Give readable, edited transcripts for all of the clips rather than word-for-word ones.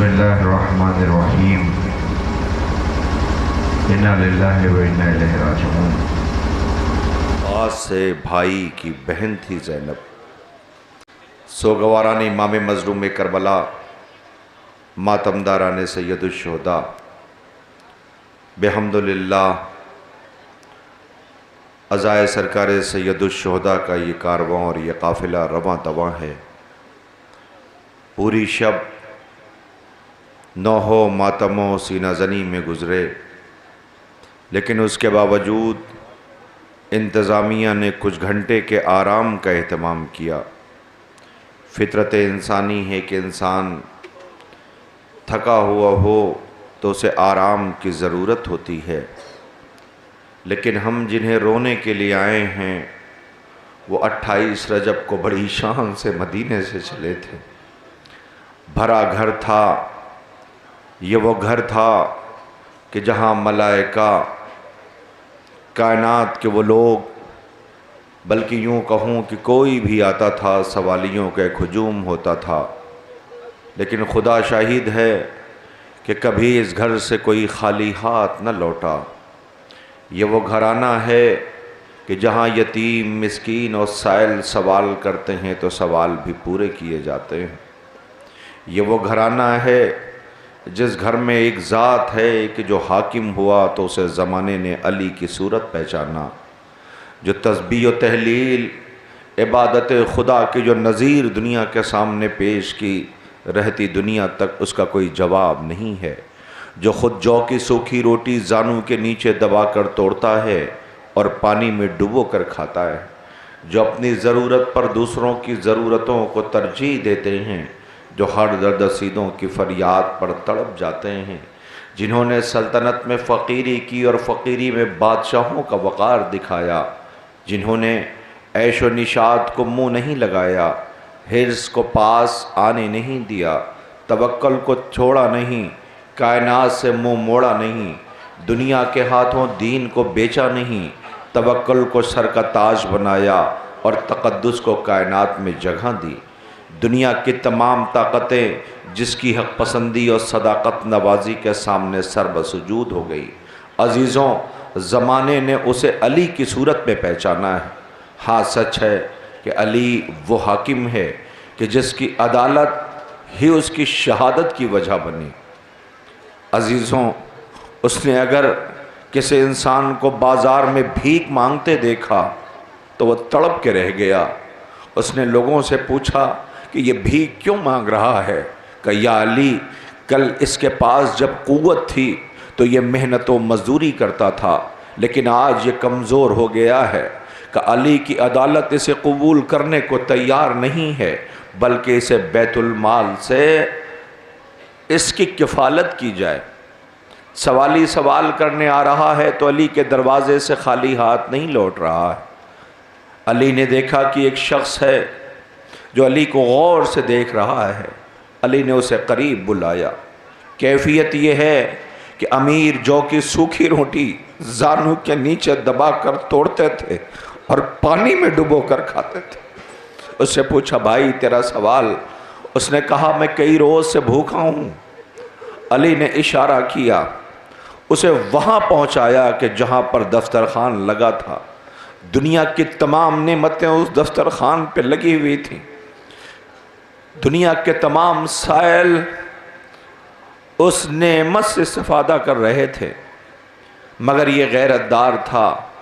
बिस्मिल्लाहिर्रहमानिर्रहीम। इन्ना लिल्लाहि व इन्ना इलैहि राजिऊन। आज से भाई की बहन थी ज़ैनब। सोगवारान इमाम मज़लूम करबला, मातमदारान सैयदुश्शुहदा, बेहम्दुलिल्लाह अज़ाए सरकार सैयदुश्शुहदा का ये कारवां और ये काफ़िला रवां दवां है। पूरी शब नौहो मातमों सीना ज़नी में गुज़रे, लेकिन उसके बावजूद इंतज़ामिया ने कुछ घंटे के आराम का एहतमाम किया। फितरत इंसानी है कि इंसान थका हुआ हो तो उसे आराम की ज़रूरत होती है, लेकिन हम जिन्हें रोने के लिए आए हैं वो 28 रजब को बड़ी शान से मदीने से चले थे। भरा घर था, ये वो घर था कि जहाँ मलाइका, कायनात के वो लोग, बल्कि यूँ कहूँ कि कोई भी आता था सवालियों का एक हुजूम होता था। लेकिन खुदा शाहिद है कि कभी इस घर से कोई खाली हाथ न लौटा। ये वो घराना है कि जहाँ यतीम, मिस्कीन और साइल सवाल करते हैं तो सवाल भी पूरे किए जाते हैं। ये वो घराना है जिस घर में एक ज़ात है कि जो हाकिम हुआ तो उसे ज़माने ने अली की सूरत पहचाना, जो तस्बीह व तहलील इबादत खुदा की जो नज़ीर दुनिया के सामने पेश की, रहती दुनिया तक उसका कोई जवाब नहीं है, जो ख़ुद जौ की सूखी रोटी जानू के नीचे दबा कर तोड़ता है और पानी में डुबो कर खाता है, जो अपनी ज़रूरत पर दूसरों की ज़रूरतों को तरजीह देते हैं, जो हर दर्द-रसीदों की फरियाद पर तड़प जाते हैं, जिन्होंने सल्तनत में फ़कीरी की और फ़कीरी में बादशाहों का वक़ार दिखाया, जिन्होंने ऐश व निशात को मुँह नहीं लगाया, हिर्स को पास आने नहीं दिया, तवक्कुल को छोड़ा नहीं, कायनात से मुँह मोड़ा नहीं, दुनिया के हाथों दीन को बेचा नहीं, तवक्कुल को सर का ताज बनाया और तक़द्दुस को कायनात में जगह दी। दुनिया की तमाम ताकतें जिसकी हक पसंदी और सदाकत नवाजी के सामने सरबसुजूद हो गई। अजीज़ों, ज़माने ने उसे अली की सूरत में पहचाना है। हाँ, सच है कि अली वो हाकिम है कि जिसकी अदालत ही उसकी शहादत की वजह बनी। अजीज़ों, उसने अगर किसी इंसान को बाज़ार में भीख मांगते देखा तो वह तड़प के रह गया। उसने लोगों से पूछा कि ये भीख क्यों मांग रहा है? कि या अली, कल इसके पास जब क़ुव्वत थी तो ये मेहनत व मज़दूरी करता था, लेकिन आज ये कमज़ोर हो गया है। कि अली की अदालत इसे कबूल करने को तैयार नहीं है, बल्कि इसे बैतुल माल से इसकी किफ़ालत की जाए। सवाली सवाल करने आ रहा है तो अली के दरवाज़े से खाली हाथ नहीं लौट रहा है। अली ने देखा कि एक शख्स है जो अली को गौर से देख रहा है। अली ने उसे करीब बुलाया। कैफियत ये है कि अमीर जौ की सूखी रोटी जानू के नीचे दबा कर तोड़ते थे और पानी में डुबो कर खाते थे। उससे पूछा, भाई तेरा सवाल? उसने कहा, मैं कई रोज़ से भूखा हूँ। अली ने इशारा किया, उसे वहाँ पहुँचाया कि जहाँ पर दफ्तरखान लगा था। दुनिया की तमाम नेमतें उस दफ्तरखान पे लगी हुई थीं। दुनिया के तमाम साइल उस नेमत से इस्तिफ़ादा कर रहे थे, मगर ये गैरतदार था।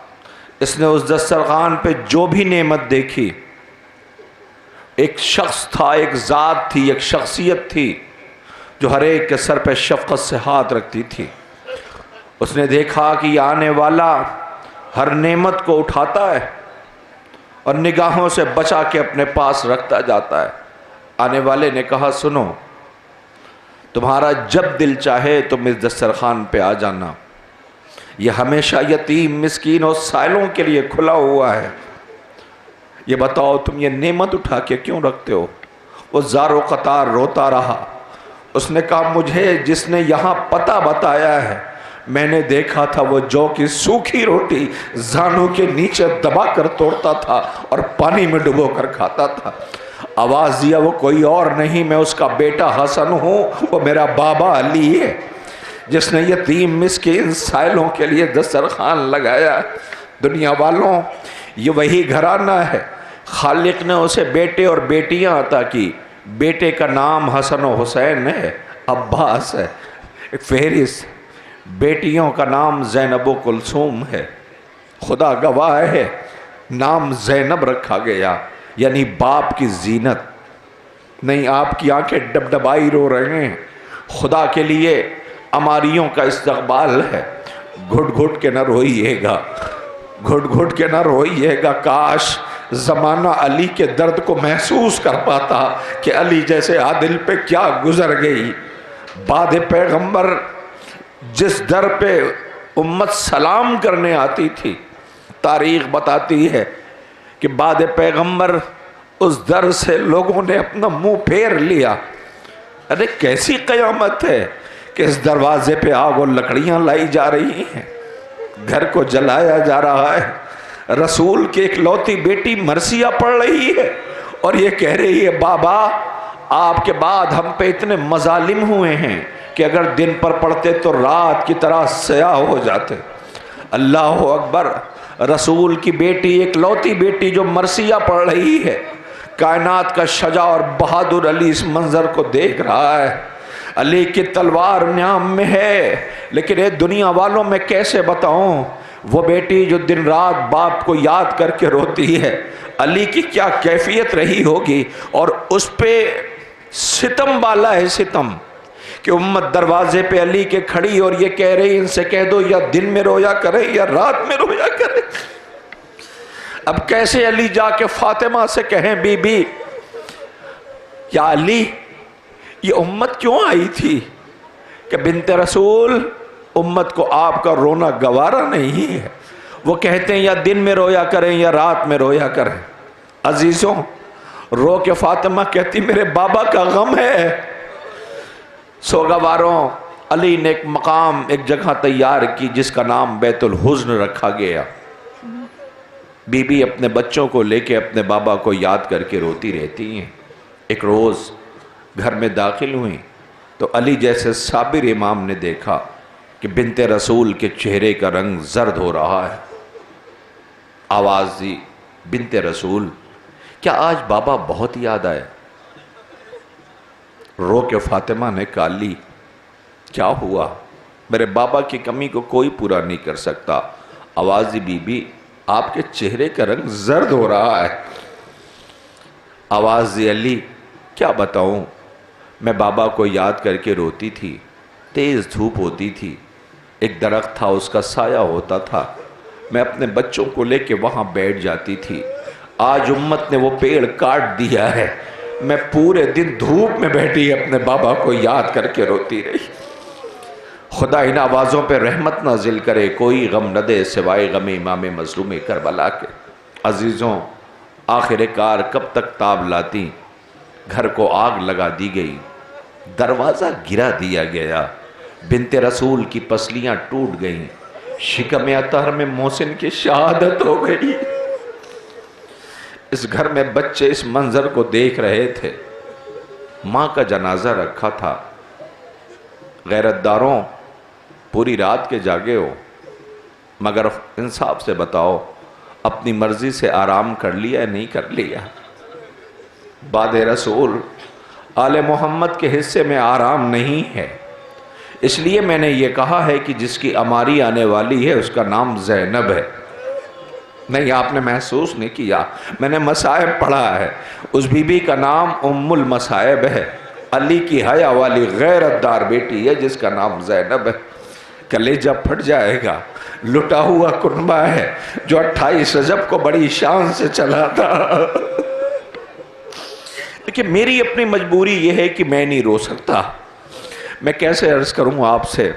इसने उस दस्तरखान पे जो भी नेमत देखी, एक शख्स था, एक ज़ात थी, एक शख्सियत थी जो हर एक के सर पे शफ़क़त से हाथ रखती थी। उसने देखा कि आने वाला हर नेमत को उठाता है और निगाहों से बचा के अपने पास रखता जाता है। आने वाले ने कहा, सुनो, तुम्हारा जब दिल चाहे तुम इस दस्तरखान पे आ जाना। यह हमेशा यतीम, मिस्कीन और साइलों के लिए खुला हुआ है। ये बताओ, तुम ये नेमत उठा के क्यों रखते हो? वो ज़ारो कतार रोता रहा। उसने कहा, मुझे जिसने यहाँ पता बताया है, मैंने देखा था वो जौ की सूखी रोटी जानू के नीचे दबा कर तोड़ता था और पानी में डुबो कर खाता था। आवाज़ दिया, वो कोई और नहीं, मैं उसका बेटा हसन हूँ, वो मेरा बाबा अली है जिसने यतीम मिस्कीन साइलों के लिए दस्तरखान लगाया। दुनिया वालों, ये वही घराना है। खालिक ने उसे बेटे और बेटियां अता की। बेटे का नाम हसन और हुसैन है, अब्बास है, एक फहरिस्त। बेटियों का नाम ज़ैनब व कुलसूम है। खुदा गवाह है, नाम ज़ैनब रखा गया, यानी बाप की जीनत नहीं। आपकी आंखें डबडबाई रो रहे हैं। खुदा के लिए अमारियों का इस्तकबाल है। घुट घुट के न रोइएगा, घुट घुट के न रोइएगा। काश ज़माना अली के दर्द को महसूस कर पाता कि अली जैसे आदिल पे क्या गुजर गई। बाद पैगंबर जिस दर पे उम्मत सलाम करने आती थी, तारीख बताती है कि बाद पैगंबर उस दर से लोगों ने अपना मुंह फेर लिया। अरे कैसी क़यामत है कि इस दरवाजे पे आग और लकड़ियां लाई जा रही हैं, घर को जलाया जा रहा है। रसूल की इकलौती बेटी मरसिया पढ़ रही है और ये कह रही है, बाबा आपके बाद हम पे इतने मजालिम हुए हैं कि अगर दिन पर पढ़ते तो रात की तरह स्याह हो जाते। अल्लाह अकबर। रसूल की बेटी, इकलौती बेटी जो मरसिया पढ़ रही है, कायनात का शजा और बहादुर अली इस मंजर को देख रहा है। अली की तलवार न्याम में है, लेकिन ये दुनिया वालों में कैसे बताऊं, वो बेटी जो दिन रात बाप को याद करके रोती है, अली की क्या कैफियत रही होगी। और उस पे सितम वाला है, सितम कि उम्मत दरवाजे पे अली के खड़ी और ये कह रही, इनसे कह दो या दिन में रोया करे या रात में रोया करे। अब कैसे अली जाके फातिमा से कहें, बीबी या अली ये उम्मत क्यों आई थी कि बिनते रसूल उम्मत को आपका रोना गवारा नहीं है। वो कहते हैं या दिन में रोया करें या रात में रोया करें। अजीजों, रो के फातिमा कहती मेरे बाबा का गम है। सोगवारों, अली ने एक मकाम, एक जगह तैयार की जिसका नाम बैतुल हुज़्न रखा गया। बीबी अपने बच्चों को लेके अपने बाबा को याद करके रोती रहती हैं। एक रोज़ घर में दाखिल हुई तो अली जैसे साबिर इमाम ने देखा कि बिनते रसूल के चेहरे का रंग जर्द हो रहा है। आवाज़ दी, बिनते रसूल क्या आज बाबा बहुत याद आए? रो के फातिमा ने कहा, ली क्या हुआ? मेरे बाबा की कमी को कोई पूरा नहीं कर सकता। आवाज़ दी, बीबी आपके चेहरे का रंग जर्द हो रहा है। आवाज़ दी, अली क्या बताऊं, मैं बाबा को याद करके रोती थी। तेज़ धूप होती थी, एक दरख्त था उसका साया होता था, मैं अपने बच्चों को लेके वहाँ बैठ जाती थी। आज उम्मत ने वो पेड़ काट दिया है, मैं पूरे दिन धूप में बैठी अपने बाबा को याद करके रोती रही। खुदा इन आवाज़ों पे रहमत नाजिल करे, कोई गम न दे सिवाय गम इमाम मज़लूम करबला के। अजीज़ों, आखिरकार कब तक ताब लाती, घर को आग लगा दी गई, दरवाज़ा गिरा दिया गया, बिनते रसूल की पसलियाँ टूट गईं, शिकम अतहर में मोहसिन की शहादत हो गई। इस घर में बच्चे इस मंजर को देख रहे थे। माँ का जनाजा रखा था। गैरतदारों, पूरी रात के जागे हो, मगर इंसाफ से बताओ अपनी मर्जी से आराम कर लिया या नहीं कर लिया? बाद रसूल आले मोहम्मद के हिस्से में आराम नहीं है। इसलिए मैंने ये कहा है कि जिसकी अमारी आने वाली है उसका नाम ज़ैनब है। नहीं, आपने महसूस नहीं किया, मैंने मसायब पढ़ा है। उस बीबी का नाम उम्मुल मसायब है। अली की हया वाली गैरतदार बेटी है जिसका नाम ज़ैनब है। कलेजा फट जाएगा। लुटा हुआ कुनबा है जो 28 रजब को बड़ी शान से चला था। लेकिन मेरी अपनी मजबूरी यह है कि मैं नहीं रो सकता। मैं कैसे अर्ज़ करूँ आपसे,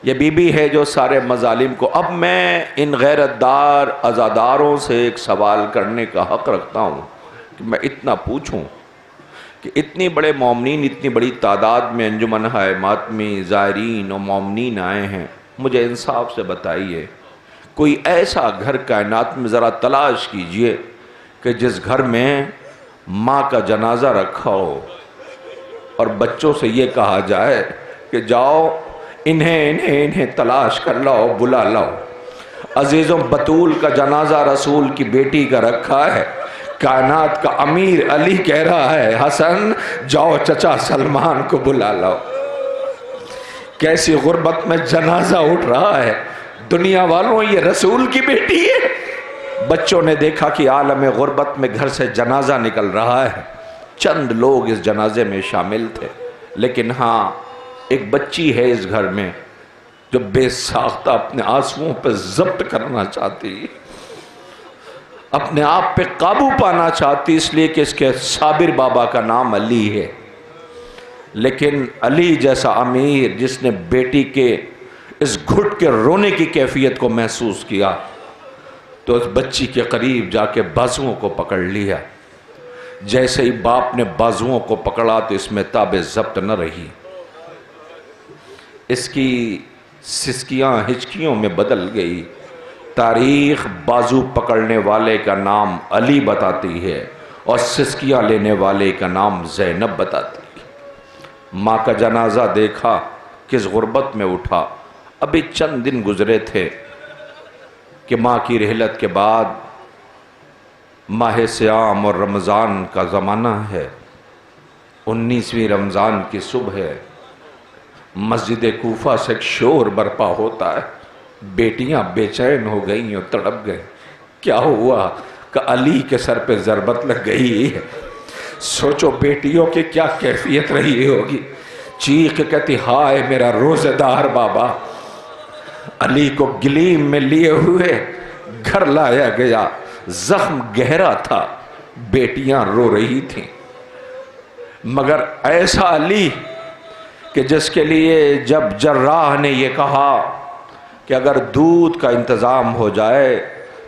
ये बीबी है जो सारे मजालिम को। अब मैं इन गैरतदार अज़ादारों से एक सवाल करने का हक़ रखता हूँ कि मैं इतना पूछूँ कि इतनी बड़े मोमिनीन, इतनी बड़ी तादाद में अंजुमन है मातमी ज़ायरीन और मोमिनीन आए हैं। मुझे इंसाफ से बताइए, कोई ऐसा घर कायनात में ज़रा तलाश कीजिए कि जिस घर में माँ का जनाजा रखा हो और बच्चों से ये कहा जाए कि जाओ इन्हें इन्हें इन्हें तलाश कर लाओ, बुला लाओ। अजीज़ों, बतूल का जनाजा रसूल की बेटी का रखा है। कायनात का अमीर अली कह रहा है, हसन जाओ चचा सलमान को बुला लाओ। कैसी गुर्बत में जनाजा उठ रहा है। दुनिया वालों, ये रसूल की बेटी है। बच्चों ने देखा कि आलम गुर्बत में घर से जनाजा निकल रहा है। चंद लोग इस जनाजे में शामिल थे, लेकिन हाँ, एक बच्ची है इस घर में जो बेसाख्ता अपने आंसुओं पर जब्त करना चाहती, अपने आप पे काबू पाना चाहती, इसलिए कि इसके साबिर बाबा का नाम अली है। लेकिन अली जैसा अमीर जिसने बेटी के इस घुट के रोने की कैफियत को महसूस किया, तो उस बच्ची के करीब जाके बाजुओं को पकड़ लिया। जैसे ही बाप ने बाजुओं को पकड़ा तो इसमें ताबे जब्त न रही। इसकी सिसकियां हिचकियों में बदल गई। तारीख बाजू पकड़ने वाले का नाम अली बताती है और सिसकियां लेने वाले का नाम ज़ैनब बताती है। माँ का जनाजा देखा, किस गुर्बत में उठा। अभी चंद दिन गुजरे थे कि माँ की रहलत के बाद माह सियाम और रमज़ान का ज़माना है। 19वीं रमज़ान की सुबह है। मस्जिद कूफा से एक शोर बरपा होता है। बेटियां बेचैन हो गई और तड़प गए। क्या हुआ? कि अली के सर पे ज़रबत लग गई है। सोचो बेटियों की क्या कैफियत रही होगी। चीख के कहती, हाय मेरा रोज़ेदार बाबा। अली को गिलीम में लिए हुए घर लाया गया। जख्म गहरा था, बेटियां रो रही थीं, मगर ऐसा अली कि जिसके लिए जब जर्राह ने यह कहा कि अगर दूध का इंतज़ाम हो जाए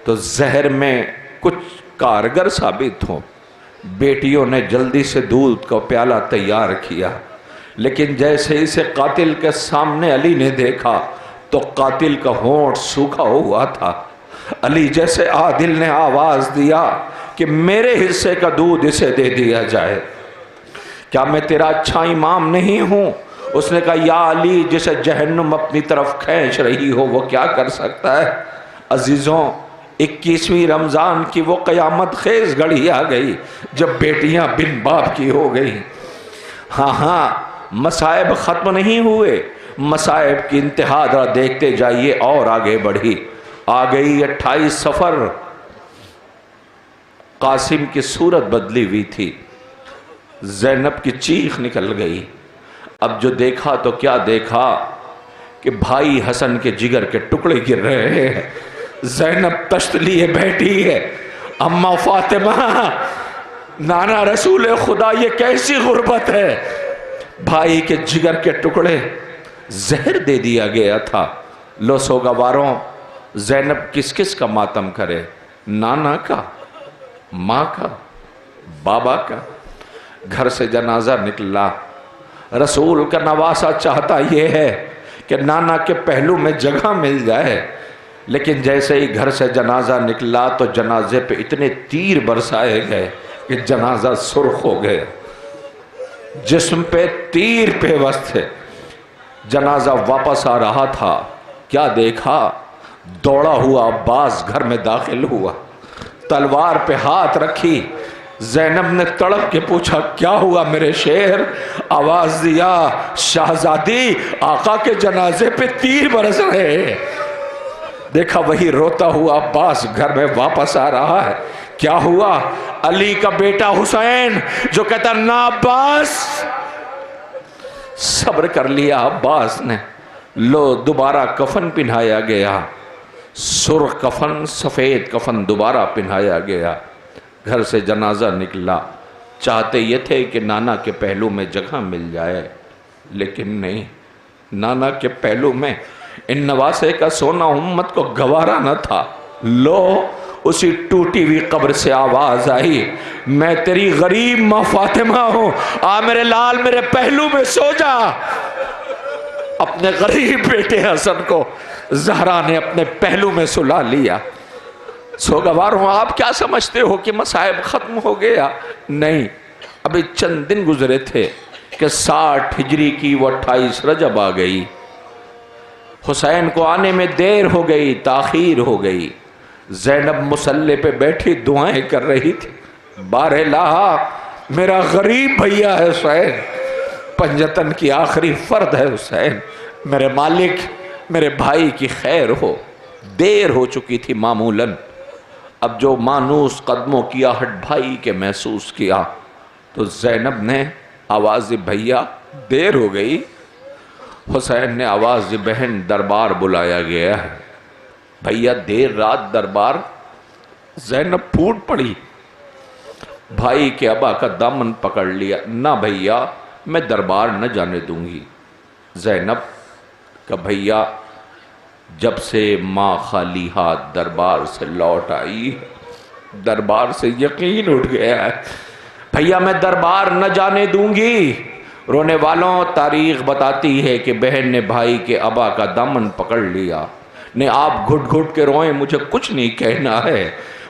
तो जहर में कुछ कारगर साबित हो, बेटियों ने जल्दी से दूध का प्याला तैयार किया। लेकिन जैसे इसे कातिल के सामने अली ने देखा तो कातिल का होंठ सूखा हुआ था। अली जैसे आदिल ने आवाज दिया कि मेरे हिस्से का दूध इसे दे दिया जाए। क्या मैं तेरा अच्छा इमाम नहीं हूं? उसने कहा, या अली, जिसे जहन्नुम अपनी तरफ खींच रही हो वो क्या कर सकता है। अजीजों, 21वीं रमज़ान की वो क़यामत खेज घड़ी आ गई जब बेटियां बिन बाप की हो गई। हाँ, मसाइब ख़त्म नहीं हुए। मसाइब की इंतहा देखते जाइए और आगे बढ़ी। आ गई 28 सफ़र। कासिम की सूरत बदली हुई थी। ज़ैनब की चीख निकल गई। अब जो देखा तो क्या देखा कि भाई हसन के जिगर के टुकड़े गिर रहे हैं। ज़ैनब तश्त लिए बैठी है। अम्मा फातिमा, नाना रसूल खुदा, ये कैसी गुर्बत है। भाई के जिगर के टुकड़े जहर दे दिया गया था। लो सोगवारों, ज़ैनब किस किस का मातम करे? नाना का, माँ का, बाबा का। घर से जनाजा निकला। रसूल का नवासा चाहता यह है कि नाना के पहलू में जगह मिल जाए। लेकिन जैसे ही घर से जनाजा निकला तो जनाजे पे इतने तीर बरसाए गए कि जनाजा सुर्ख हो गया। जिस्म पे तीर पेवस्त थे। जनाजा वापस आ रहा था, क्या देखा? दौड़ा हुआ अब्बास घर में दाखिल हुआ, तलवार पे हाथ रखी। ज़ैनब ने तड़प के पूछा, क्या हुआ मेरे शेर? आवाज दिया, शाहजादी, आका के जनाजे पे तीर बरस रहे हैं। देखा वही रोता हुआ अब्बास घर में वापस आ रहा है। क्या हुआ? अली का बेटा हुसैन जो कहता, ना अब्बास। सब्र कर लिया अब्बास ने। लो दोबारा कफन पिन्हाया गया। सुर्ख कफन, सफ़ेद कफन दोबारा पिन्हाया गया। घर से जनाजा निकला। चाहते ये थे कि नाना के पहलू में जगह मिल जाए, लेकिन नहीं। नाना के पहलू में इन नवासे का सोना उम्मत को गवारा न था। लो उसी टूटी हुई कब्र से आवाज आई, मैं तेरी गरीब माँ फातिमा हूं, आ मेरे लाल मेरे पहलू में सो जा। अपने गरीब बेटे हसन को ज़हरा ने अपने पहलू में सुला लिया। सोगवार हूँ, आप क्या समझते हो कि मसाइब ख़त्म हो गया? नहीं, अभी चंद दिन गुजरे थे कि 60 हिजरी की वो 28 रजब आ गई। हुसैन को आने में देर हो गई, ताखीर हो गई। ज़ैनब मुसल्ले पे बैठी दुआएं कर रही थी, बारह मेरा गरीब भैया है हुसैन, पंजतन की आखिरी फर्द है हुसैन, मेरे मालिक मेरे भाई की खैर हो। देर हो चुकी थी मामूलन। अब जो मानूस कदमों की आहट भाई के महसूस किया तो ज़ैनब ने आवाज़ भैया देर हो गई। हुसैन ने आवाज़ बहन दरबार बुलाया गया है। भैया देर रात दरबार। ज़ैनब फूट पड़ी, भाई के अबा का दामन पकड़ लिया। ना भैया मैं दरबार न जाने दूंगी। ज़ैनब का भैया जब से माँ खाली हाथ दरबार से लौट आई, दरबार से यकीन उठ गया है, भैया मैं दरबार न जाने दूंगी। रोने वालों, तारीख बताती है कि बहन ने भाई के अबा का दामन पकड़ लिया। ने आप घुट घुट के रोएं, मुझे कुछ नहीं कहना है।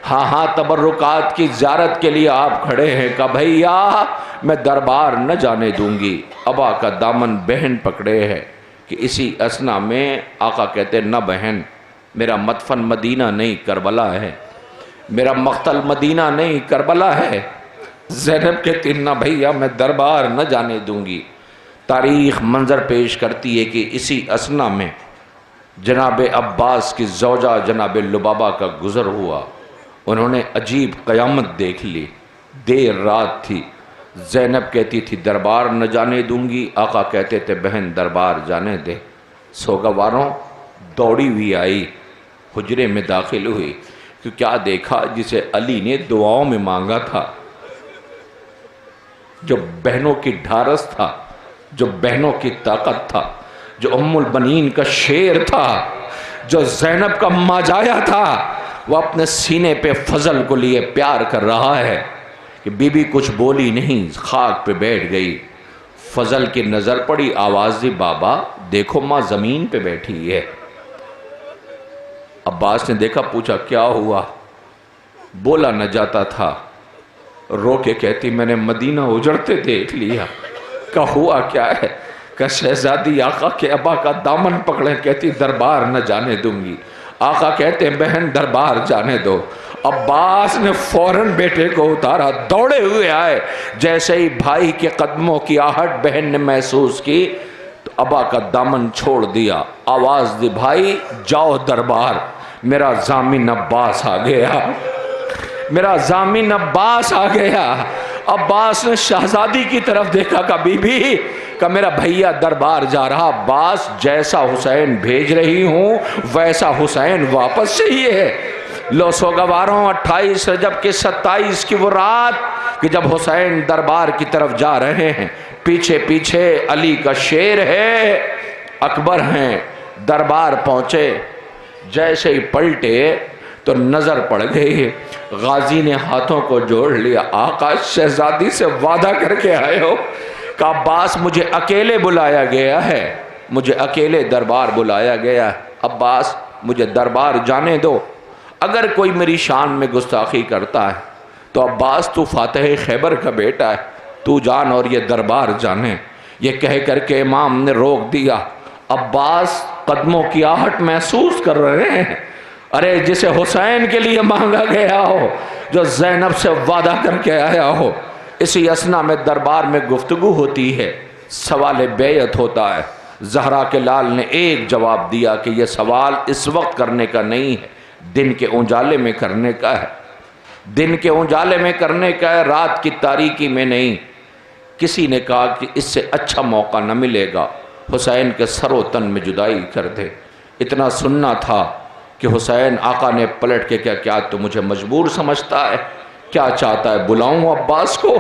हाँ हाँ तबर्रुकात की ज़ियारत के लिए आप खड़े हैं का भैया मैं दरबार न जाने दूंगी। अबा का दामन बहन पकड़े है कि इसी असना में आका कहते न बहन, मेरा मदफन मदीना नहीं करबला है, मेरा मख्तल मदीना नहीं करबला है। ज़ैनब कहती ना भैया मैं दरबार न जाने दूंगी। तारीख़ मंजर पेश करती है कि इसी असना में जनाब अब्बास की ज़ौजा जनाब लुबाबा का गुज़र हुआ। उन्होंने अजीब क़यामत देख ली। देर रात थी। ज़ैनब कहती थी दरबार न जाने दूंगी, आका कहते थे बहन दरबार जाने दे। सोगवारों दौड़ी हुई आई, हुजरे में दाखिल हुई कि क्या देखा जिसे अली ने दुआओं में मांगा था, जो बहनों की ढारस था, जो बहनों की ताकत था, जो उम्मुल बनीन का शेर था, जो ज़ैनब का माजाया था, वह अपने सीने पे फजल को लिए प्यार कर रहा है कि बीबी कुछ बोली नहीं, खाक पे बैठ गई। फजल की नज़र पड़ी, आवाज़ दी बाबा देखो माँ ज़मीन पे बैठी है। अब्बास ने देखा, पूछा क्या हुआ? बोला न जाता था। रो के कहती मैंने मदीना उजड़ते देख लिया। का हुआ क्या है? का शहजादी आका के अबा का दामन पकड़े, कहती दरबार न जाने दूंगी। आका कहते बहन दरबार जाने दो। अब्बास ने फौरन बेटे को उतारा, दौड़े हुए आए। जैसे ही भाई के कदमों की आहट बहन ने महसूस की तो अबा का दामन छोड़ दिया। आवाज़ दी भाई जाओ दरबार, मेरा ज़ामिन अब्बास आ गया, मेरा ज़ामिन अब्बास आ गया। अब्बास ने शहजादी की तरफ देखा, का बीबी का मेरा भैया दरबार जा रहा। अब्बास जैसा हुसैन भेज रही हूँ वैसा हुसैन वापस चाहिए। लो सोगवारों 28 रजब के 27 की वो रात कि जब हुसैन दरबार की तरफ जा रहे हैं, पीछे पीछे अली का शेर है, अकबर हैं। दरबार पहुँचे, जैसे ही पलटे तो नजर पड़ गई। गाजी ने हाथों को जोड़ लिया, आका शहजादी से वादा करके आए हो? का अब्बास मुझे अकेले बुलाया गया है, मुझे अकेले दरबार बुलाया गया है। अब्बास मुझे दरबार जाने दो, अगर कोई मेरी शान में गुस्ताखी करता है तो अब्बास तू फातह खैबर का बेटा है, तू जान और ये दरबार जाने। ये कह करके इमाम ने रोक दिया। अब्बास कदमों की आहट महसूस कर रहे हैं। अरे जिसे हुसैन के लिए मांगा गया हो, जो ज़ैनब से वादा करके आया हो। इसी असना में दरबार में गुफ्तगू होती है, सवाल बैयत होता है। ज़हरा के लाल ने एक जवाब दिया कि यह सवाल इस वक्त करने का नहीं है, दिन के उजाले में करने का है, दिन के उजाले में करने का है, रात की तारीकी में नहीं। किसी ने कहा कि इससे अच्छा मौका न मिलेगा, हुसैन के सरो तन में जुदाई कर दे। इतना सुनना था कि हुसैन आका ने पलट के क्या, क्या तो मुझे मजबूर समझता है क्या चाहता है, बुलाऊं अब्बास को?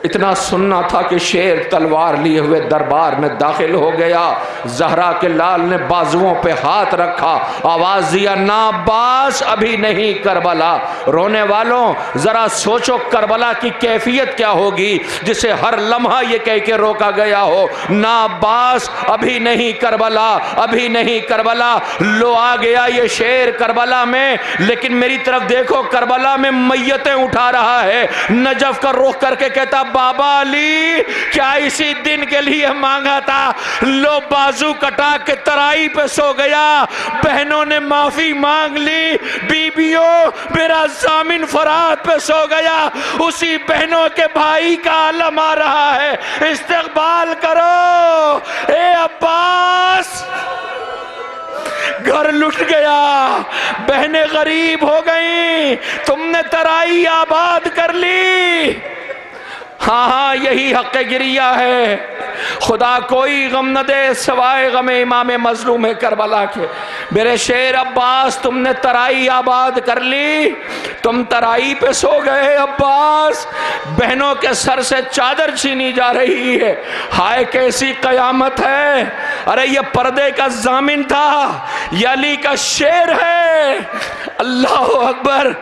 इतना सुनना था कि शेर तलवार लिए हुए दरबार में दाखिल हो गया। जहरा के लाल ने बाजुओं पे हाथ रखा, आवाज दिया, ना अब्बास, अभी नहीं करबला। रोने वालों जरा सोचो करबला की कैफियत क्या होगी जिसे हर लम्हा ये कह के रोका गया हो, ना अब्बास, अभी नहीं करबला, अभी नहीं करबला। लो आ गया ये शेर करबला में, लेकिन मेरी तरफ देखो, करबला में मैयतें उठा रहा है। नजफ का रुख करके कहता, बाबा अली क्या इसी दिन के लिए मांगा था? लो बाजू कटा के तराई पे सो गया। बहनों ने माफी मांग ली, बीबियों मेरा जामिन फरात पे सो गया। उसी बहनों के भाई का आलम आ रहा है, इस्तकबाल करो। ए अब्बास, घर लुट गया, बहनें गरीब हो गई, तुमने तराई आबाद कर ली। हाँ हाँ, यही हक़ गिरिया है। खुदा कोई गम न दे सवाए गम इमाम मजलूम करबला के। मेरे शेर अब्बास, तुमने तराई आबाद कर ली, तुम तराई पे सो गए अब्बास। बहनों के सर से चादर छीनी जा रही है। हाय कैसी कयामत है। अरे ये पर्दे का जामिन था, ये अली का शेर है। अल्लाह अकबर।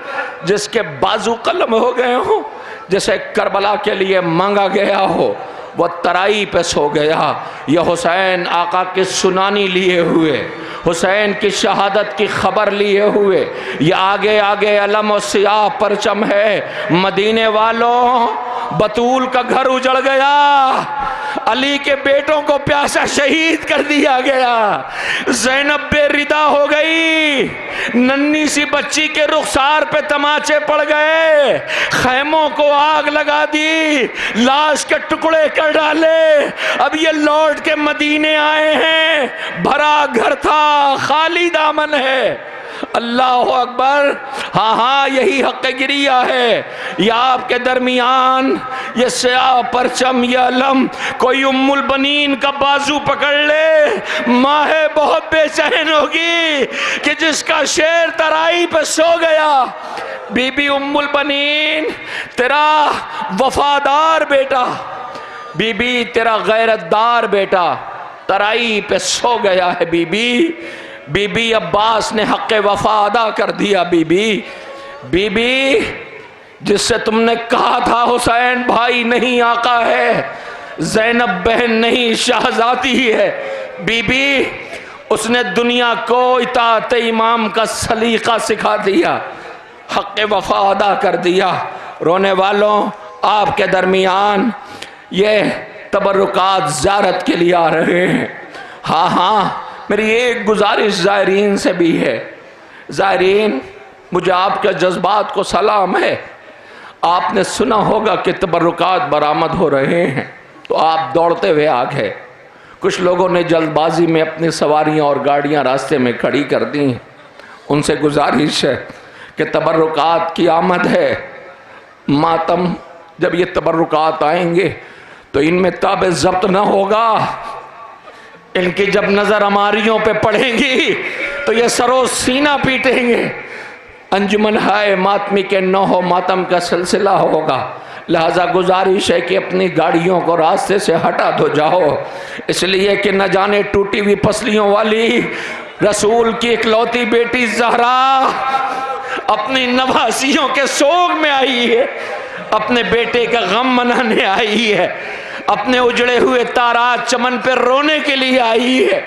जिसके बाजू कलम हो गए हो, जैसे करबला के लिए मांगा गया हो, वह तराई पे सो गया। यह हुसैन आका की सुनानी लिए हुए, हुसैन की शहादत की खबर लिए हुए, ये आगे आगे अलम और सियाह परचम है। मदीने वालों, बतूल का घर उजड़ गया, अली के बेटों को प्यासा शहीद कर दिया गया, ज़ैनब बेरिदा हो गई, नन्ही सी बच्ची के रुखसार पे तमाचे पड़ गए, खैमों को आग लगा दी, लाश के टुकड़े कर डाले। अब ये लौट के मदीने आए हैं, भरा घर था, खाली दामन है। अल्लाह अकबर। हाँ हाँ, यही हक़ गिरिया है। या आपके दरमियान ये स्याह परचम, ये अलम, कोई उम्मुल बनीन का बाजू पकड़ ले, माँ है बहुत बेचैन होगी कि जिसका शेर तराई पे सो गया। बीबी उम्मुल बनीन, तेरा वफादार बेटा, बीबी तेरा गैरतदार बेटा तराई पे सो गया है। बीबी, बीबी अब्बास ने हक़ वफा अदा कर दिया। बीबी, बीबी जिससे तुमने कहा था हुसैन भाई नहीं आका है, ज़ैनब बहन नहीं शहजादी है, बीबी उसने दुनिया को इताअत इमाम का सलीका सिखा दिया, हक़ वफा अदा कर दिया। रोने वालों, आपके दरमियान ये तबरुकात ज़ियारत के लिए आ रहे हैं। हाँ हाँ, मेरी एक गुजारिश ज़ायरीन से भी है। ज़ायरीन, मुझे आपके जज्बात को सलाम है। आपने सुना होगा कि तबरुकात बरामद हो रहे हैं, तो आप दौड़ते हुए आ गए। कुछ लोगों ने जल्दबाजी में अपनी सवारियां और गाड़ियां रास्ते में खड़ी कर दी। उनसे गुजारिश है कि तबरुकात की आमद है, मातम, जब ये तबरुकात आएंगे तो इनमें ताबे ज़ब्त न होगा। इनकी जब नज़र हमारियों पे पड़ेगी तो ये सरो सीना पीटेंगे। अंजुमन हाय मातमी के नौहो मातम का सिलसिला होगा, लिहाजा गुजारिश है कि अपनी गाड़ियों को रास्ते से हटा दो जाओ, इसलिए कि न जाने टूटी हुई पसलियों वाली रसूल की इकलौती बेटी ज़हरा अपनी नवासियों के सोग में आई है, अपने बेटे का गम मनाने आई है, अपने उजड़े हुए तारात चमन पर रोने के लिए आई है।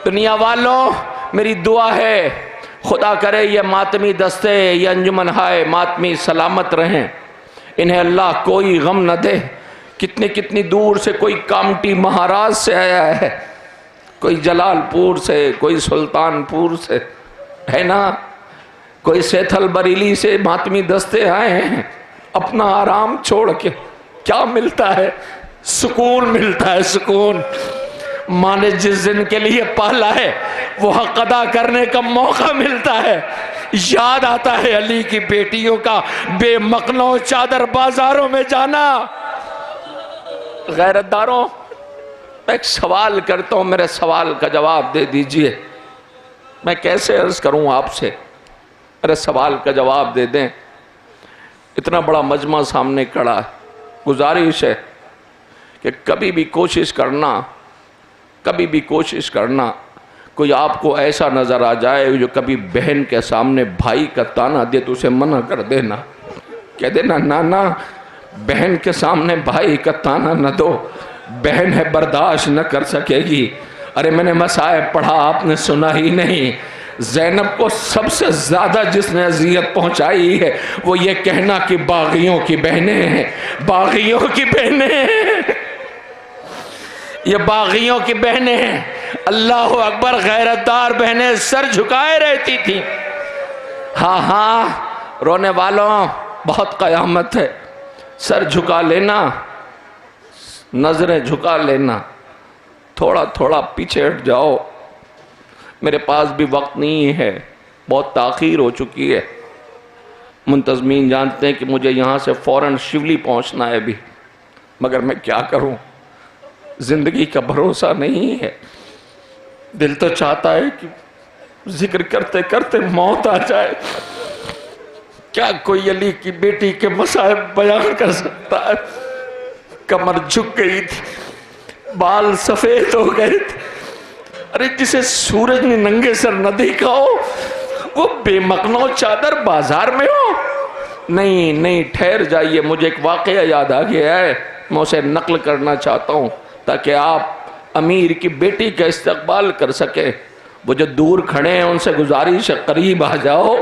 दुनिया वालों, मेरी दुआ है खुदा करे ये मातमी दस्ते, ये अंजुमन हाय मातमी सलामत रहें, इन्हें अल्लाह कोई गम न दे। कितनी कितनी दूर से कोई कामटी महाराज से आया है, कोई जलालपुर से, कोई सुल्तानपुर से, है ना, कोई सेथल बरेली से मातमी दस्ते आए हैं। अपना आराम छोड़ के क्या मिलता है? सुकून मिलता है, सुकून। माँ ने जिस दिन के लिए पाला है वो हक अदा करने का मौका मिलता है। याद आता है अली की बेटियों का बेमकनों चादर बाजारों में जाना। गैरतदारों, मैं एक सवाल करता हूं, मेरे सवाल का जवाब दे दीजिए। मैं कैसे अर्ज करूं आपसे, मेरे सवाल का जवाब दे दें। इतना बड़ा मजमा सामने खड़ा है। गुजारिश है कि कभी भी कोशिश करना कोई आपको ऐसा नज़र आ जाए जो कभी बहन के सामने भाई का ताना दे तो उसे मना कर देना, कह देना नाना बहन के सामने भाई का ताना न दो, बहन है बर्दाश्त न कर सकेगी। अरे मैंने मसाइब पढ़ा, आपने सुना ही नहीं। ज़ैनब को सबसे ज़्यादा जिसने अजियत पहुंचाई है वो ये कहना कि बागियों की बहनें हैं, बागियों की बहनें हैं, ये बागियों की बहनें हैं। अल्लाह अकबर, गैरतदार बहनें सर झुकाए रहती थी। हाँ हाँ रोने वालों बहुत क़यामत है, सर झुका लेना, नज़रें झुका लेना, थोड़ा थोड़ा पीछे हट जाओ। मेरे पास भी वक्त नहीं है, बहुत ताख़ीर हो चुकी है। मुंतज़मीन जानते हैं कि मुझे यहाँ से फ़ौरन शिवली पहुँचना है अभी, मगर मैं क्या करूँ, ज़िंदगी का भरोसा नहीं है। दिल तो चाहता है कि जिक्र करते करते मौत आ जाए। क्या कोई अली की बेटी के मसाइब बयान कर सकता है? कमर झुक गई थी, बाल सफ़ेद हो गए थे। अरे जिसे सूरज ने नंगे सर न देखा हो वो बेमकनो चादर बाजार में हो। नहीं नहीं ठहर जाइए, मुझे एक वाक़या याद आ गया है, मैं उसे नकल करना चाहता हूँ ताकि आप अमीर की बेटी का इस्तकबाल कर सके। वो जो दूर खड़े हैं उनसे गुजारिश है करीब आ जाओ।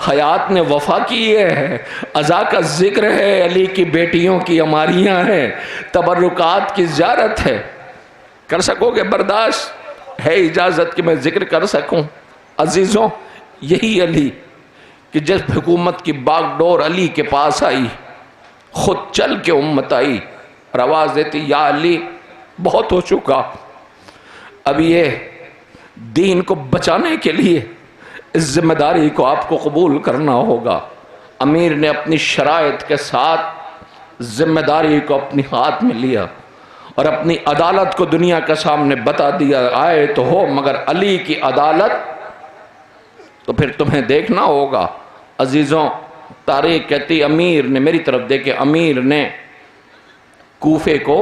हयात ने वफा की है, अज़ा का जिक्र है, अली की बेटियों की अमारियाँ हैं, तबर्रुकात की ज़ियारत है। कर सकोगे बर्दाश्त? है इजाज़त कि मैं जिक्र कर सकूं? अजीज़ों, यही अली कि जिस हुकूमत की बागडोर अली के पास आई, खुद चल के उम्मत आई और आवाज़ देती या अली बहुत हो चुका, अब ये दीन को बचाने के लिए इस जिम्मेदारी को आपको कबूल करना होगा। अमीर ने अपनी शराइत के साथ जिम्मेदारी को अपने हाथ में लिया और अपनी अदालत को दुनिया के सामने बता दिया, आए तो हो मगर अली की अदालत तो फिर तुम्हें देखना होगा। अजीज़ों, तारीख कहती अमीर ने, मेरी तरफ देखे, अमीर ने कूफे को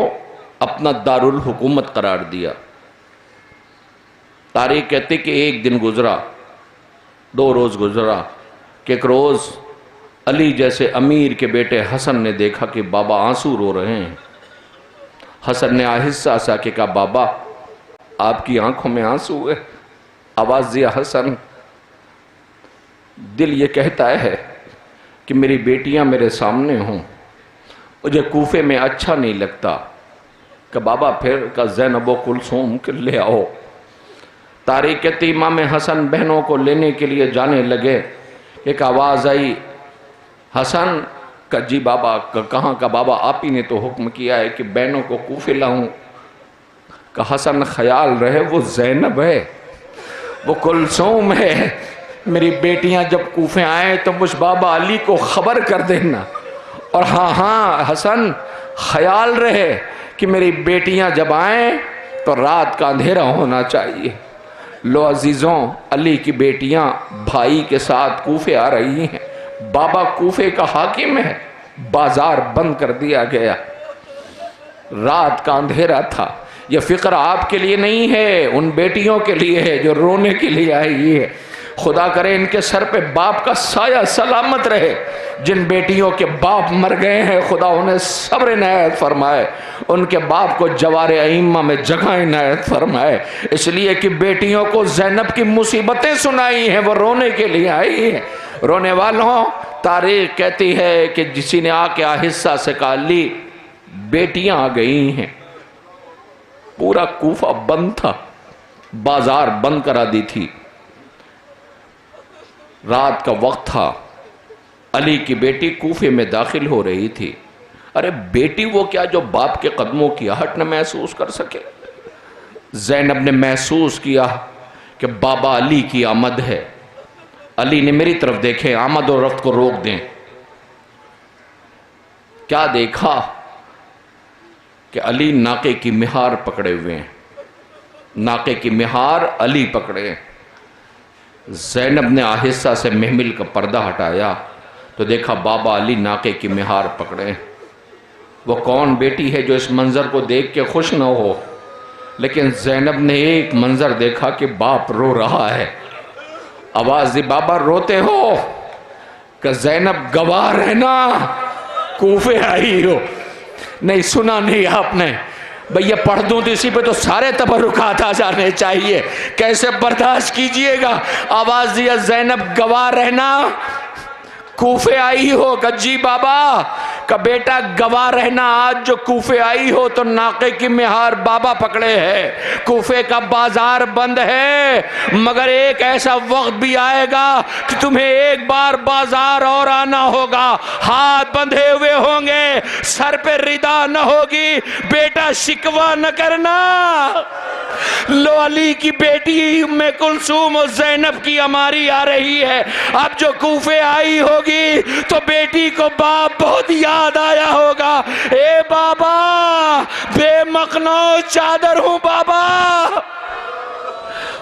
अपना दारुल हुकूमत करार दिया। तारीख कहती कि एक दिन गुजरा, 2 रोज़ गुजरा कि एक रोज़ अली जैसे अमीर के बेटे हसन ने देखा कि बाबा आंसू रो रहे हैं। हसन ने आहिस्ता सा के कहा बाबा आपकी आंखों में आंसू है। आवाज़ दिया हसन, दिल ये कहता है कि मेरी बेटियां मेरे सामने हों, मुझे कूफे में अच्छा नहीं लगता कि बाबा फिर का ज़ैनब कुलसूम के ले आओ। तारीख कहती इमाम हसन बहनों को लेने के लिए जाने लगे। एक आवाज़ आई, हसन का जी बाबा कहाँ का? बाबा आप ही ने तो हुक्म किया है कि बहनों को कूफे लाऊं। का हसन ख्याल रहे वो ज़ैनब है, वो कुलसूम है, मेरी बेटियां जब कूफे आए तो मुझ बाबा अली को खबर कर देना। और हाँ हाँ हसन ख्याल रहे कि मेरी बेटियां जब आए तो रात का अंधेरा होना चाहिए। लो अजीज़ों, अली की बेटियां भाई के साथ कूफे आ रही हैं। बाबा कूफे का हाकिम है, बाजार बंद कर दिया गया, रात का अंधेरा था। यह फिक्र आपके लिए नहीं है, उन बेटियों के लिए है जो रोने के लिए आई है। खुदा करे इनके सर पे बाप का साया सलामत रहे। जिन बेटियों के बाप मर गए हैं खुदा उन्हें सब्र इनायत फरमाए, उनके बाप को जवारे अइम्मा में जगह इनायत फरमाए। इसलिए कि बेटियों को ज़ैनब की मुसीबतें सुनाई हैं, वो रोने के लिए आई है। रोने वालों, तारीख कहती है कि किसी ने आके आहिस्सा से कहा ली बेटियां आ गई हैं। पूरा कूफा बंद था, बाजार बंद करा दी थी, रात का वक्त था, अली की बेटी कूफे में दाखिल हो रही थी। अरे बेटी वो क्या जो बाप के कदमों की आहट न महसूस कर सके? ज़ैनब ने महसूस किया कि बाबा अली की आमद है। अली ने मेरी तरफ देखे, आमद और रफ्त को रोक दें। क्या देखा कि अली नाके की मिहार पकड़े हुए हैं, नाके की मिहार अली पकड़े। ज़ैनब ने आहिस्ता से महमिल का पर्दा हटाया तो देखा बाबा अली नाके की मेहार पकड़े। वो कौन बेटी है जो इस मंजर को देख के खुश न हो, लेकिन ज़ैनब ने एक मंजर देखा कि बाप रो रहा है। आवाज दी, बाबा रोते हो? कि ज़ैनब गवाह रहना, कूफे आई हो। नहीं सुना नहीं आपने? भैया पढ़ दूं तो इसी पे तो सारे तबरुकात आ जाने चाहिए, कैसे बर्दाश्त कीजिएगा। आवाज दिया, ज़ैनब गवाह रहना, कूफे आई हो। गज्जी बाबा का बेटा गवाह रहना, आज जो कूफे आई हो तो नाके की मेहार बाबा पकड़े है। कूफे का बाजार बंद है, मगर एक ऐसा वक्त भी आएगा कि तुम्हें एक बार बाजार और आना होगा। हाथ बंधे हुए होंगे, सर पे रिदा न होगी, बेटा शिकवा न करना। लो अली की बेटी उम्मे कुलसूम और ज़ैनब की अमारी आ रही है। अब जो कूफे आई होगी तो बेटी को बाप बहुत याद आया होगा। ए बाबा, बेमखनो चादर हूं बाबा।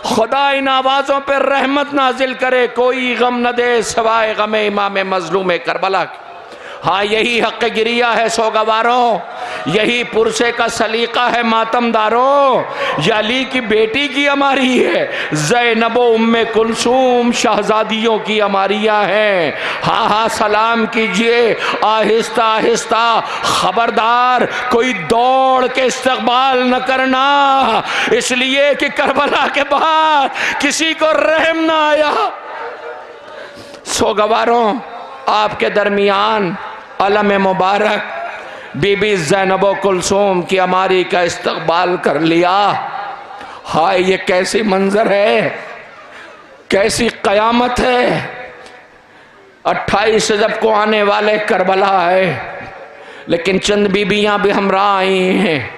खुदा इन आवाजों पर रहमत नाजिल करे, कोई गम न दे सवाए गमे इमाम मजलूम करबला। हाँ, यही हक गिरिया है सोगवारों, यही पुरसे का सलीका है मातमदारों। ये अली की बेटी की अमारी है, ज़ैनब उम्मे कुलसूम शहजादियों की अमारियाँ हैं। हाँ हाँ, सलाम कीजिए आहिस्ता आहिस्ता, खबरदार कोई दौड़ के इस्तकबाल न करना, इसलिए कि करबला के बाद किसी को रहम ना आया। सोगवारों, आपके दरमियान अलम मुबारक बीबी ज़ैनब कुलसूम की अमारी का इस्तकबाल कर लिया। हाय, ये कैसी मंजर है, कैसी कयामत है। 28 रजब को आने वाले करबला है, लेकिन चंद बीबियां भी हमरा आई हैं।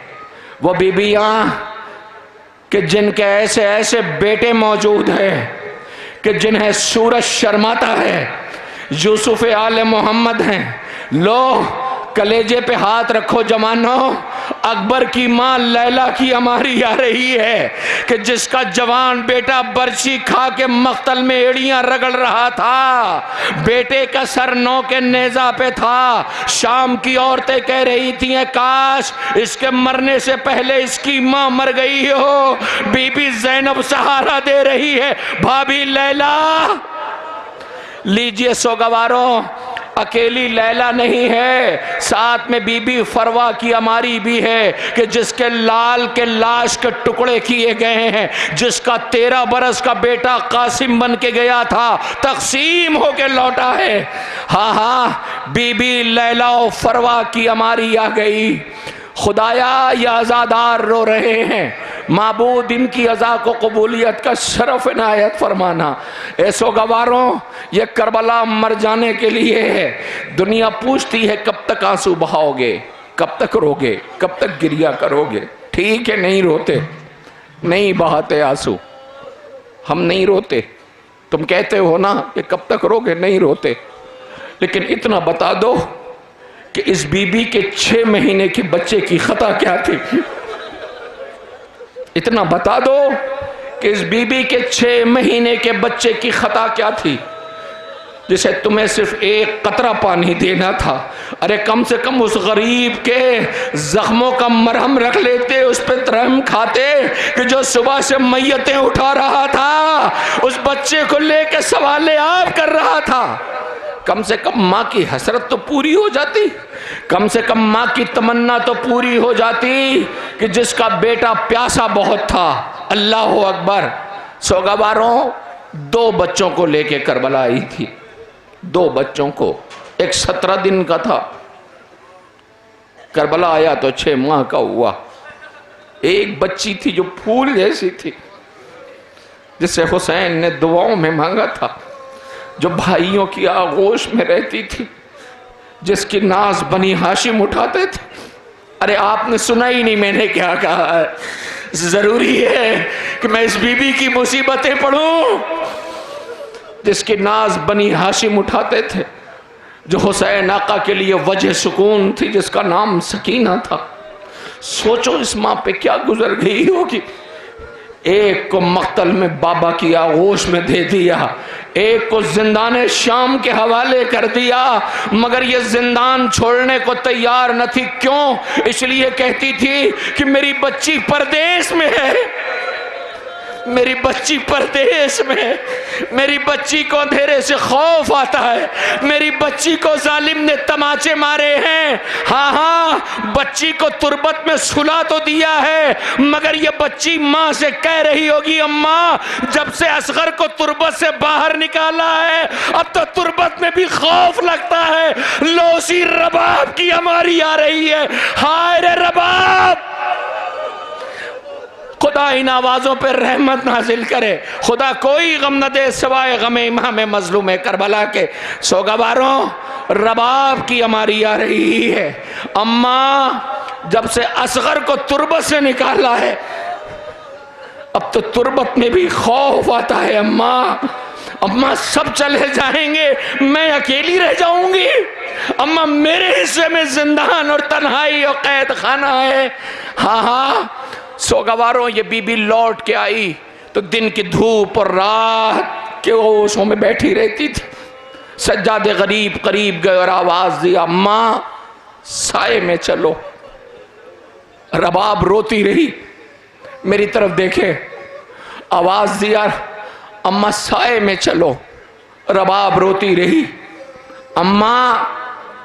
वो बीबियां कि जिनके ऐसे ऐसे बेटे मौजूद हैं कि जिन्हें सूरज शर्माता है, यूसुफ आले मोहम्मद हैं। लो कलेजे पे हाथ रखो जवानो, अकबर की माँ लैला की अमारी आ रही है कि जिसका जवान बेटा बर्छी खा के मख्तल में एड़ियां रगड़ रहा था, बेटे का सर नौ के नेजा पे था। शाम की औरतें कह रही थी काश इसके मरने से पहले इसकी माँ मर गई हो। बीबी ज़ैनब सहारा दे रही है, भाभी लैला। लीजिए सोगवारों, अकेली लैला नहीं है, साथ में बीबी फरवा की अमारी भी है कि जिसके लाल के लाश के टुकड़े किए गए हैं, जिसका 13 बरस का बेटा कासिम बन के गया था, तकसीम होके लौटा है। हाँ हाँ, बीबी लैला और फरवा की अमारी आ गई। खुदाया ये अज़ादार रो रहे हैं, माबूद इनकी अज़ा को कबूलियत का शरफ इनायत फरमाना। ऐसो गवारों, ये करबला मर जाने के लिए है। दुनिया पूछती है कब तक आंसू बहाओगे, कब तक रोगे, कब तक गिरिया करोगे। ठीक है, नहीं रोते, नहीं बहाते आंसू, हम नहीं रोते। तुम कहते हो ना कि कब तक रोगे, नहीं रोते, लेकिन इतना बता दो कि इस बीबी के 6 महीने के बच्चे की खता क्या थी। इतना बता दो कि इस बीबी के 6 महीने के बच्चे की खता क्या थी, जिसे तुम्हें सिर्फ एक कतरा पानी देना था। अरे कम से कम उस गरीब के जख्मों का मरहम रख लेते, उस पर रहम खाते कि जो सुबह से मैयतें उठा रहा था, उस बच्चे को लेकर सवाले आप कर रहा था। कम से कम माँ की हसरत तो पूरी हो जाती, कम से कम माँ की तमन्ना तो पूरी हो जाती कि जिसका बेटा प्यासा बहुत था। अल्लाह अकबर। सोगवारों, 2 बच्चों को लेके करबला आई थी, 2 बच्चों को। एक 17 दिन का था, करबला आया तो 6 माह का हुआ। एक बच्ची थी जो फूल जैसी थी, जिसे हुसैन ने दुआओं में मांगा था, जो भाइयों की आगोश में रहती थी, जिसकी नाज बनी हाशिम उठाते थे। अरे आपने सुना ही नहीं मैंने क्या कहा है। जरूरी है कि मैं इस बीबी की मुसीबतें पढ़ूं, जिसकी नाज बनी हाशिम उठाते थे, जो हुसैन आका के लिए वजह सुकून थी, जिसका नाम सकीना था। सोचो इस माँ पे क्या गुजर गई होगी। एक को मख्तल में बाबा की आगोश में दे दिया, एक को जिंदान शाम के हवाले कर दिया, मगर ये जिंदान छोड़ने को तैयार न थी। क्यों? इसलिए कहती थी कि मेरी बच्ची परदेश में है, मेरी बच्ची परदेश में, मेरी बच्ची को अंधेरे से खौफ आता है, मेरी बच्ची को जालिम ने तमाचे मारे हैं। हाँ हाँ, बच्ची को तुर्बत में सुला तो दिया है, मगर ये बच्ची माँ से कह रही होगी, अम्मा जब से असगर को तुर्बत से बाहर निकाला है अब तो तुर्बत में भी खौफ लगता है। लोसी रबाब की हमारी आ रही है। हाय रे रबाब, खुदा इन आवाज़ों पर रहमत नाजिल करे, खुदा कोई गम न दे सिवाय गमे इमाम मजलूम करबला के। सोगवारों, रबाब की हमारी आ रही है। अम्मा जब से असगर को तुर्बत से निकाला है अब तो तुर्बत में भी खौफ आता है। अम्मा, अम्मा सब चले जाएंगे, मैं अकेली रह जाऊंगी। अम्मा मेरे हिस्से में जिंदान और तन्हाई और कैद खाना है। हाँ हाँ, सोगवारों, ये बीबी लौट के आई तो दिन की धूप और रात के ओशों में बैठी रहती थी। सज्जादे गरीब करीब गए और आवाज दिया, अम्मा साए में चलो। रबाब रोती रही, मेरी तरफ देखे, आवाज दिया, अम्मा साए में चलो। रबाब रोती रही, अम्मा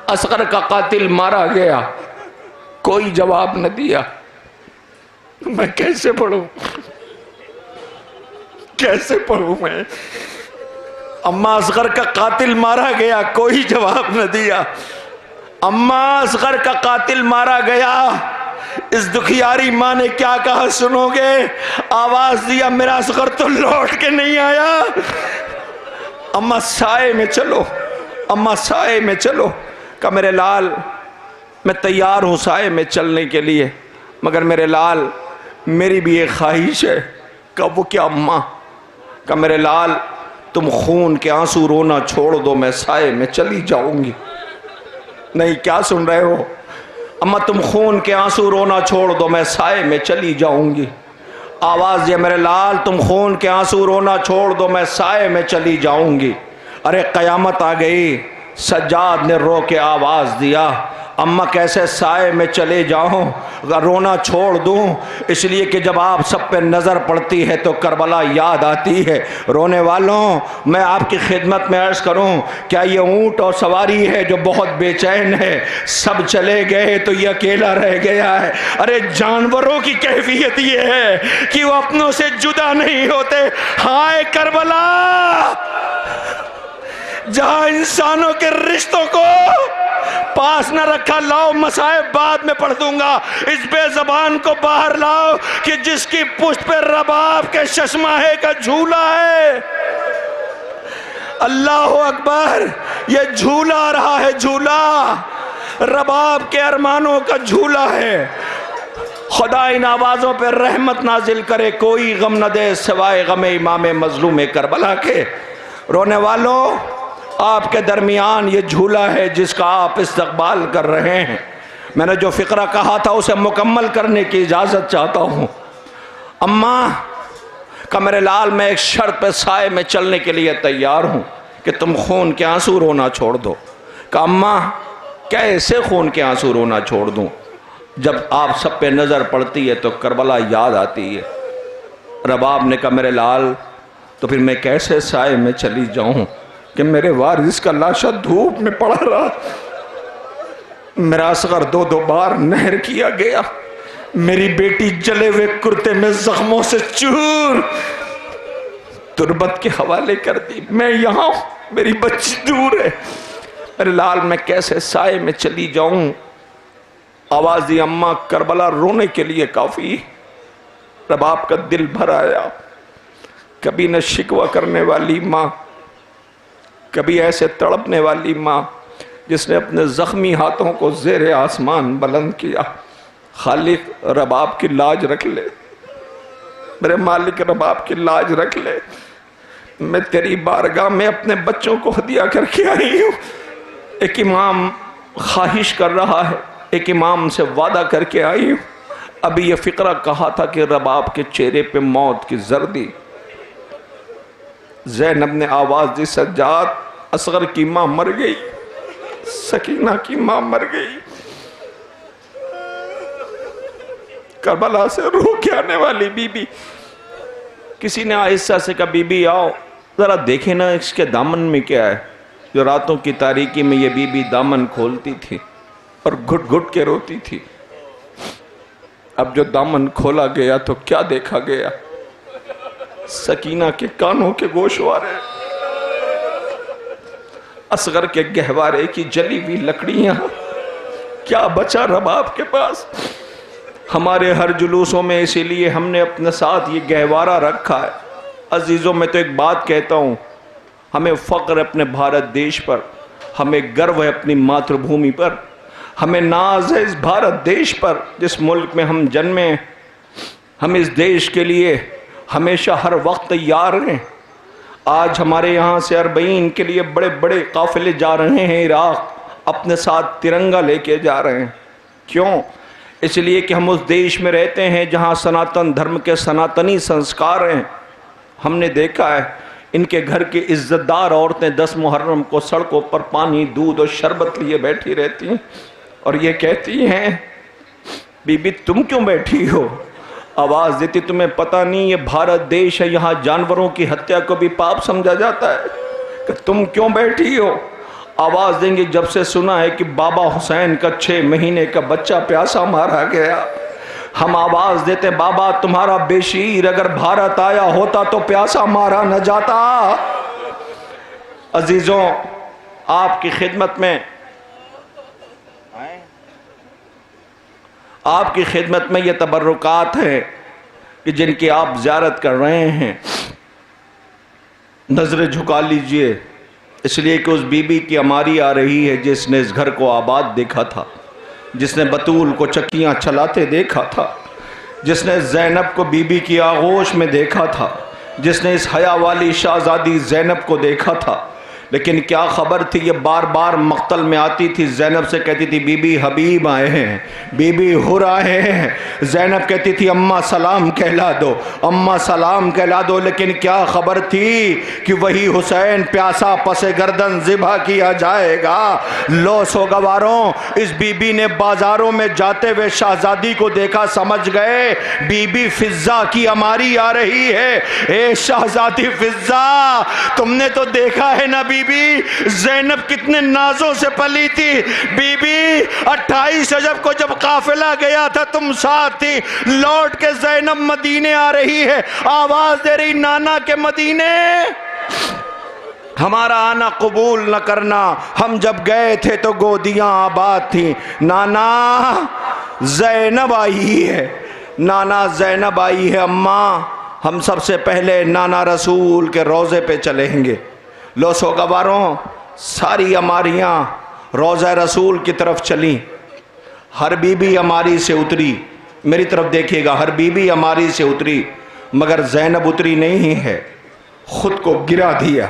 असगर का कातिल मारा गया। कोई जवाब न दिया। मैं कैसे पढ़ूं, कैसे पढ़ूं मैं? अम्मा असगर का कातिल मारा गया, कोई जवाब न दिया। अम्मा असगर का कातिल मारा गया, इस दुखियारी माँ ने क्या कहा सुनोगे? आवाज दिया, मेरा असगर तो लौट के नहीं आया। अम्मा साए में चलो, अम्मा साए में चलो। का मेरे लाल, मैं तैयार हूं साए में चलने के लिए, मगर मेरे लाल मेरी भी एक ख्वाहिश है। कब? वो क्या अम्मा? का मेरे लाल तुम खून के आंसू रोना छोड़ दो, मैं साए में चली जाऊंगी। नहीं, क्या सुन रहे हो? अम्मा तुम खून के आंसू रोना छोड़ दो, मैं साए में चली जाऊंगी। आवाज दिया, मेरे लाल तुम खून के आंसू रोना छोड़ दो, मैं साए में चली जाऊंगी। अरे कयामत आ गई। सज्जाद ने रो के आवाज दिया, अम्मा कैसे साए में चले जाऊं, रोना छोड़ दूं? इसलिए कि जब आप सब पे नज़र पड़ती है तो करबला याद आती है। रोने वालों, मैं आपकी खिदमत में अर्ज़ करूं, क्या ये ऊँट और सवारी है जो बहुत बेचैन है? सब चले गए तो ये अकेला रह गया है। अरे जानवरों की कैफियत ये है कि वो अपनों से जुदा नहीं होते। हाय करबला, जहां इंसानों के रिश्तों को पास न रखा, लाओ मसाइब बाद में पढ़ दूंगा। इस बेज़बान को बाहर लाओ कि जिसकी पुष्ट पे रबाब के चश्माहे का झूला है। अल्लाह अकबर, ये झूला आ रहा है, झूला रबाब के अरमानों का झूला है। खुदा इन आवाज़ों पर रहमत नाजिल करे, कोई गम न दे सिवाय गम इमाम मजलूम करबला के। रोने वालों, आपके दरमियान ये झूला है जिसका आप इस्तकबाल कर रहे हैं। मैंने जो फ़िक्रा कहा था उसे मुकम्मल करने की इजाज़त चाहता हूँ। अम्मा का मेरे लाल, मैं एक शर्त पे साए में चलने के लिए तैयार हूँ कि तुम खून के आंसू रोना छोड़ दो। का अम्मा कैसे खून के आंसू रोना छोड़ दूँ? जब आप सब पे नज़र पड़ती है तो करबला याद आती है। रबाब ने कहा, मेरे लाल तो फिर मैं कैसे साए में चली जाऊँ कि मेरे वारिस का लाशा धूप में पड़ा रहा। मेरा असगर 2-2 बार नहर किया गया, मेरी बेटी जले हुए कुर्ते में जख्मों से चूर तुर्बत के हवाले कर दी। मैं यहाँ, मेरी बच्ची दूर है। मेरे लाल मैं कैसे साए में चली जाऊं? आवाज दी, अम्मा करबला रोने के लिए काफी। रबाब का दिल भर आया। कभी न शिकवा करने वाली माँ, कभी ऐसे तड़पने वाली माँ जिसने अपने ज़ख्मी हाथों को ज़ेरे आसमान बुलंद किया। खालिक रबाब की लाज रख ले, मेरे मालिक रबाब की लाज रख ले। मैं तेरी बारगाह में अपने बच्चों को हदिया करके आई हूँ। एक इमाम ख्वाहिश कर रहा है, एक इमाम से वादा करके आई हूँ। अभी ये फ़िक्रा कहा था कि रबाब के चेहरे पे मौत की जर्दी। ज़ैनब ने आवाज़ दी, सज्जाद असगर की माँ मर गई, सकीना की माँ मर गई। करबला से रूह के आने वाली बीबी। किसी ने आहिस्ता से कहा, बीबी आओ ज़रा देखे ना इसके दामन में क्या है। जो रातों की तारीकी में ये बीबी दामन खोलती थी और घुट घुट के रोती थी। अब जो दामन खोला गया तो क्या देखा गया, सकीना के कानों के गोशवारे, असगर के गहवारे की जली हुई लकड़ियां, क्या बचा रबाब के पास। हमारे हर जुलूसों में इसीलिए हमने अपने साथ ये गहवारा रखा है। अजीज़ों, मैं तो एक बात कहता हूँ, हमें फ़ख्र अपने भारत देश पर, हमें गर्व है अपनी मातृभूमि पर, हमें नाज है इस भारत देश पर जिस मुल्क में हम जन्मे। हम इस देश के लिए हमेशा हर वक्त तैयार हैं। आज हमारे यहाँ से अरबईन के लिए बड़े बड़े काफ़िले जा रहे हैं इराक़, अपने साथ तिरंगा लेके जा रहे हैं। क्यों? इसलिए कि हम उस देश में रहते हैं जहाँ सनातन धर्म के सनातनी संस्कार हैं। हमने देखा है इनके घर की इज्जतदार औरतें 10 मुहर्रम को सड़कों पर पानी, दूध और शरबत लिए बैठी रहती हैं और ये कहती हैं, बीबी तुम क्यों बैठी हो? आवाज़ देती, तुम्हें पता नहीं ये भारत देश है, यहाँ जानवरों की हत्या को भी पाप समझा जाता है, कि तुम क्यों बैठी हो? आवाज़ देंगे, जब से सुना है कि बाबा हुसैन का 6 महीने का बच्चा प्यासा मारा गया। हम आवाज़ देते, बाबा तुम्हारा बेशीर अगर भारत आया होता तो प्यासा मारा न जाता। अजीज़ों, आपकी खिदमत में ये तबर्रुकात हैं कि जिनकी आप ज़ियारत कर रहे हैं। नज़रें झुका लीजिए, इसलिए कि उस बीबी की अमारी आ रही है जिसने इस घर को आबाद देखा था, जिसने बतूल को चक्कियाँ चलाते देखा था, जिसने ज़ैनब को बीबी की आगोश में देखा था, जिसने इस हया वाली शाहज़ादी ज़ैनब को देखा था। लेकिन क्या खबर थी, ये बार बार मक्तल में आती थी, ज़ैनब से कहती थी बीबी हबीब आए हैं, बीबी हुर आए हैं। ज़ैनब कहती थी अम्मा सलाम कहला दो, अम्मा सलाम कहला दो। लेकिन क्या खबर थी कि वही हुसैन प्यासा पसे गर्दन ज़िबा किया जाएगा। लो सोगवारों, इस बीबी ने बाजारों में जाते हुए शहजादी को देखा, समझ गए बीबी फिज़्ज़ा की अमारी आ रही है। ए शहजादी फिज़्ज़ा, तुमने तो देखा है ना बीबी ज़ैनब कितने नाजों से पली थी। बीबी 28 रजब को जब काफिला गया था तुम साथ थी, लौट के ज़ैनब मदीने आ रही है, आवाज दे रही नाना के मदीने हमारा आना कबूल न करना, हम जब गए थे तो गोदियां आबाद थी। नाना ज़ैनब आई है, नाना ज़ैनब आई है। अम्मा हम सबसे पहले नाना रसूल के रोज़े पे चलेंगे। लो सोगवारों, सारी अमारियाँ रोज़ा रसूल की तरफ चली। हर बीबी अमारी से उतरी, मेरी तरफ देखिएगा, हर बीबी अमारी से उतरी, मगर ज़ैनब उतरी नहीं है, खुद को गिरा दिया।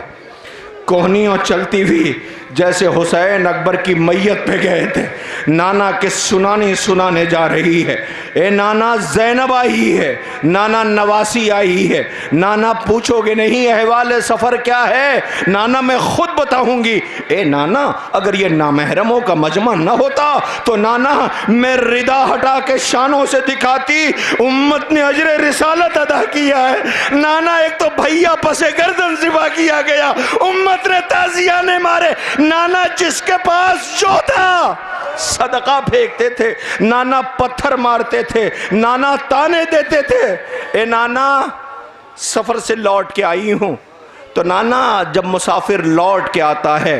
कोहनियों चलती हुई जैसे हुसैन अकबर की मैयत पे गए थे। नाना के सुनाने जा रही है, ए नाना ज़ैनब आई है, नाना नवासी आई है। नाना पूछोगे नहीं अहवाल सफ़र क्या है? नाना मैं खुद बताऊंगी। ए नाना, अगर ये नामहरमों का मजमा न होता तो नाना मैं रिदा हटा के शानों से दिखाती, उम्मत ने अजर रिसालत अदा किया है। नाना एक तो भैया पसे गर्दन ज़िबा किया गया, उम्मत ने ताज़िया ने मारे। नाना जिसके पास जो था सदका फेंकते थे, नाना पत्थर मारते थे, नाना ताने देते थे। ए नाना सफ़र से लौट के आई हूँ। तो नाना जब मुसाफिर लौट के आता है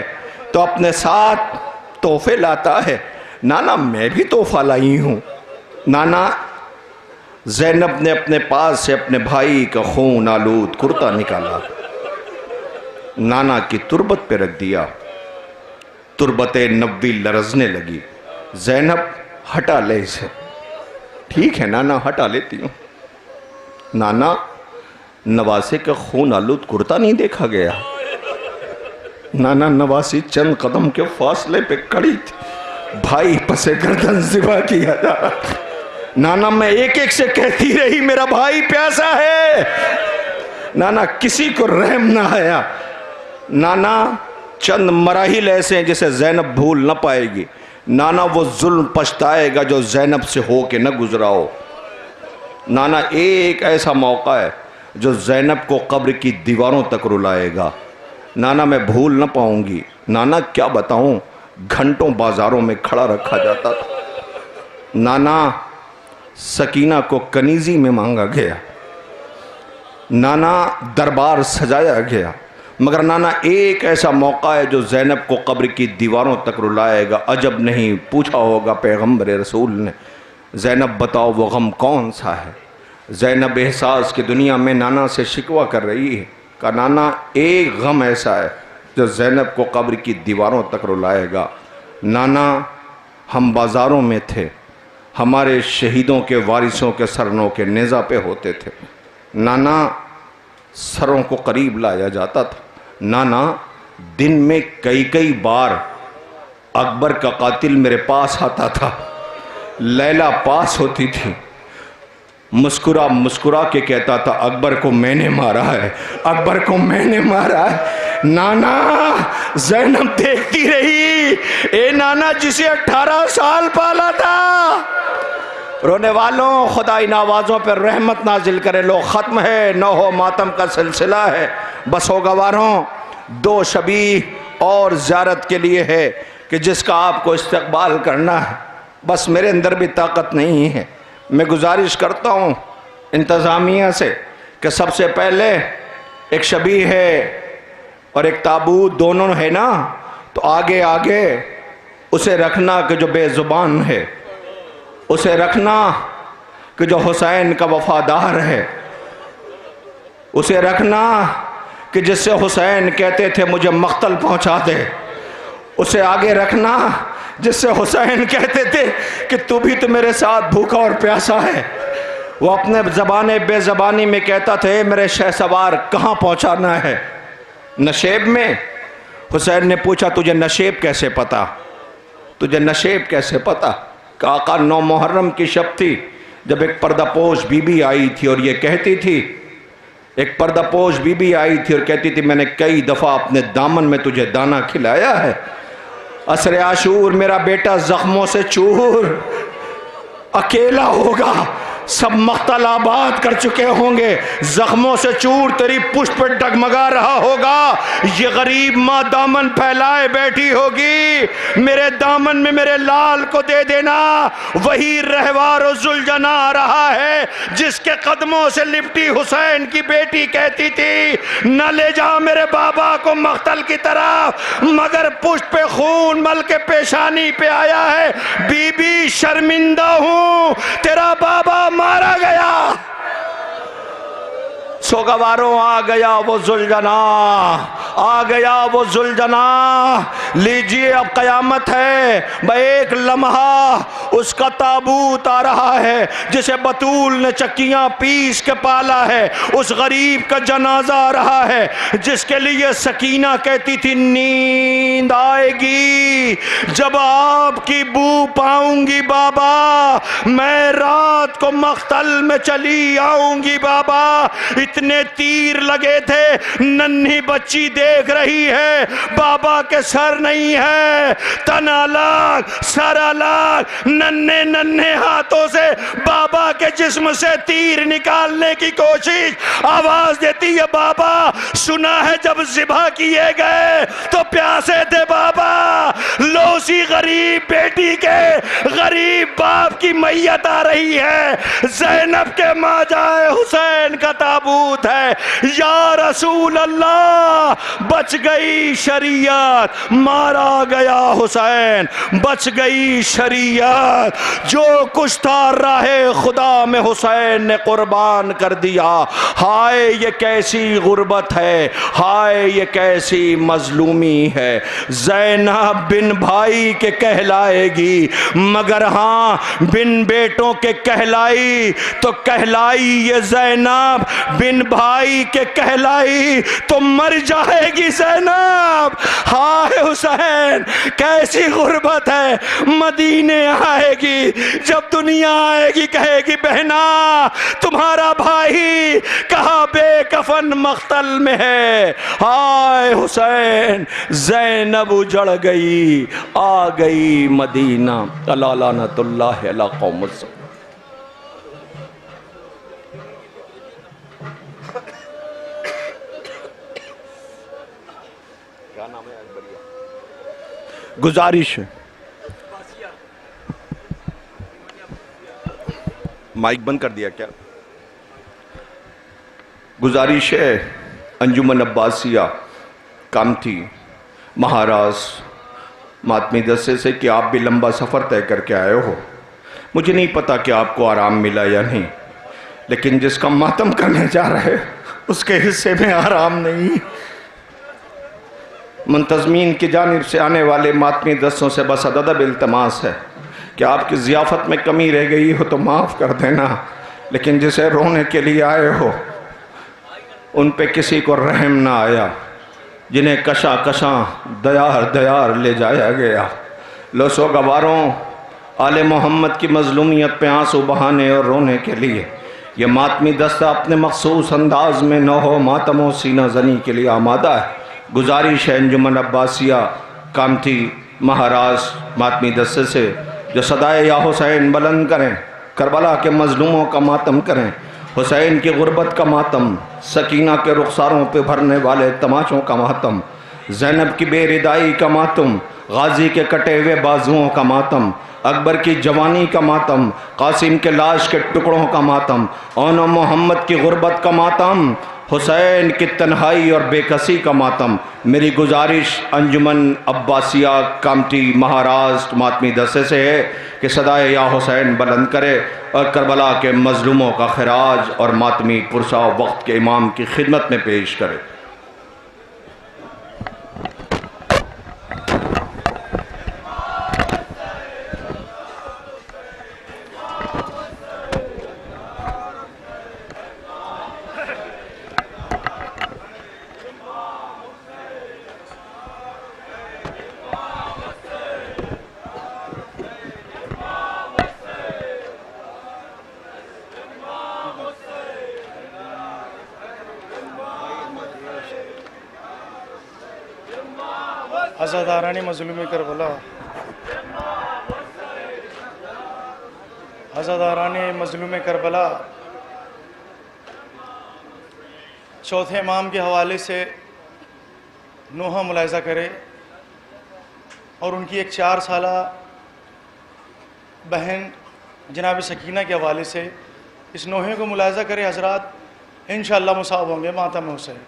तो अपने साथ तोहफे लाता है। नाना मैं भी तोहफा लाई हूँ। नाना ज़ैनब ने अपने पास से अपने भाई का खून आलूद कुर्ता निकाला, नाना की तुरबत पे रख दिया। तुरबत नब्बी लरजने लगी। ज़ैनब हटा ले इसे। ठीक है नाना, हटा लेती हूँ। नाना नवासे का खून आलूद कुर्ता नहीं देखा गया? नाना नवासी चंद कदम के फासले पे खड़ी थी, भाई पसे गर्दन ज़िबा किया जा रहा। नाना मैं एक एक से कहती रही मेरा भाई प्यासा है, नाना किसी को रहम ना आया। नाना चंद मराहिल ऐसे हैं जिसे ज़ैनब भूल न पाएगी। नाना वो जुल्म पछताएगा जो ज़ैनब से हो के न गुजरा हो। नाना एक ऐसा मौका है जो ज़ैनब को कब्र की दीवारों तक रुलाएगा। नाना मैं भूल न पाऊंगी। नाना क्या बताऊं, घंटों बाजारों में खड़ा रखा जाता था। नाना सकीना को कनीजी में मांगा गया, नाना दरबार सजाया गया, मगर नाना एक ऐसा मौका है जो ज़ैनब को कब्र की दीवारों तक रुलाएगा। अजब नहीं, पूछा होगा पैगम्बर रसूल ने, ज़ैनब बताओ वो गम कौन सा है। ज़ैनब एहसास की दुनिया में नाना से शिकवा कर रही है। कहा नाना एक गम ऐसा है जो ज़ैनब को कब्र की दीवारों तक रुलाएगा। नाना हम बाज़ारों में थे, हमारे शहीदों के वारिसों के सरनों के नेज़ा पे होते थे। नाना सरों को करीब लाया जाता था। नाना दिन में कई कई बार अकबर का कातिल मेरे पास आता था, लैला पास होती थी, मुस्कुरा मुस्कुरा के कहता था अकबर को मैंने मारा है, अकबर को मैंने मारा है। नाना ज़ैनब देखती रही, ए नाना जिसे 18 साल पाला था। रोने वालों खुदा इन आवाज़ों पर रहमत नाजिल करे। लो ख़त्म है, न हो मातम का सिलसिला है। बस हो गवारों दो शबी और ज़ियारत के लिए है कि जिसका आपको इस्तकबाल करना है। बस मेरे अंदर भी ताकत नहीं है। मैं गुजारिश करता हूँ इंतज़ामिया से कि सबसे पहले एक शबी है और एक ताबूत दोनों है ना, तो आगे आगे उसे रखना कि जो बेज़ुबान है, उसे रखना कि जो हुसैन का वफादार है, उसे रखना कि जिससे हुसैन कहते थे मुझे मख्तल पहुंचा दे, उसे आगे रखना जिससे हुसैन कहते थे कि तू भी तो मेरे साथ भूखा और प्यासा है। वो अपने ज़बाने बेज़बानी में कहता था मेरे शहसवार कहाँ पहुंचाना है, नशेब में। हुसैन ने पूछा तुझे नशेब कैसे पता, तुझे नशेब कैसे पता। काका 9 मुहर्रम की शब थी जब एक पर्दापोश बीबी आई थी और ये कहती थी, एक पर्दापोश बीबी आई थी और कहती थी मैंने कई दफ़ा अपने दामन में तुझे दाना खिलाया है। असरे आशूर मेरा बेटा जख्मों से चूर, अकेला होगा, सब मख्तल आबाद कर चुके होंगे, जख्मों से चूर तेरी पुष्ट पर डगमगा रहा होगा। ये गरीब माँ दामन फैलाए बैठी होगी, मेरे दामन में मेरे लाल को दे देना। वही रहवार जुलजना आ रहा है जिसके कदमों से लिपटी हुसैन की बेटी कहती थी न ले जाओ मेरे बाबा को मख्तल की तरफ, मगर पुष्ट पे खून मल के पेशानी पे आया है। बीबी शर्मिंदा हूं, तेरा बाबा मारा गया। सोगवारों आ गया वो जुलजना, आ गया वो जुलजना। लीजिए अब कयामत है, एक लम्हा उसका ताबूत आ रहा है जिसे बतूल ने चक्कियां पीस के पाला है। उस गरीब का जनाजा आ रहा है जिसके लिए सकीना कहती थी नींद आएगी जब आपकी बू पाऊंगी बाबा, मैं रात को मख्तल में चली आऊंगी बाबा। इतने तीर लगे थे, नन्ही बच्ची देख रही है, बाबा के सर नहीं है, तन अलग सर अलग, नन्हे नन्हे हाथों से बाबा के जिस्म से तीर निकालने की कोशिश। आवाज देती है बाबा, सुना है जब ज़िबा किए गए तो प्यासे थे बाबा। लोसी गरीब बेटी के गरीब बाप की मैयत आ रही है, ज़ैनब के माजाए हुसैन का ताबूत है। या रसूल अल्लाह, बच गई शरीयत, मारा गया हुसैन, बच गई शरीयत। जो कुछ था राहे खुदा में हुसैन ने कुर्बान कर दिया। हाय ये कैसी गुर्बत है, हाय ये कैसी मजलूमी है। ज़ैनब बिन बिन भाई के कहलाएगी, मगर हाँ बिन बेटों के कहलाई तो कहलाई ये ज़ैनब, बिन भाई के कहलाई तो मर जाएगी ज़ैनब। हाय हुसैन कैसी गुर्बत है, मदीने आएगी, जब दुनिया आएगी कहेगी बहना तुम्हारा भाई कहाँ बेकफन मख्तल में है। हाय हुसैन ज़ैनब उजड़ गई, आ गई मदीना। अला लानतुल्लाह अला कौम। गुजारिश है, माइक बंद कर दिया क्या? गुजारिश है अंजुमन अब्बासिया कामठी महाराष्ट्र मातमी दस्ते से कि आप भी लंबा सफ़र तय करके आए हो। मुझे नहीं पता कि आपको आराम मिला या नहीं, लेकिन जिसका मातम करने जा रहे उसके हिस्से में आराम नहीं। मुंतज़मीन की जानिब से आने वाले मातमी दस्तों से बस अदब इल्तमास है कि आपकी ज़ियाफ़त में कमी रह गई हो तो माफ़ कर देना, लेकिन जिसे रोने के लिए आए हो उन पे किसी को रहम ना आया, जिन्हें कशा कशा दयार दयार ले जाया गया। लोसो गवारों आले मोहम्मद की मज़लूमियत पे आंसू बहाने और रोने के लिए ये मातमी दस्ता अपने मखसूस अंदाज में न हो मातमो सीना जनी के लिए आमादा है। गुजारिश है अंजुमन अब्बासिया कामठी महाराष्ट्र मातमी दस्ते से जो सदाए या हुसैन बुलंद करें, करबला के मजलूमों का मातम करें, हुसैन की गुर्बत का मातम, सकीना के रुखसारों पे भरने वाले तमाचों का मातम, ज़ैनब की बेरिदाई का मातम, गाजी के कटे हुए बाजुओं का मातम, अकबर की जवानी का मातम, कासिम के लाश के टुकड़ों का मातम, ओनो मोहम्मद की गुर्बत का मातम, हुसैन की तन्हाई और बेकसी का मातम। मेरी गुजारिश अंजुमन अब्बासिया कामठी महाराष्ट्र मातमी दस्ते से है कि सदाए या हुसैन बुलंद करे और करबला के मजलूमों का खराज और मातमी पुरसा वक्त के इमाम की खिदमत में पेश करे। आज़ादारानी मज़लूम करबला, आज़ादारानी मज़लूम करबला चौथे इमाम के हवाले से नोहा मुलाहिज़ा करे और उनकी एक 4 साला बहन जनाब सकीना के हवाले से इस नोहे को मुलाहिज़ा करे। हज़रात इंशाअल्लाह मुसाब होंगे मातम हुसैन।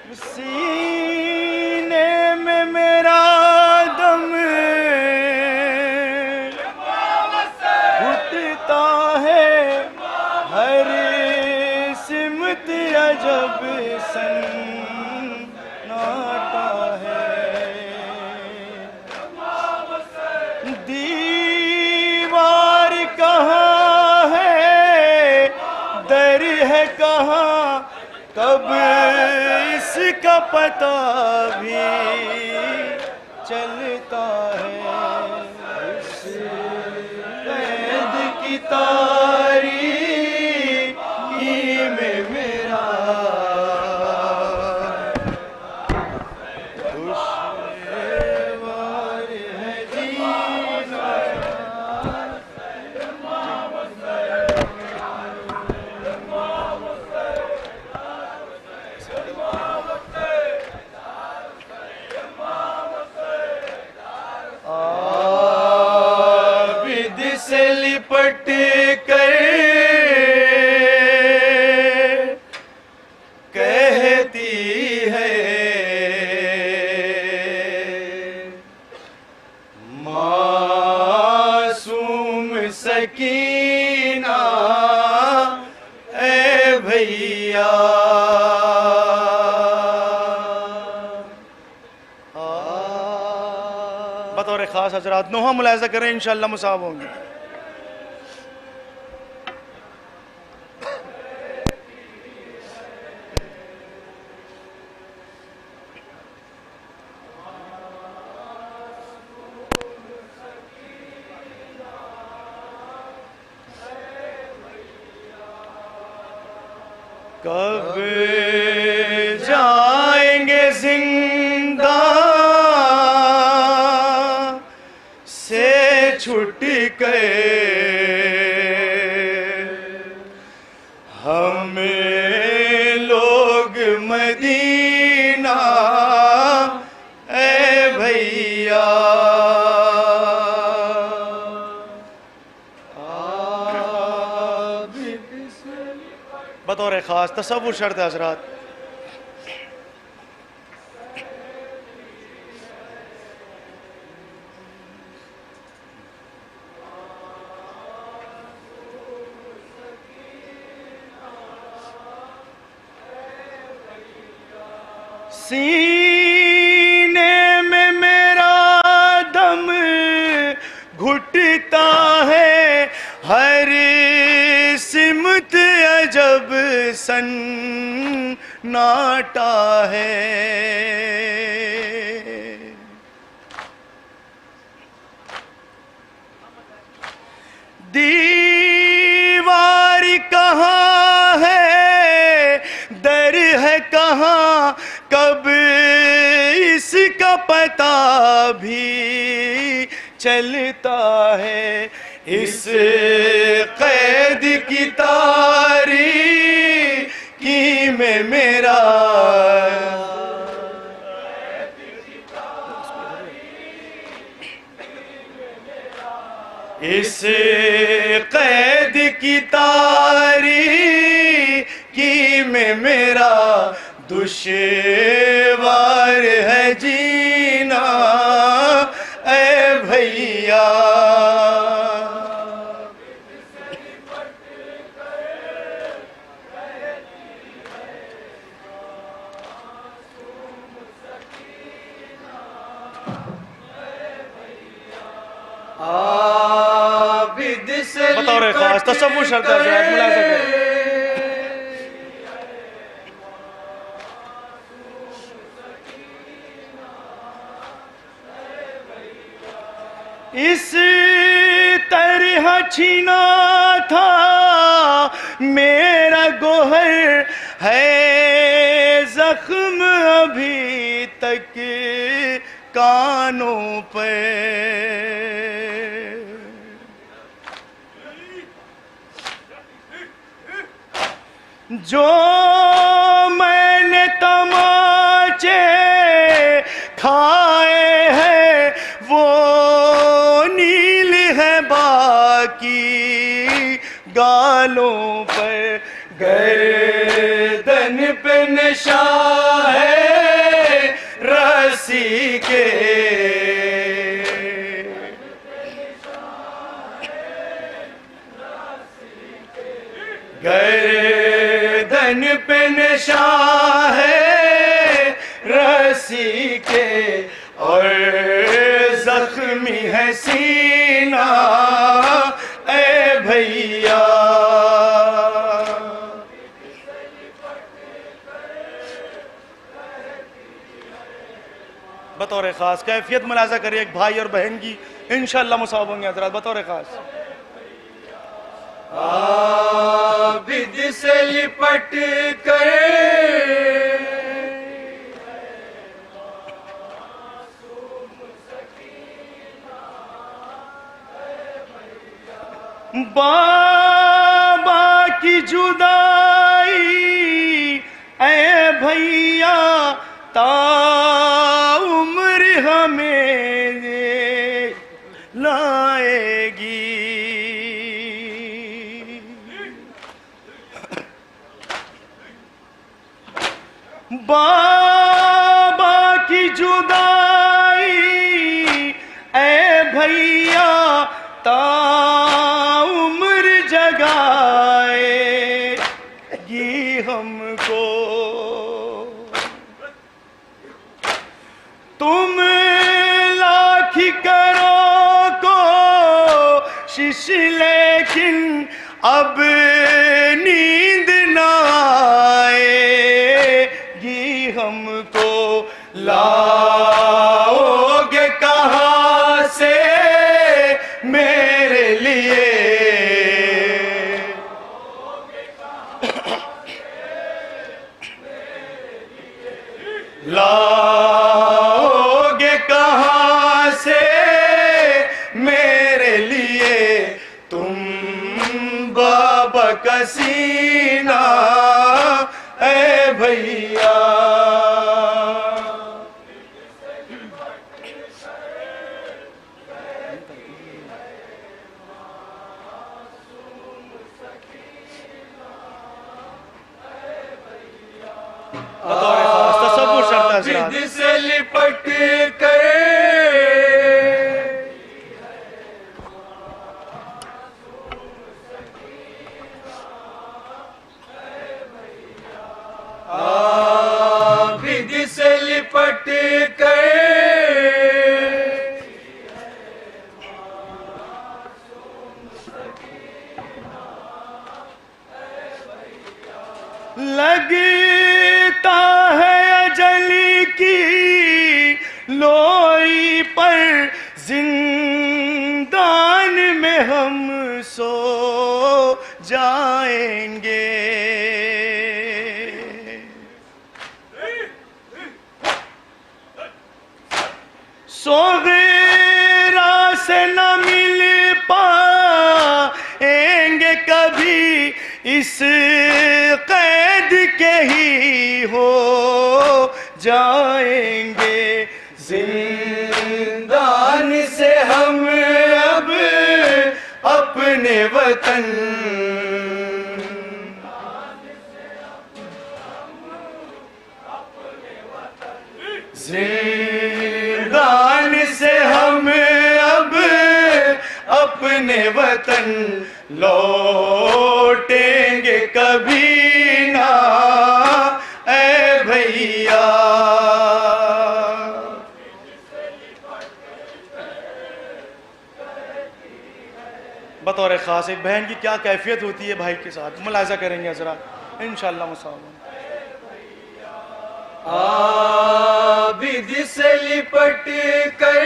सीने में मेरा दम घुटता है, हर सिमत अजब सन्नाटा है। दीवार कहाँ है, दर है कहाँ, कब इसका पता भी चलता है। इस कैद की तारीकी में मेरा दुश्वार है जीना। आबिद से लिपट खास हजरात, नोहा मुलाहिजा करें, इंशाअल्लाह मुसाब होंगे। कब जाएंगे जिंदा से छूट के हमें लोग मदीना, ए भैया बतौर ख़ास तसव्वुर शर्त है हज़रात। सीने में मेरा दम घुटता है, हर सिमत अजब सन्नाटा है। दीवार कहाँ है, दर है कहाँ, कब इसका पता भी चलता है। इस कैद की तारीकी में मेरा इस कैद की तारीकी में मेरा दुश्वार है जीना, ए भैया बतौर खास तसव्वुर शर्त है हज़रात, मुलाहिज़ा करें। इस तरह छीना था मेरा गोहर, है जख्म अभी तक कानों पर। जो मैंने तमाचे खाए हैं वो नील है बाकी गालों पर। गर्दन पे नशा है रस्सी के, गर्दन पे नशा है रस्सी के, और जख्मी है सीना, ए भैया बतौर खास कैफियत मुलाहिज़ा करिए एक भाई और बहन की, इंशाअल्लाह मुसाब होंगे हज़रात। बतौर खास आबिद से लिपट कर बाबा की जुदाई, ऐ भैया ताउम्र हमें लाएगी। बाबा की जुदाई, ऐ भैया ताउम्र जगाएगी हमको। तुम लाख करो कोशिश लेकिन अब नींद ना आएगी हमको, लाओगे कहाँ से मेरे लिए, लाओगे कहाँ से मेरे लिए तुम बाबा का सीना ऐ भैया। आबिद से लिपट कर आबिद से लिपट कर लगता है अजल की लोई पर, जिंदान में हम सो जाएंगे। सोगेरा से न मिल पाएंगे कभी, इस कैद के ही हो जाएंगे। जिंदान से हम अब अपने वतन, जिंदान से हम अब अपने वतन लौटेंगे कभी ना ऐ भैया। बतौर खास एक बहन की क्या कैफियत होती है भाई के साथ, मुलाहिजा करेंगे जरा इंशाअल्लाह मुसावा। आबिद से लिपट कर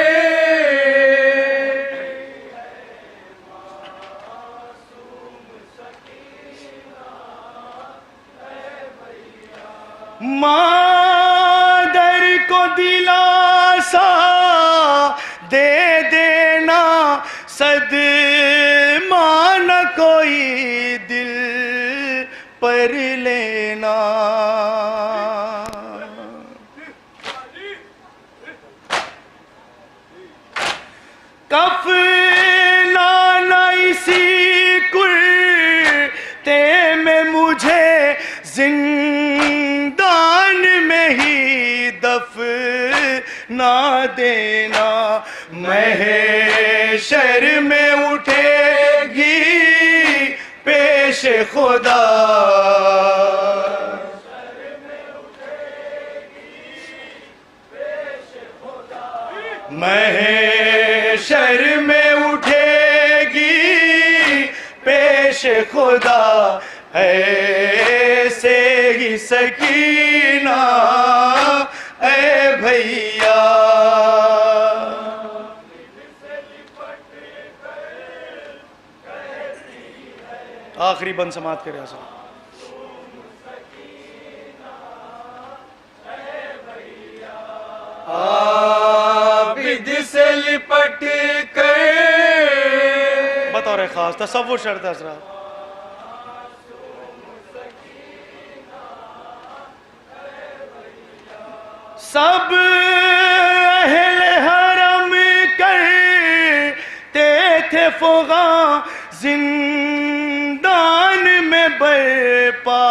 मादर को दिलासा दे देना, सदमा न कोई दिल पर लेना। कफनाना इसी कुर्ते में मुझे, जिंदान में ही दफना देना। महशर में उठेगी पेश खुदा, महशर में उठेगी पेश खुदा, ऐसे ही सकीना ऐ भैया। आखिरी बंद समात करे आजा। आबिद से लिपट कर बतौर खास तसव्वुर शर्त हज़रात। सब अहले हरम करते थे फुगा, जिंदान में बरपा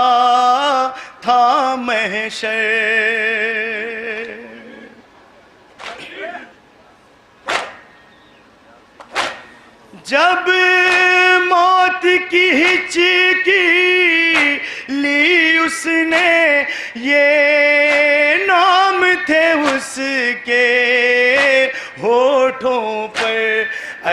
था महशर। जब मौत की हिचकी ली उसने, ये नाम थे उसके होठों पर, ऐ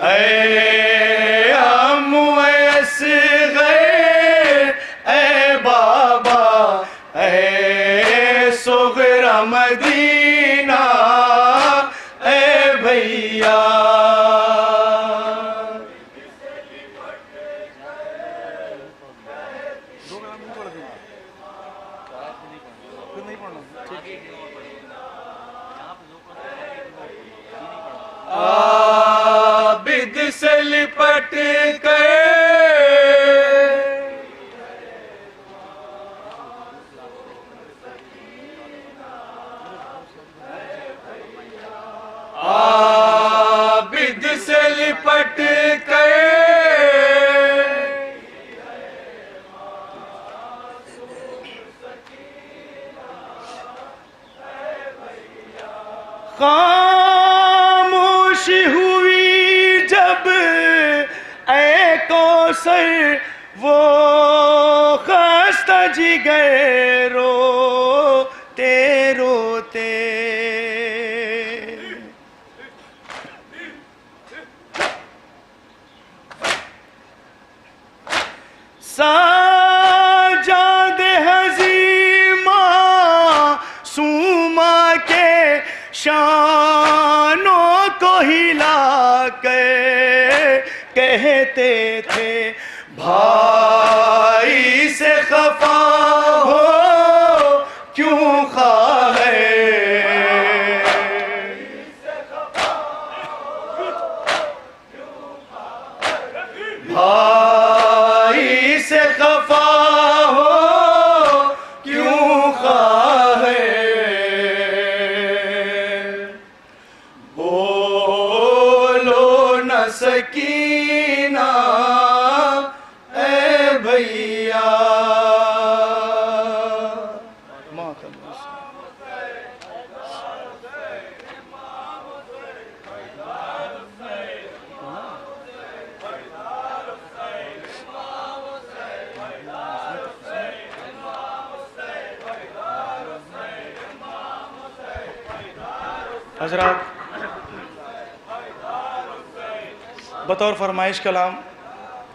ऐ अमुस गए ऐ बाबा ऐ सुगरा मदीना ऐ भैया। आबिद से लिपट गए आबिद से लिपट गए खामोशी हुई जब ऐ कौसर वो खस्ता जिगर रोते रोते। साजाद हज़ीमा सूमा के शानों को हिला कर कहते थे भाई से खफा हो क्यों खाए। भाई से खफा हो क्यों खाए। बोलो न सकीना ऐ भैया। हजरात बतौर फरमाइश कलाम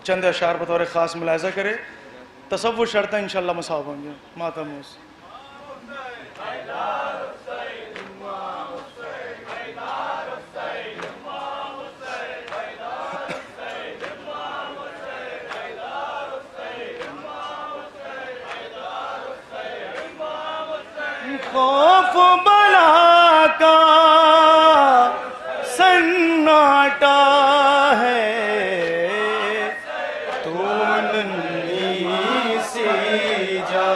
चंद अशार बतौर ख़ास मुलाहिज़ा करे। तसव्वुर शर्त है इंशाअल्लाह मसाब होंगे। मातमूस खौफ बला का सन्नाटा है तो नन्ही सी जा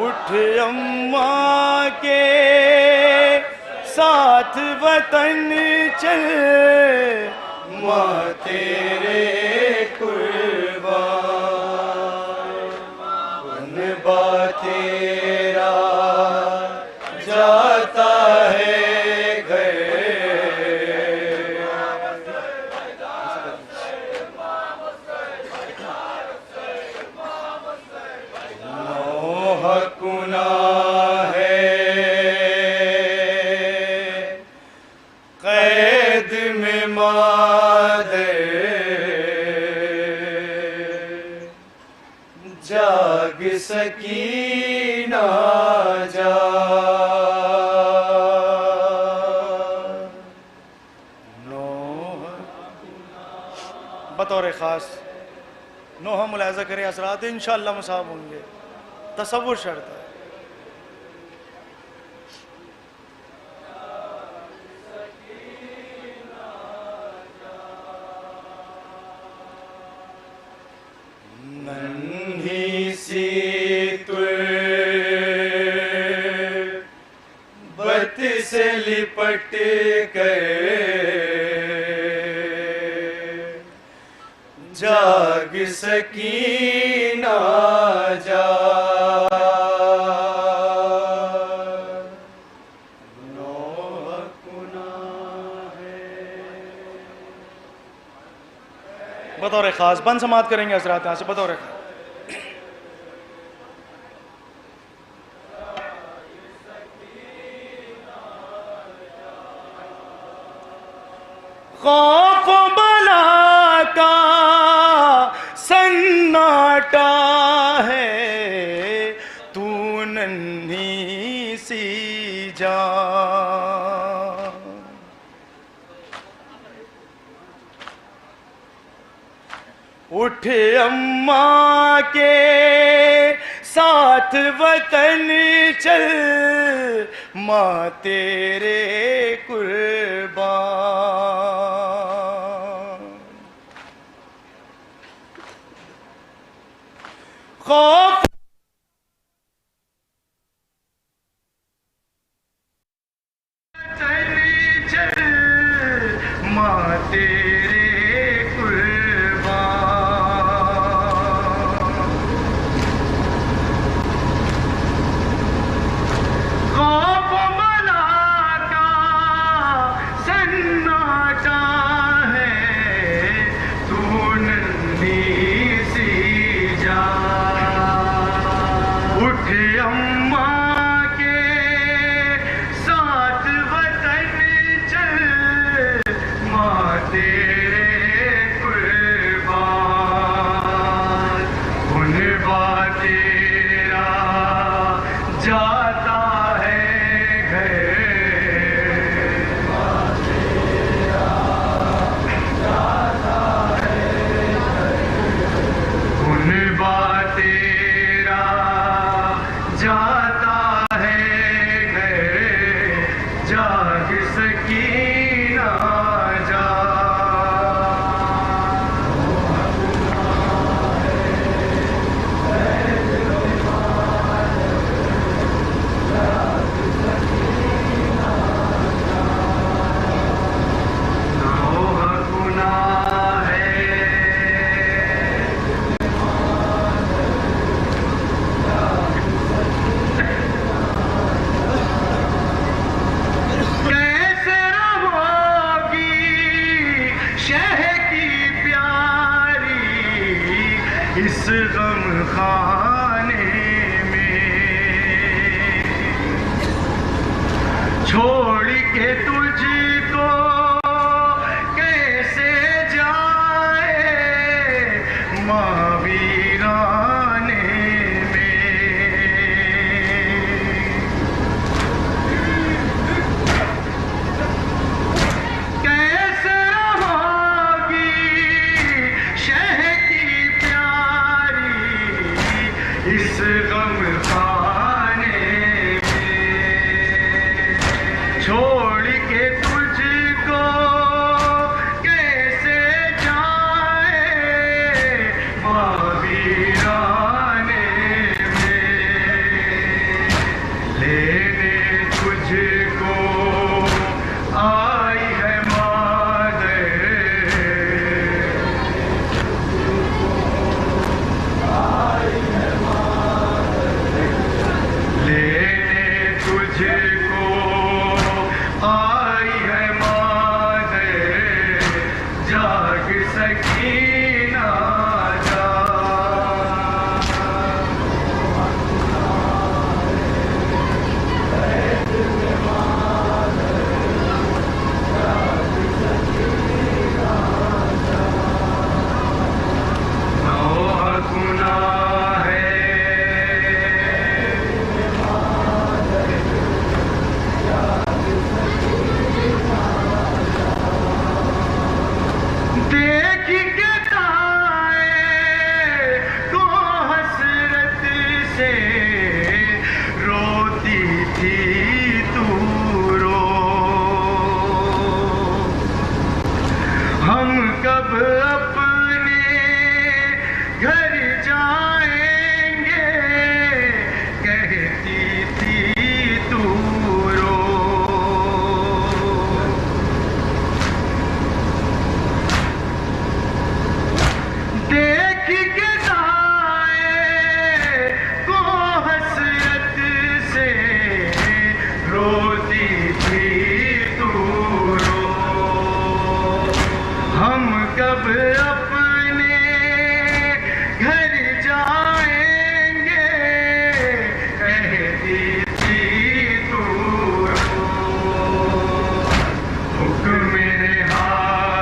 उठ अम्मा के साथ वतन चल माँ तेरे कुर्बान बा तेरा जाता है घर। नौह गुनाह है कैद में मादर जाग सकीना जा। बतौर ख़ास नोहा मुलाहिज़ा करें हज़रात इंशाअल्लाह मसाब होंगे। तसव्वुर शर्त है। नन्ही सी तुर्बत से लिपट कर जाग सकीना जा। बतौर ख़ास बंद समात करेंगे हज़रात यहाँ से बतौर ख़ास। खौफ बला का सन्नाटा है, तू नन्ही सी जान। उठ अम्मा के साथ वतन चल, माँ तेरे कुर्बान। खौफ वतन चल, माँ तेरे कुर्बान। खौफ बला का सन्नाटा है, तू नन्ही सी जान। उठ अम्मा के साथ वतन चल, माँ तेरे कुर्बान। उन बा तेरा जाता है घर, उन बा तेरा जाता है घर, जाग सकीना जा। कैसे रहोगी शह की प्यारी इस गम खाने में, छोड़ के तुझको कैसे जाए माँ वीराने में। कैसे रहोगी शह की प्यारी इस गम खाने में, छोड़ के तुझको कैसे जाए माँ वीराने में। लेने तुझको आई है मादर, लेने तुझको आई है मादर, जाग सकीना जा। नौहा गुनाह है, देख के ताए को हसरत से रोती थी तू रो। हम कब अपने घर जाएंगे कहती थी तू रो। देख के दाए को हसरत से रोती थी तू रो। हम कब अपने घर जाएंगे कहती थी तू रो। हुक्म मेरे हाथ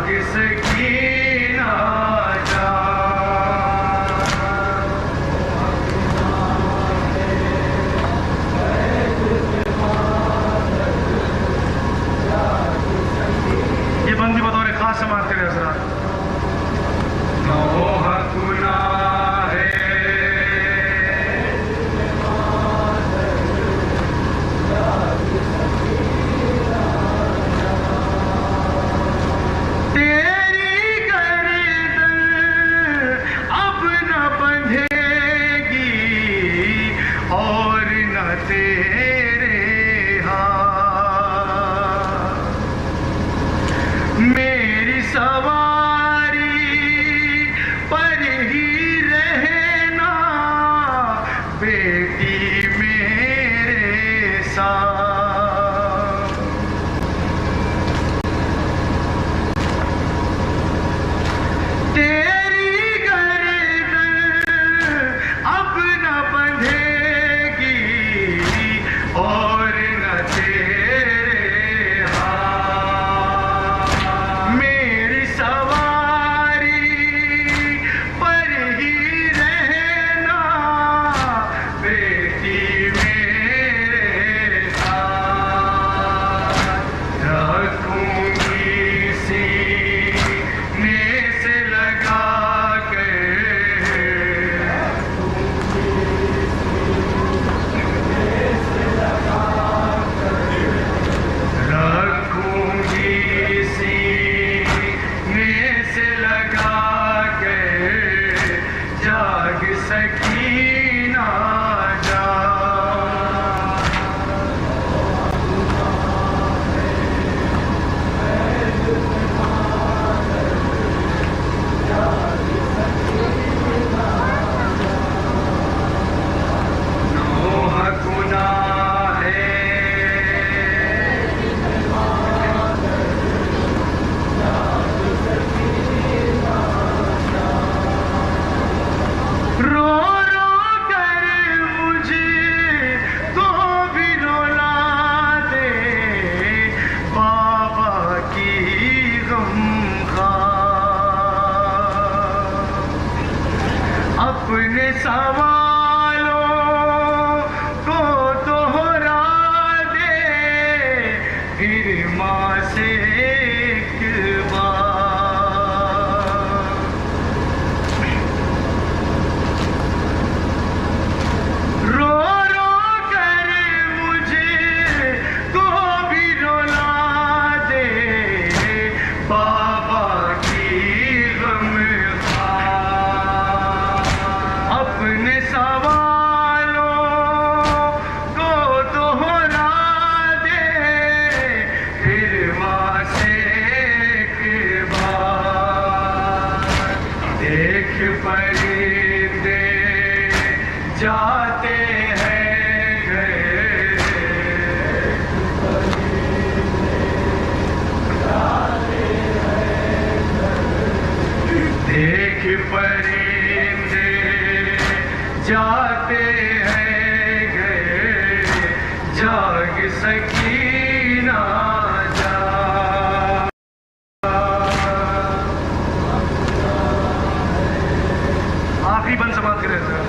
जाग सकीना ये बंदी बतौर खास समाप्त करें हजरात। नौह गुनाह है तेरी गर्दन अब न बंधेगी और न तेरे हाथ। मेरी सवारी पर ही रहना बेटी मेरे साथ। तेरी गर्दन अब न बंधेगी और न तेरे हाथ। मेरी सवारी पर ही रहना बेटी मेरे साथ। रखूंगी सीने से लगा कर रखूंगी सीने से लगा कर जाग सकीना जा। नौह गुनाह है रो रो कर मुझे तो भी रुला दे बाबा की गमखार। अपने सवालों को दोहरा दे फिर माँ से एक बार। रो रो कर मुझे तो भी रुला दे बाबा की गमखार। अपने सवालों को दोहरा दे फिर माँ से एक बार। देख परिंदे जाते हैं घर देख परिंदे जाते हैं घर जाग सकीना जा। आखिरी बंद समाप्त करें सर।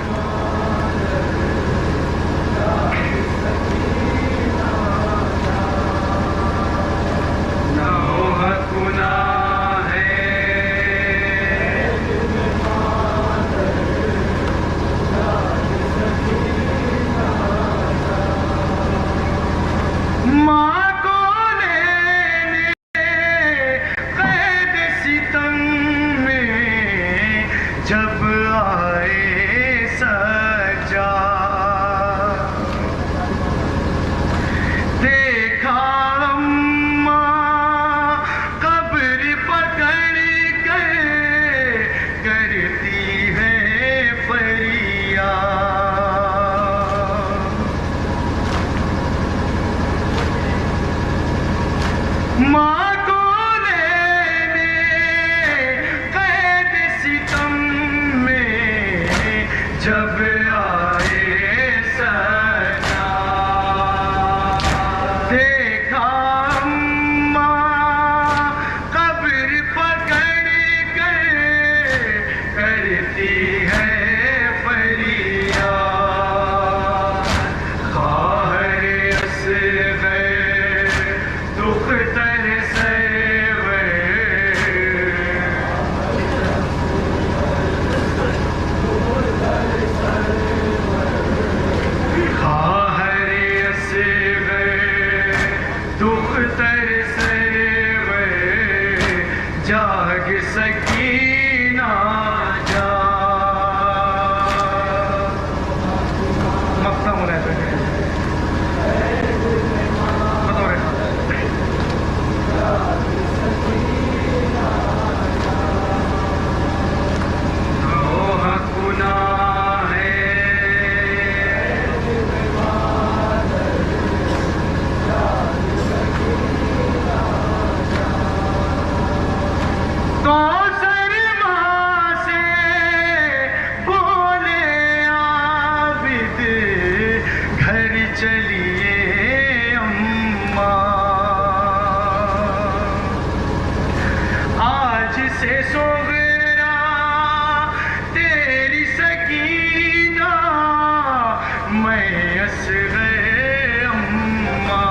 नौह गुनाह है माँ को लेने कैद सितम में जब आए सजा। देखा अम्मा कब्र पकड़ कर करती है फरियाद। माँ को लेने कैद सितम में जब आए जाग सकीना जा मक्ता मुलायजा करें बतौर चलिए अम्मा आज से सोगरा तेरी सकीना मैं असग़र अम्मा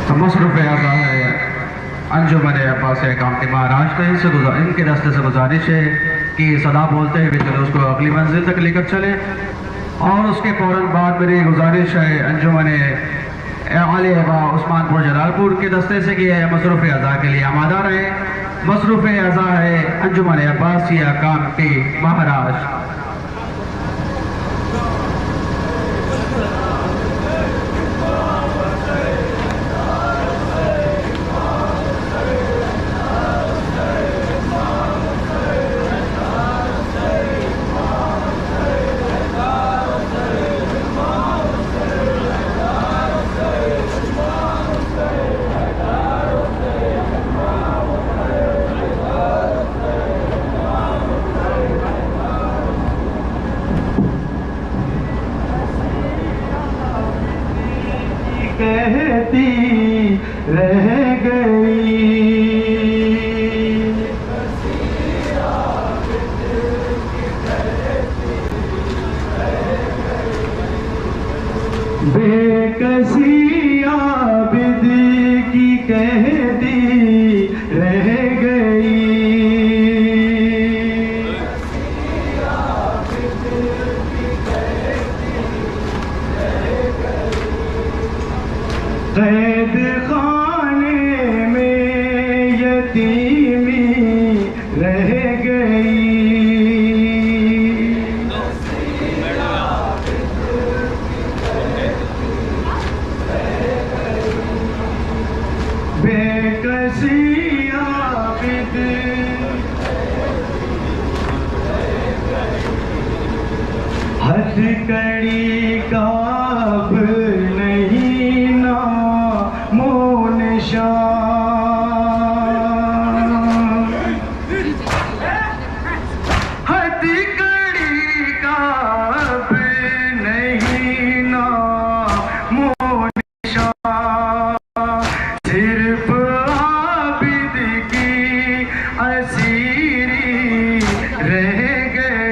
तो मसरूफ़ आज़ा है अंजुमन अब्बास काम के महाराष्ट्र इनके दस्ते से गुजारिश है कि सदा बोलते हुए चलो उसको अगली मंजिल तक लेकर चले। और उसके फ़ौरन बाद मेरी गुजारिश है अंजुमन आले अबा उस्मानपुर जलालपुर के दस्ते से कि मसरूफ़ आज़ा के लिए आमादा रहे। मसरूफ़ आज़ा है अंजुमन अब्बासिया काम के महाराष्ट्र। कहती रह गई बेकसी आबिद की कहती रह गई कैद खाने में यतीमी रह गई बेकसी आबिद हथकड़ी का अब नहीं ना हथकड़ी का अब नहीं ना मोनिशा सिर्फ आबिद की असीरी रह गई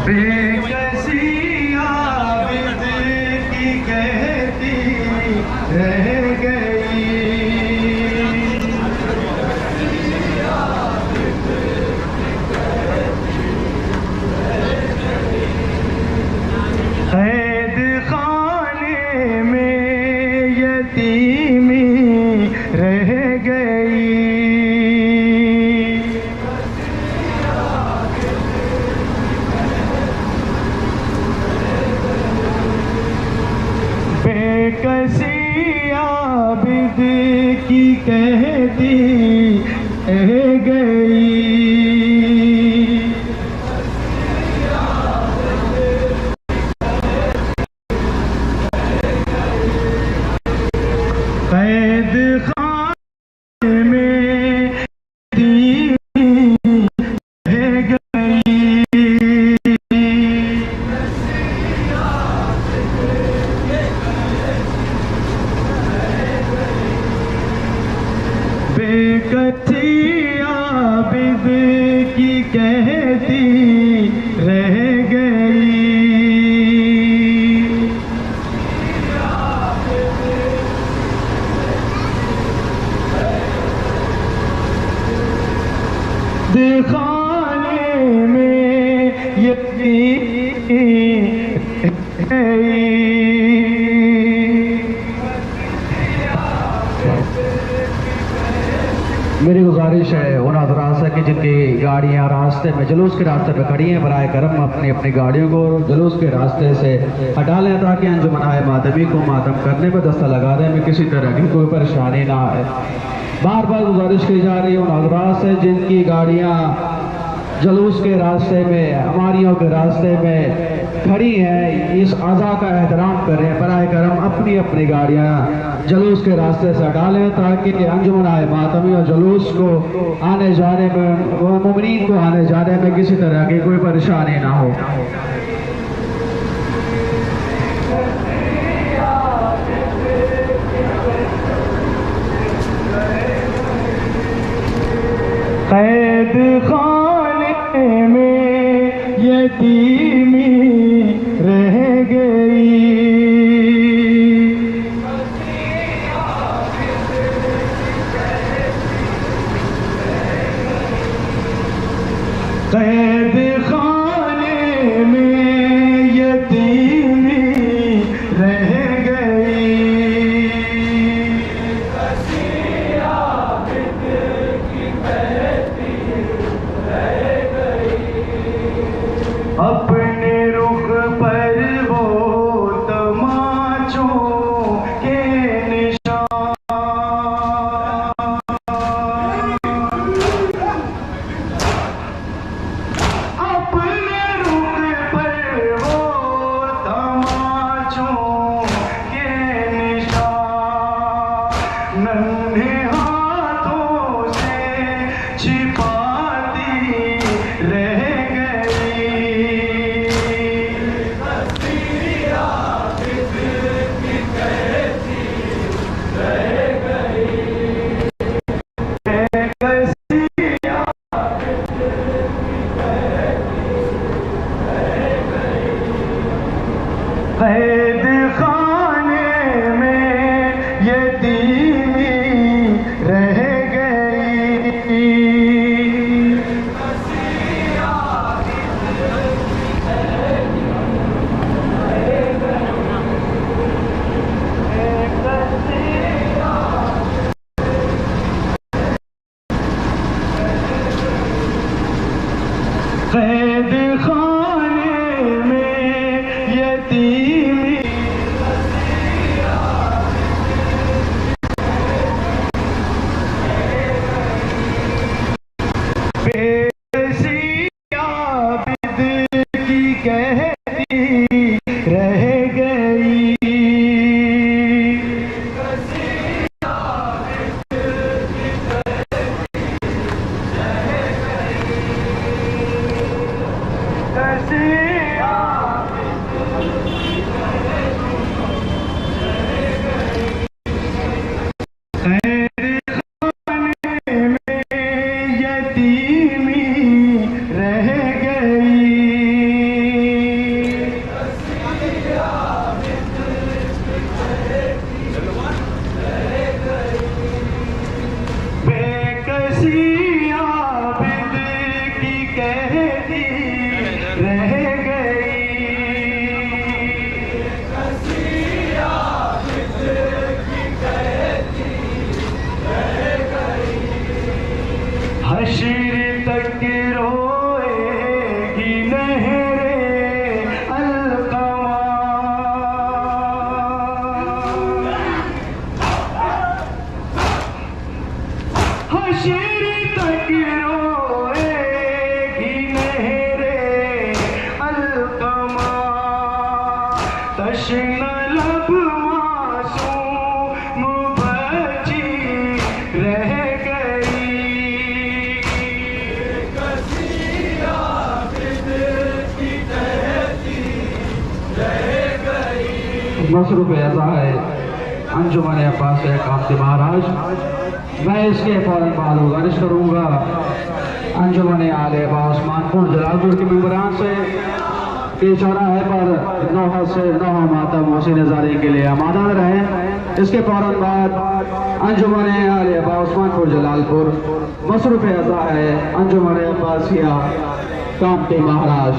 बेकसी आबिद की कहती रह गई बेकसी आबिद की कहती रह गई। कैद खाने में दी रह गई। बेकसी आबिद की कहती रह गई। दिखाने में यकीन है। मेरी गुजारिश है उन हजरात से कि जिनकी गाड़ियाँ रास्ते में जुलूस के रास्ते पे खड़ी हैं, बराए करम अपनी अपनी गाड़ियों को जुलूस के रास्ते से हटा लें ताकि अंजुमन मातमी को मातम करने पर दस्ता लगाने में किसी तरह की कोई परेशानी ना आए। बार बार गुजारिश की जा रही है उन हजरात से जिनकी गाड़ियाँ जुलूस के रास्ते में, हमारियों के रास्ते में खड़ी हैं, इस आज़ा का एहतराम करें। बराए करम अपनी अपनी गाड़ियाँ जुलूस के रास्ते से हटा लें ताकि अंजुमन मातमी और जुलूस को आने जाने में, मुमिनीन को आने जाने में किसी तरह की कोई परेशानी ना हो। कैद खाने में यतीमी रह गई। कैद खाने में यतीमी रह गई। अपने रुख पर वो तमाचों के निशान, अपने रुख पर वो तमाचों के निशान नन्हे हाथों से छिपाती रह कैद खाने में यतीमी रह गई। कैद खाने में यतीमी बेकसी आबिद की कहती रह गई। यतीमी रह गई। तश्न लब मासूम बची रह गई। मसरूफ ऐसा है अंजुमन अब्बास कामती महाराज। मैं इसके फौरन बाद गुजारिश करूँगा अंजुमन आले अब्बा उस्मानपुर जलालपुर के मेंबरान से कि चौराहे पर नौहा से नौहा मातम उसी नज़ारे के लिए आमादा रहे। इसके फौरन बाद अंजुमन आले अब्बा उस्मानपुर जलालपुर मसरूफ ऐसा है अंजुमन अब्बासिया कामती महाराज।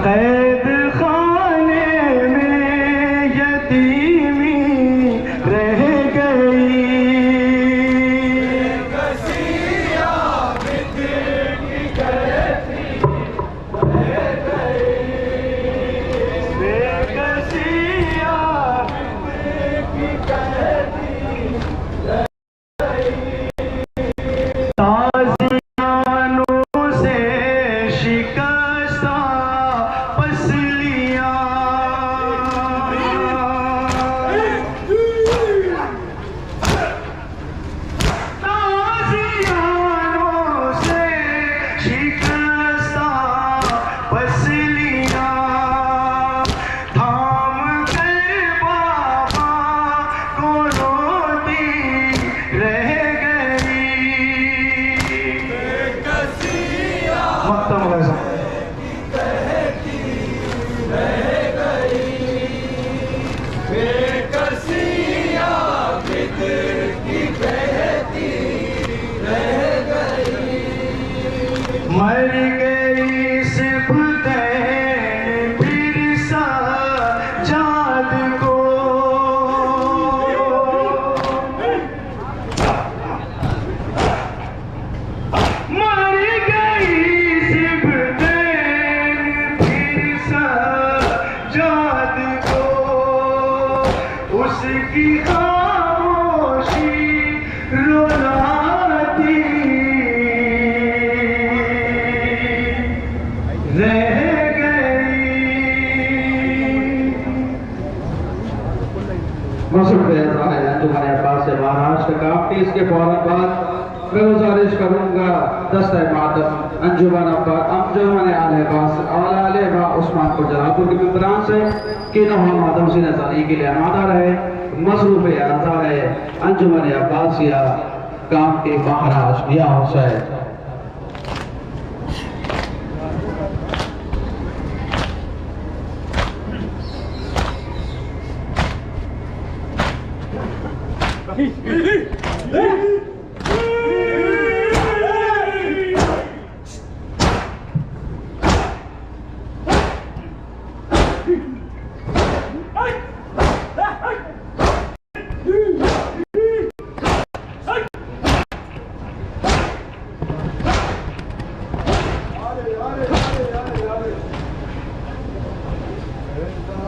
कैद खाने में यतीमी रह गई। ताज़ियानों से शिकस्ता पसलियां, ताज़ियानों से शिकस्ता पसलियां थाम कर बाबा को रोती रह गई। मक्तम गज़ल मर गई सिबतैन फिर सजाद को, मर गई सिबतैन फिर सजाद को। उसकी खामोशी रुलाती रह गई। मसरूफ ऐसा है अंजुमन अब्बास से महाराष्ट्र काफी। इसके फौरन बाद मैं गुजारिश करूँगा दस्ते मातम अंजुमन आले अब्बा उस्मानपुर जलालपुर के मेंबरान से कि नौहा मातम से नज़ारी के लिए आमादा रहे। मसरूफ ऐसा है अंजुमन अब्बासिया कामती महाराज या हुसैन।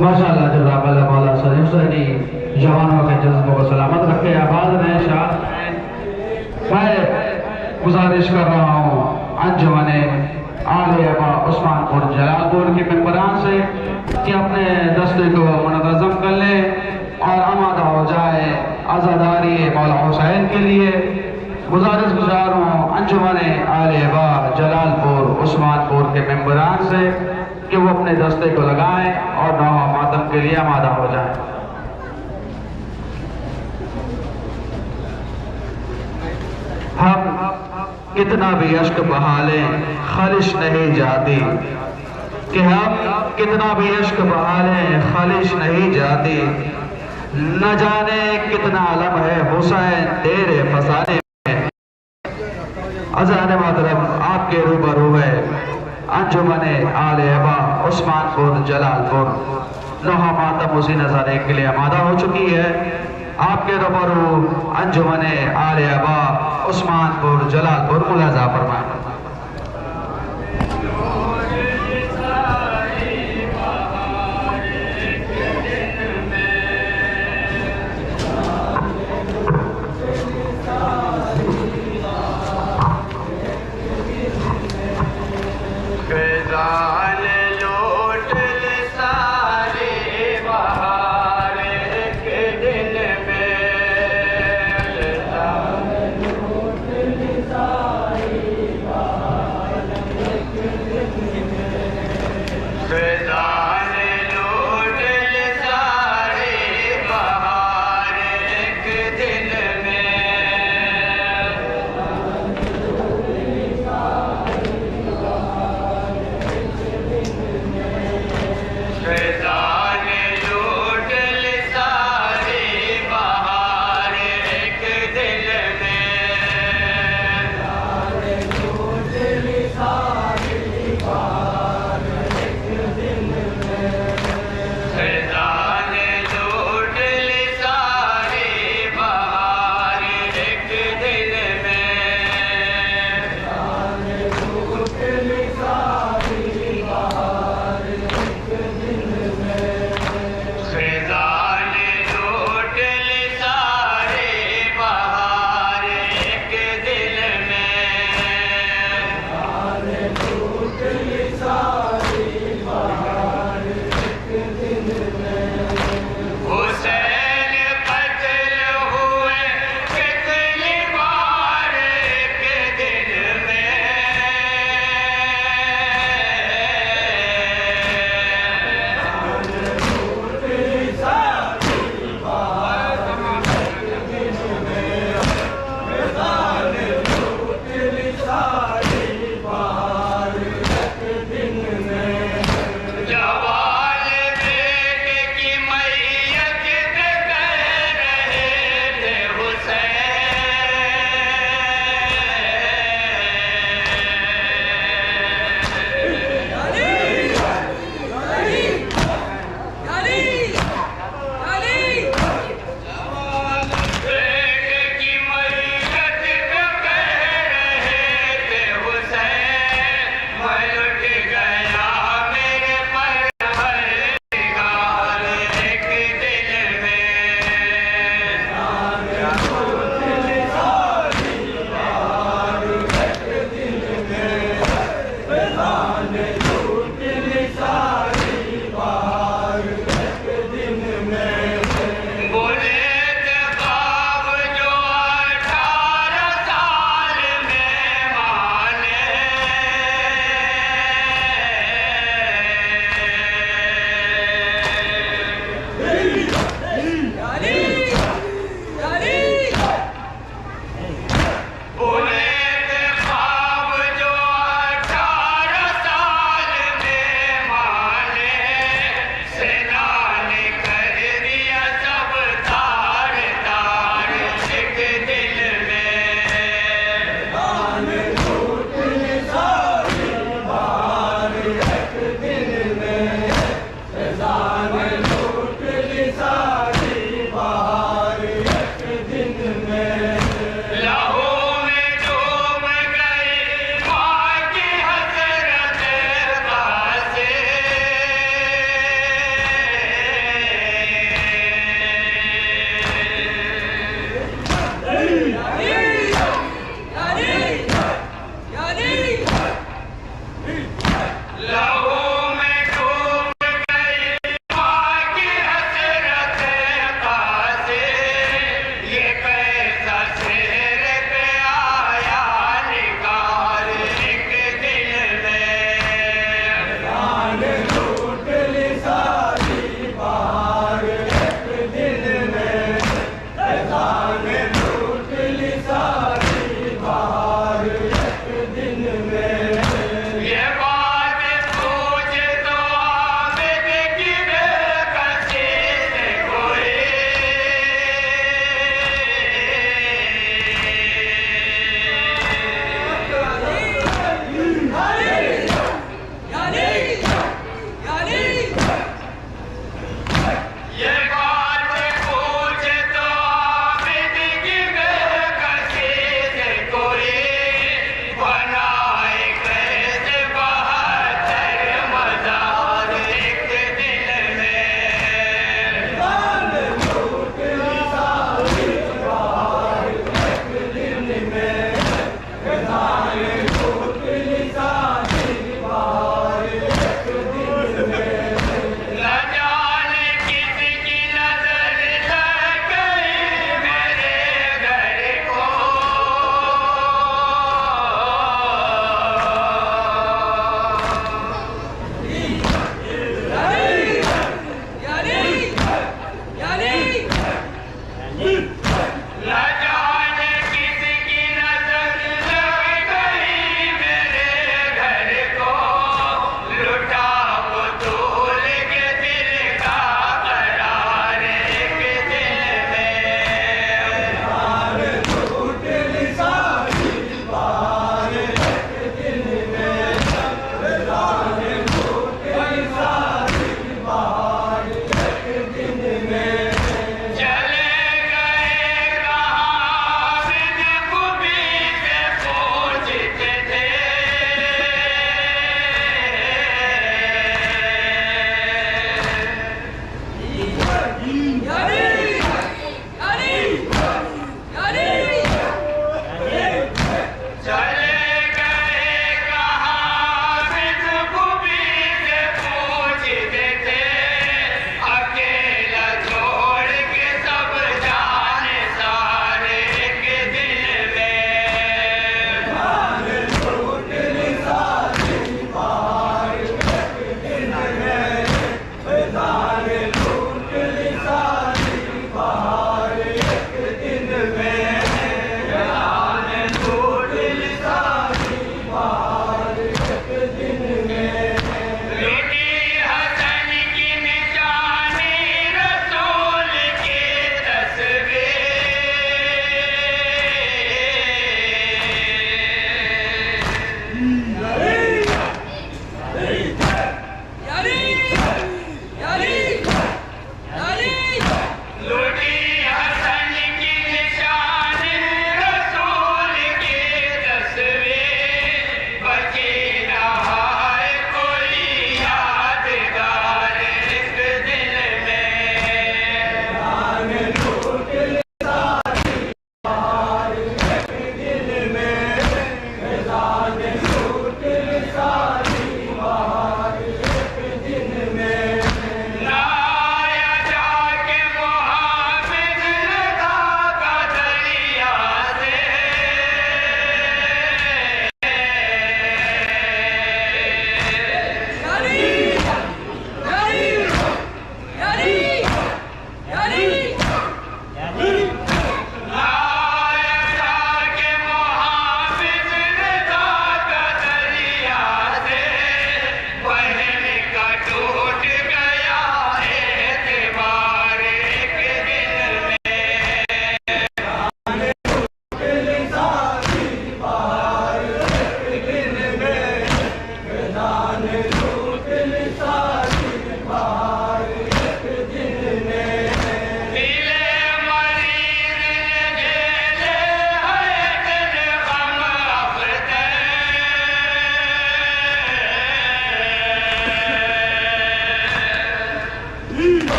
माशाअल्लाह जज़ाकल्लाह मौला सलीम हुसैनी जवानों के जज्बों को सलामत रखे, आबाद रहे, शाद रहें। मैं गुजारिश कर रहा हूँ अंजुमन आले अब्बा उस्मानपुर जलालपुर के मेंबरान से कि अपने दस्ते को मुनज़्ज़म कर लें और आमादा हो जाए आज़ादारी मौला हुसैन के लिए। गुजारिश गुजार हूँ अंजुमन आले अब्बा जलालपुर उस्मानपुर के मेंबरान से कि वो अपने दस्ते को लगाएं और नौहा मातम के लिए आमादा हो जाएं। हम कितना भी अश्क बहा लें खालिश नहीं जाती, कि हम कितना भी अश्क बहा लें खालिश नहीं जाती। न जाने कितना अलम है हुसैन तेरे फसाने में। अज़ान मातरम आपके रूबरू है अंजुमन आले अब्बा उस्मानपुर जलालपुर। नौहा मातम उसी नज़ारे के लिए आमादा हो चुकी है। आपके रूबरू अंजुमन आले अबा उस्मानपुर जलालपुर मुलाजा फरमाएं।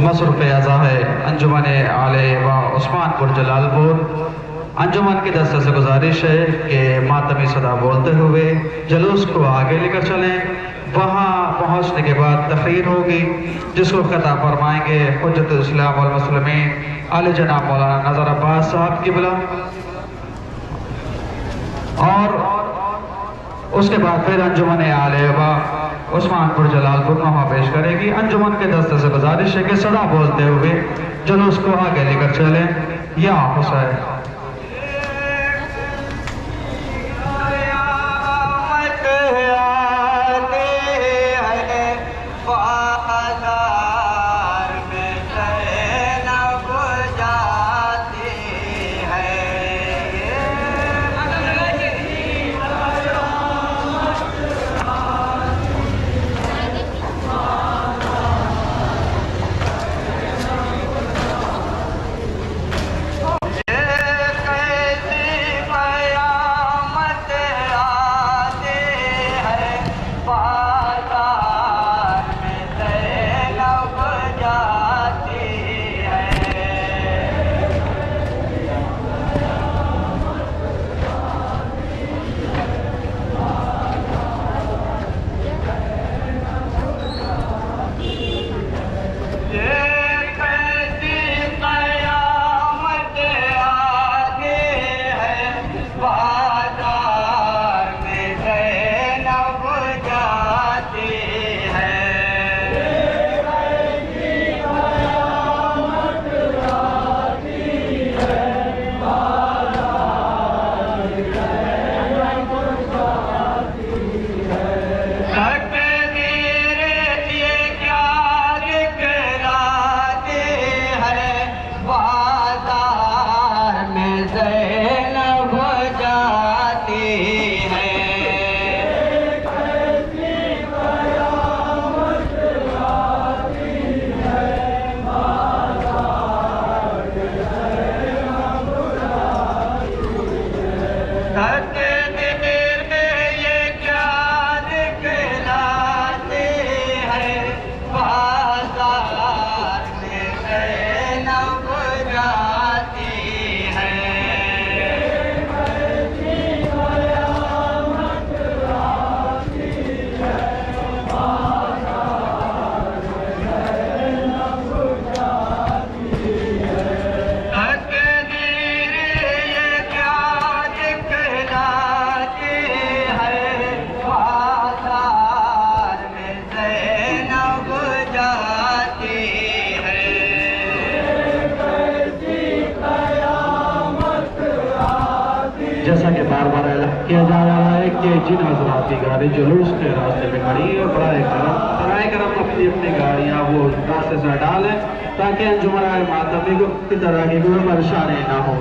मसरूफ़ अज़ा है अंजुमन आले व उस्मानपुर जलालपुर। अंजुमन के दस्ते से गुजारिश है कि मातमी सदा बोलते हुए जुलूस को आगे लेकर चलें। वहाँ पहुँचने के बाद तकरीर होगी जिसको ख़िताब फरमाएंगे हुज्जतुल इस्लाम वल मुस्लिमीन आले जनाब मौलाना नज़र अब्बास साहब क़िबला, और उसके बाद फिर अंजुमन आले व उस्मानपुर जलालपुर नोहा पेश करेगी। अंजुमन के दस्ते से गुजारिश है कि सदा बोलते हुए जुलूस को आगे लेकर चलें। या हुसैन जैसा कि बार बार ऐलान किया जा रहा है कि जिन हजरात की गाड़ी जुलूस के रास्ते में खड़ी है बराए करम अपनी अपनी गाड़ियाँ वो रास्ते से डालें ताकि अंजुमन मातमी को की तरह की कोई परेशानी ना हो।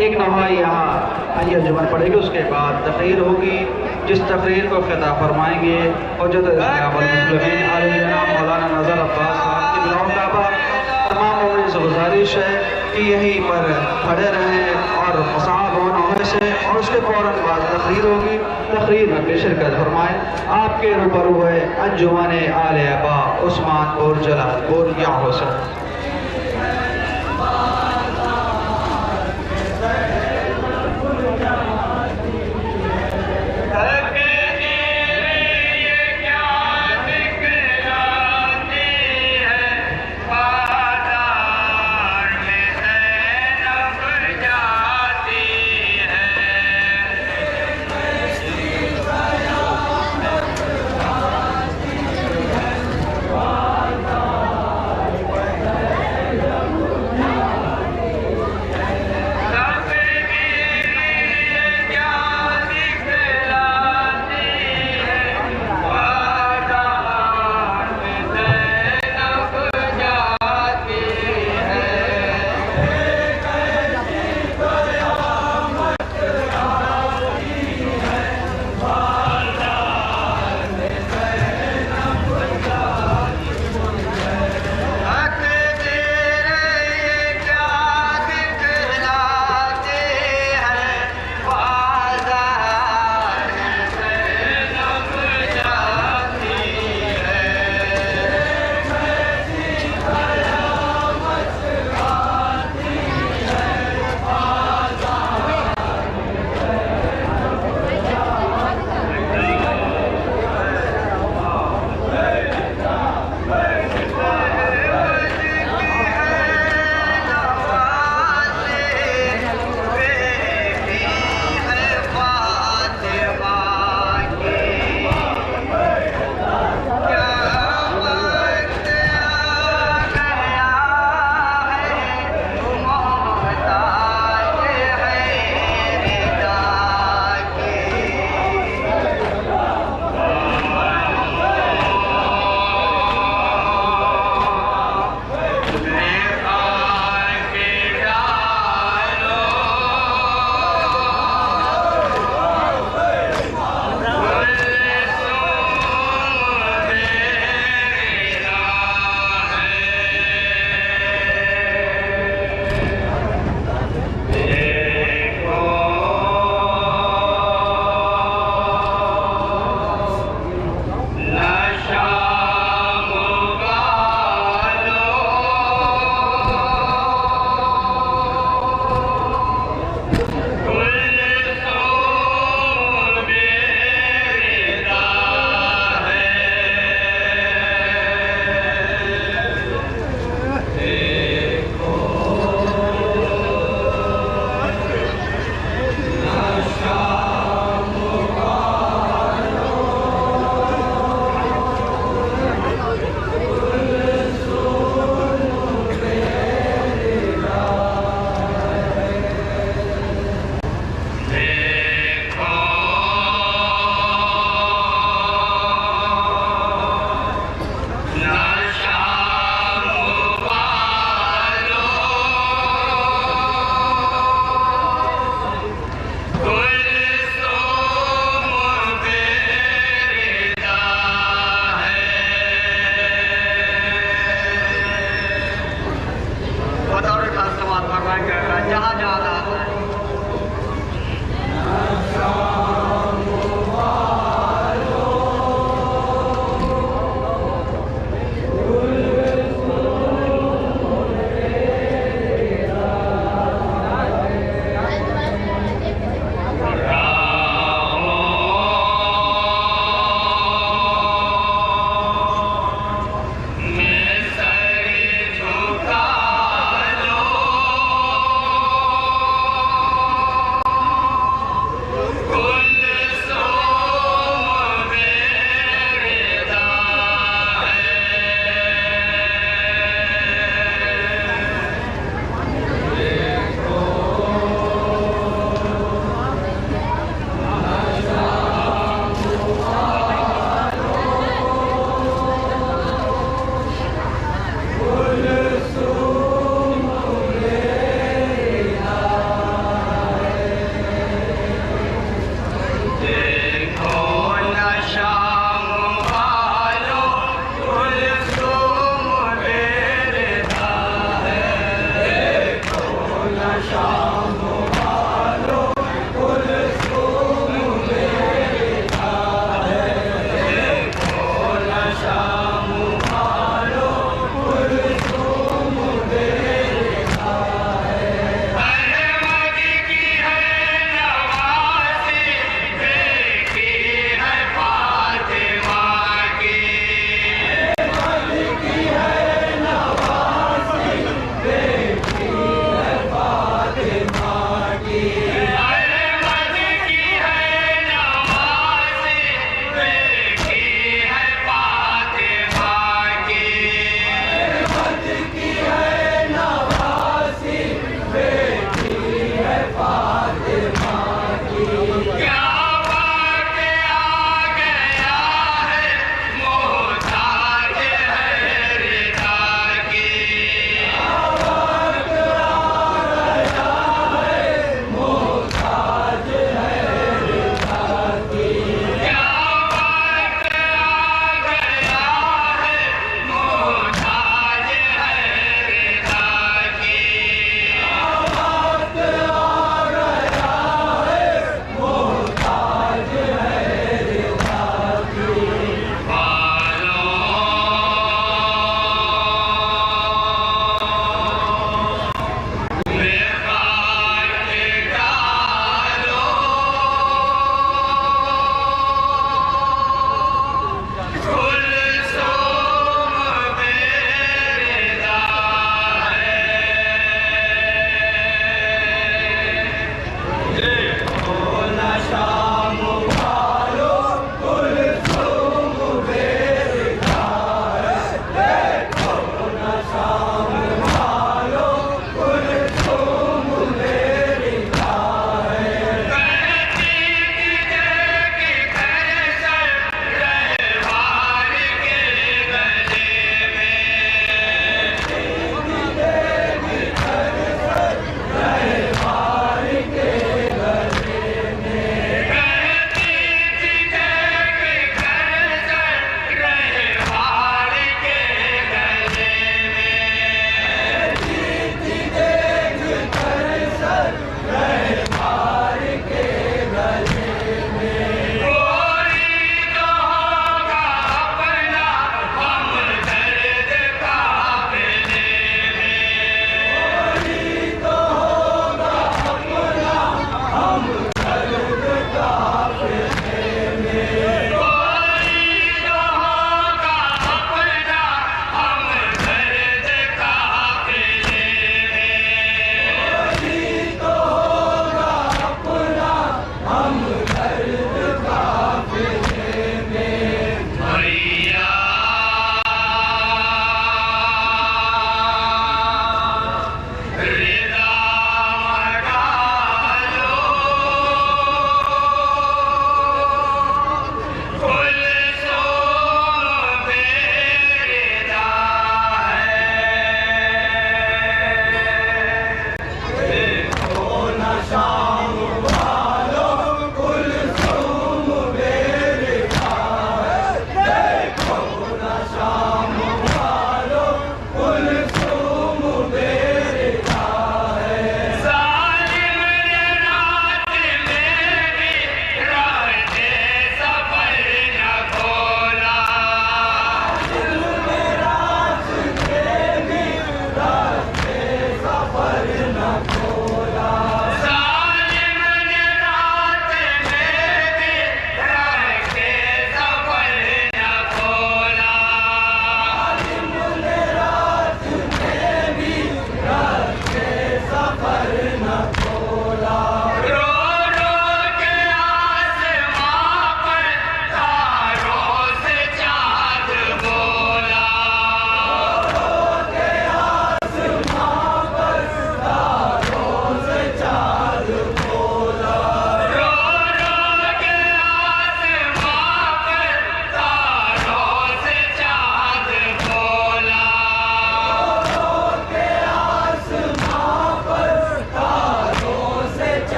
एक नवाई यहाँ अंजुमन पड़ेगी, उसके बाद तकरीर होगी जिस तकरीर को ख़िताब फरमाएंगे हुज्जतुल इस्लाम वल मुस्लिमीन आले जनाब मौलाना नज़र अब्बास साहब की बिलावताबा। तमाम मोमिन से गुजारिश है कि यहीं पर खड़े रहें और मुसाब होने से, और उसके फ़ौरन बाद तकरीर होगी, तकरीर में शिरकत फरमाएँ। आपके रूबरू है अंजुमन आले अबा उस्मानपुर जलालपुर। या हुसैन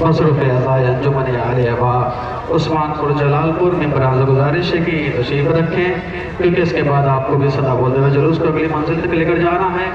मसरूफ़ अज़ाए अंजुमन आलिया उस्मानपुर जलालपुर में बराज़ गुजारिश है कि तशरीफ़ रखें, क्योंकि इसके बाद आपको भी सदा बोलते हुए जुलूस को अगली मंजिल तक लेकर जाना है।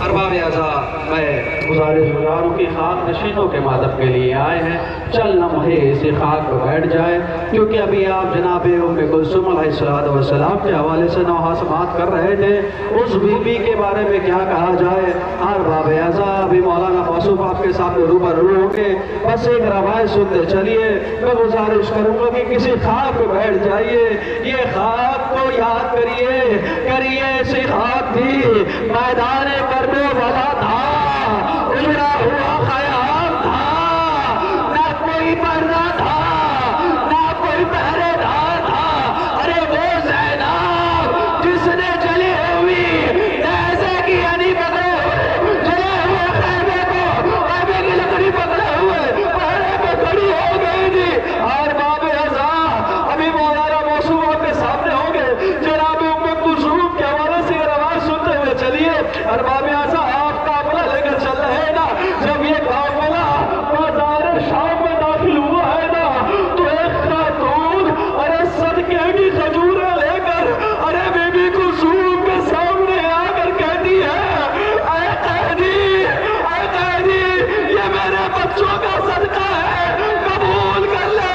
अरबाब आज़ा मैं गुजारिश गुजारों की खाक नशीनों के मातम के लिए आए हैं, चल लम्हे इसी खाक पर बैठ जाए, क्योंकि अभी आप जनाब उम्मे कुलसूम अलैहिस्सलाम के हवाले से नौहा समात कर रहे थे। उस बीबी के बारे में क्या कहा जाए। हर बाब ऐसा अभी मौलाना मौसूफ आपके सामने रूबरू होंगे, बस एक रवायत सुनते चलिए। मैं गुजारिश करूँगा कि किसी खाक पर बैठ जाइए, ये खाक को याद करिए, ऐसी खाक थी मैदान करने वाला था, उजड़ा हुआ ख़याल था, ना कोई पर्दा था, ना कोई पहरेदार था। अरे वो ज़ैनब जिसने जली हुई ऐसे की यानी पकड़े हुए जले हुए खैमे को खैमे की लकड़ी पकड़े हुए पहरे पे खड़ी हो गई थी। और बाब अज़ा अभी मौलाना मौसूफ आपके सामने होंगे, जनाब उम्मे कुलसूम के हवाले से रवायत सुनते हुए चलिए। और बाब अज़ा आप काफिला लेकर चल रहे हैं ना, जब ये काफिला बाजार शाम में दाखिल हुआ है ना, तो एक खातून अरे सदके की खजूरें लेकर अरे बीबी कुलसूम के सामने आकर कहती है, ऐ कैदी, ये मेरे बच्चों का सदका है, कबूल कर ले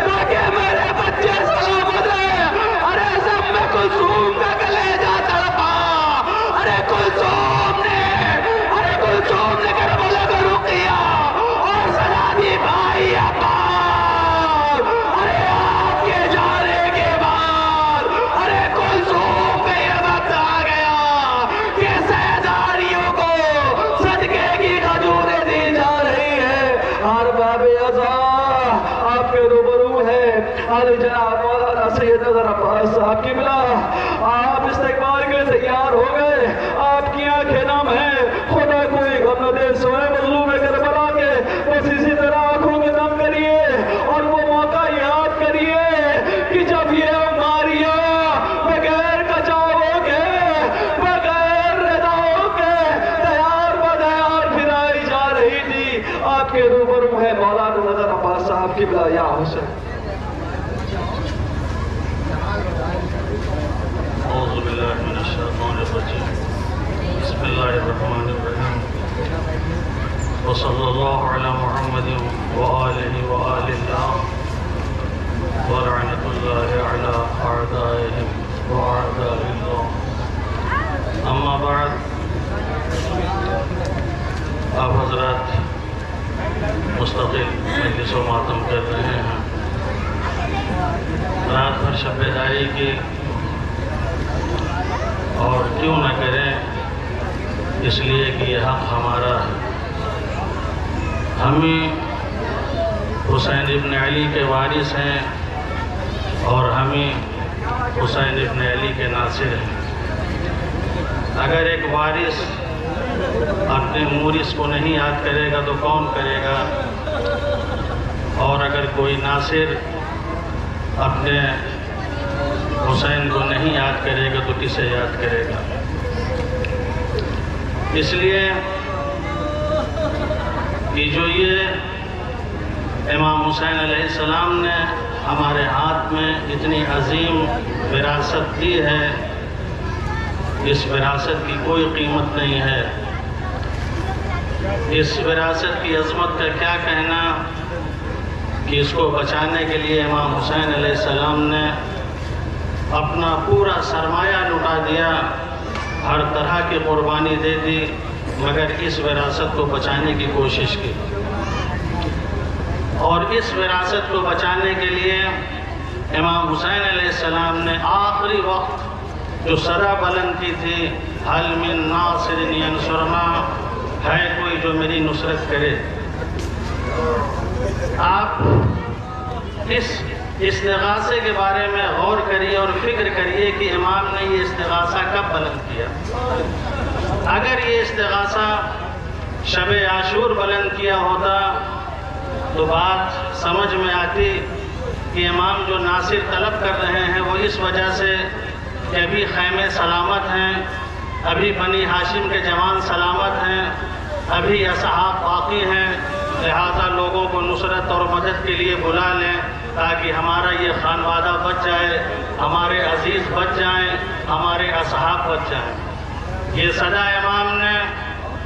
ताकि मेरे बच्चे सलामत रहे। अरे सब में कुलसूम का कलेजा तड़पा। अरे कुलसूम ने करबला को रुकिया और सजा दी भाई अब्बास। अरे आपके जाने के बाद अरे कुलसूम पे ये वक्त आ गया कि सहजारियों को सदके की खजूरें दी जा रही है। और बाबे अज़ा आपके रूबरू है अली जनाब मौलाना सैयद नज़र अब्बास साहब की मिला। आप इस्तेकबाल के तैयार हो गए, आपकी आंखें नम है, खुदा कोई गम न दे सोए मजलूम करबला के, बस इसी तरह आंखों के नम करिए और वो मौका याद करिए कि जब ये मारिया बगैर कचावों के बगैर रदाओं के तैयार बतैयार फिराई जा रही थी। आपके रूबरू है मौलाना नज़र अब्बास साहब की मिला। या हुसैन वसल्लल्लाहु अला मुहम्मद व आलिहि व आलिल्लाह व लअनतुल्लाहि अला अअदाइहिम व अअदाइल्लाह। अम्मा बाद, आप हज़रात मुस्तक़िल मजलिस व मातम कर रहे हैं। रात भर शब-ए-दारी की, और क्यों न करें, इसलिए कि यह हक़ हमारा है। हमें हुसैन इब्न अली के वारिस हैं और हमें हुसैन इब्न अली के नासिर हैं। अगर एक वारिस अपने मूरिस को नहीं याद करेगा तो कौन करेगा, और अगर कोई नासिर अपने हुसैन को नहीं याद करेगा तो किसे याद करेगा। इसलिए कि जो ये इमाम हुसैन अलैहिस्सलाम ने हमारे हाथ में इतनी अजीम विरासत दी है, इस विरासत की कोई कीमत नहीं है। इस विरासत की अज़मत का क्या कहना कि इसको बचाने के लिए इमाम हुसैन अलैहिस्सलाम ने अपना पूरा सरमाया लुटा दिया, हर तरह की कुर्बानी दे दी, मगर इस विरासत को बचाने की कोशिश की। और इस विरासत को बचाने के लिए इमाम हुसैन अलैहिस्सलाम ने आखिरी वक्त जो सदा बुलंद की थी, हल मिन नासिरिन यंसुरना, है कोई जो मेरी नुसरत करे। आप इस इस्तिगासे के बारे में गौर करिए और फिक्र करिए कि इमाम ने ये इस्तिगासा कब बुलंद किया। अगर ये इस्तिगासा शब आशूर बुलंद किया होता तो बात समझ में आती कि इमाम जो नासिर तलब कर रहे हैं वो इस वजह से कि अभी खैमे सलामत हैं, अभी बनी हाशिम के जवान सलामत हैं, अभी असहाब बाकी हैं, लिहाजा लोगों को नुसरत और मदद के लिए बुला लें ताकि हमारा ये खानवादा बच जाए, हमारे अजीज़ बच जाएं, हमारे असहाब बच जाएं। ये सदा इमाम ने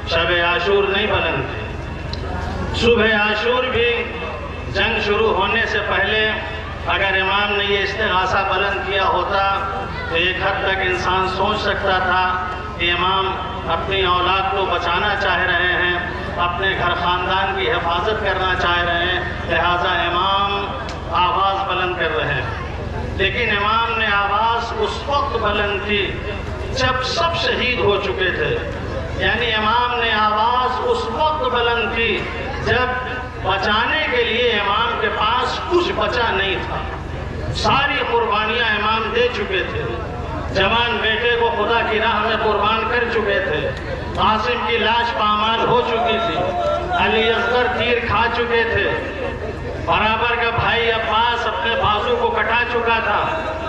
शब आशूर नहीं बुलंद थी। सुबह आशूर भी जंग शुरू होने से पहले अगर इमाम ने ये इस्तिगासा बुलंद किया होता तो एक हद तक इंसान सोच सकता था कि इमाम अपनी औलाद को बचाना चाह रहे हैं, अपने घर ख़ानदान की हिफाजत करना चाह रहे हैं, लिहाजा इमाम आवाज़ बुलंद कर रहे हैं। लेकिन इमाम ने आवाज़ उस वक्त बुलंद की जब सब शहीद हो चुके थे। यानी इमाम ने आवाज़ उस वक्त बुलंद की जब बचाने के लिए इमाम के पास कुछ बचा नहीं था। सारी कुर्बानियाँ इमाम दे चुके थे। जवान बेटे को खुदा की राह में कुर्बान कर चुके थे। कासिम की लाश पामाल हो चुकी थी। अली असगर तीर खा चुके थे। बराबर का भाई अब्बास अपने बाजू को कटा चुका था।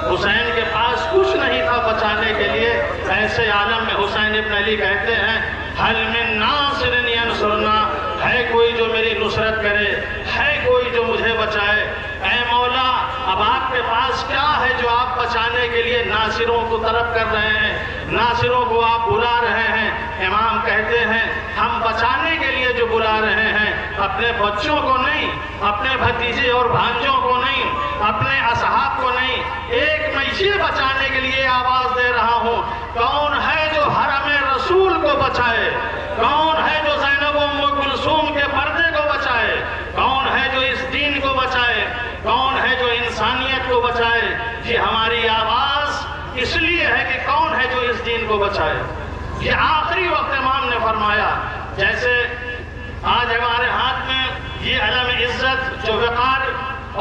हुसैन के पास कुछ नहीं था बचाने के लिए। ऐसे आलम में हुसैन इब्न अली कहते हैं, हल मिन नासिरिन यंसुरना, है कोई जो मेरी नुसरत करे, है कोई जो मुझे बचाए। ऐ मौला, अब आपके पास क्या है जो आप बचाने के लिए नासिरों को तलब कर रहे हैं, नासिरों को आप बुला रहे हैं। इमाम कहते हैं, हम बचाने के लिए जो बुला रहे हैं अपने बच्चों को नहीं, अपने भतीजे और भांजों को नहीं, अपने असहाब को नहीं, एक मैं ये बचाने के लिए आवाज दे रहा हूँ। कौन है जो हरम रसूल को बचाए? कौन है जो ज़ैनब उम्म कुलसूम के पर्दे को बचाए? कौन है जो इस दीन को बचाए? कौन है जो इंसानियत को बचाए? ये हमारी आवाज इसलिए है कि कौन है जो इस दीन को बचाए। ये आखिरी वक्त इमाम ने फरमाया, जैसे आज हमारे हाथ में ये अलम इज्जत जो वक़ार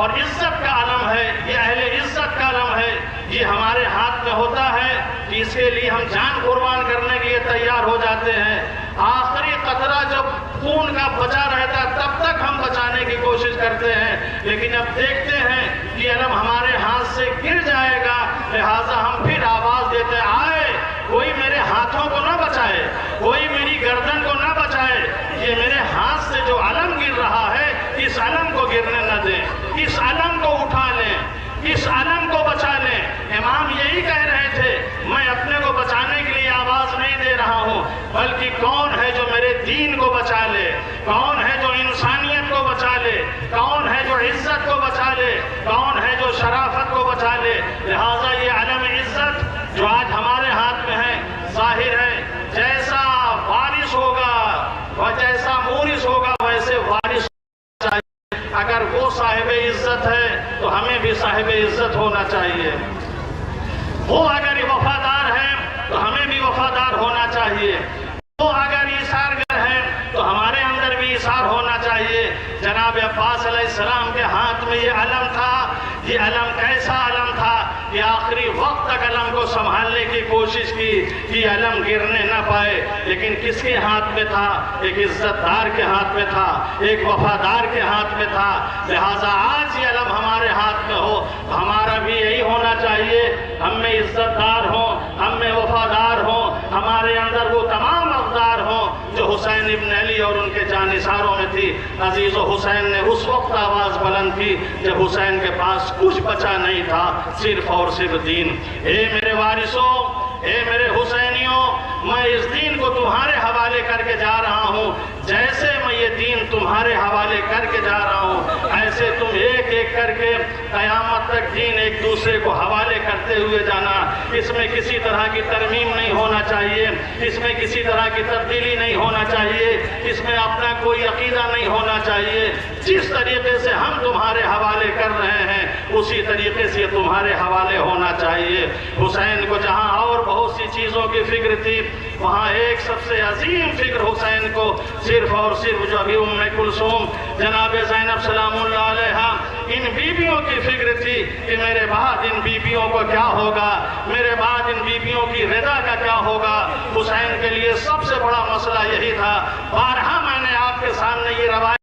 और इज्जत का अलम है, ये अहले इज्जत का अलम है, ये हमारे हाथ में होता है कि इसके लिए हम जान कुर्बान करने के लिए तैयार हो जाते हैं। आखिरी कतरा जब खून का बचा रहता तब तक हम बचाने की कोशिश करते हैं, लेकिन अब देखते हैं कि अलम हमारे हाथ से गिर जाएगा, लिहाजा हम फिर आवाज देते आए कोई मेरे हाथों को ना बचाए, कोई मेरी गर्दन को ना बचाए। ये मेरे हाथ से जो अलम गिर रहा है, इस अलम को गिरने न दें, इस अलम को उठा लें, इस अलम को बचा लें। इमाम यही कह रहे थे, मैं अपने को बचाने के लिए आवाज नहीं दे रहा हूँ, बल्कि कौन है जो मेरे दीन को बचा ले, कौन है जो इंसानियत को बचा ले, कौन है जो इज्जत को बचा ले, कौन है जो शराफत को बचा ले। लिहाजा ये अलम इज्जत जो आज हमारे हाथ में है, जाहिर है जैसा बारिश होगा व जैसा मूरिश होगा वैसे बारिश चाहिए। अगर वो साहिब इज्जत है तो हमें भी साहिब इज्जत होना चाहिए। वो अगर वफादार है तो हमें भी वफादार होना चाहिए। वो अगर ईसारगर है तो हमारे अंदर भी ईसार होना चाहिए। जनाब अब्बास अलैहिस्सलाम के हाथ में ये अलम था। ये अलम कैसा अलम था कि आखिरी वक्त तक अलम को संभालने की कोशिश की कि अलम गिरने न पाए, लेकिन किसके हाथ में था? एक इज्जतदार के हाथ में था, एक वफादार के हाथ में था। लिहाजा आज ये अलम हमारे हाथ में हो, हमारा भी यही होना चाहिए। हम में इज्जतदार हो, हम में वफादार हो, हमारे अंदर वो तमाम अवदार हो जो हुसैन इब्न अली और उनके जानिसारों में थी। अजीज हुसैन ने उस वक्त आवाज बुलंद की जब हुसैन के पास कुछ बचा नहीं था, सिर्फ और सिर्फ दीन। ए मेरे वारिसों, ए मेरे हुसैनियों, मैं इस दीन को तुम्हारे हवाले करके जा रहा हूँ। जैसे मैं ये दीन तुम्हारे हवाले करके जा रहा हूँ, ऐसे तुम एक एक करके कयामत तक दीन एक दूसरे को हवाले करते हुए जाना। इसमें किसी तरह की तरमीम नहीं होना चाहिए, इसमें किसी तरह की तब्दीली नहीं होना चाहिए, इसमें अपना कोई अकीदा नहीं होना चाहिए। जिस तरीके से हम तुम्हारे हवाले कर रहे हैं उसी तरीके से तुम्हारे हवाले होना चाहिए। हुसैन को जहाँ और बहुत सी चीज़ों की फिक्र थी, वहाँ एक सबसे अजीम फिक्र हुसैन को सिर्फ और सिर्फ जो अभी उम्मे कुलसूम जनाब ज़ैनब सलामुल्लाह अलैहा इन बीबियों की फिक्र थी कि मेरे बाद इन बीबियों को क्या होगा, मेरे बाद इन बीबियों की रिदा का क्या होगा। हुसैन के लिए सबसे बड़ा मसला यही था। बारहा मैंने आपके सामने ये रवायत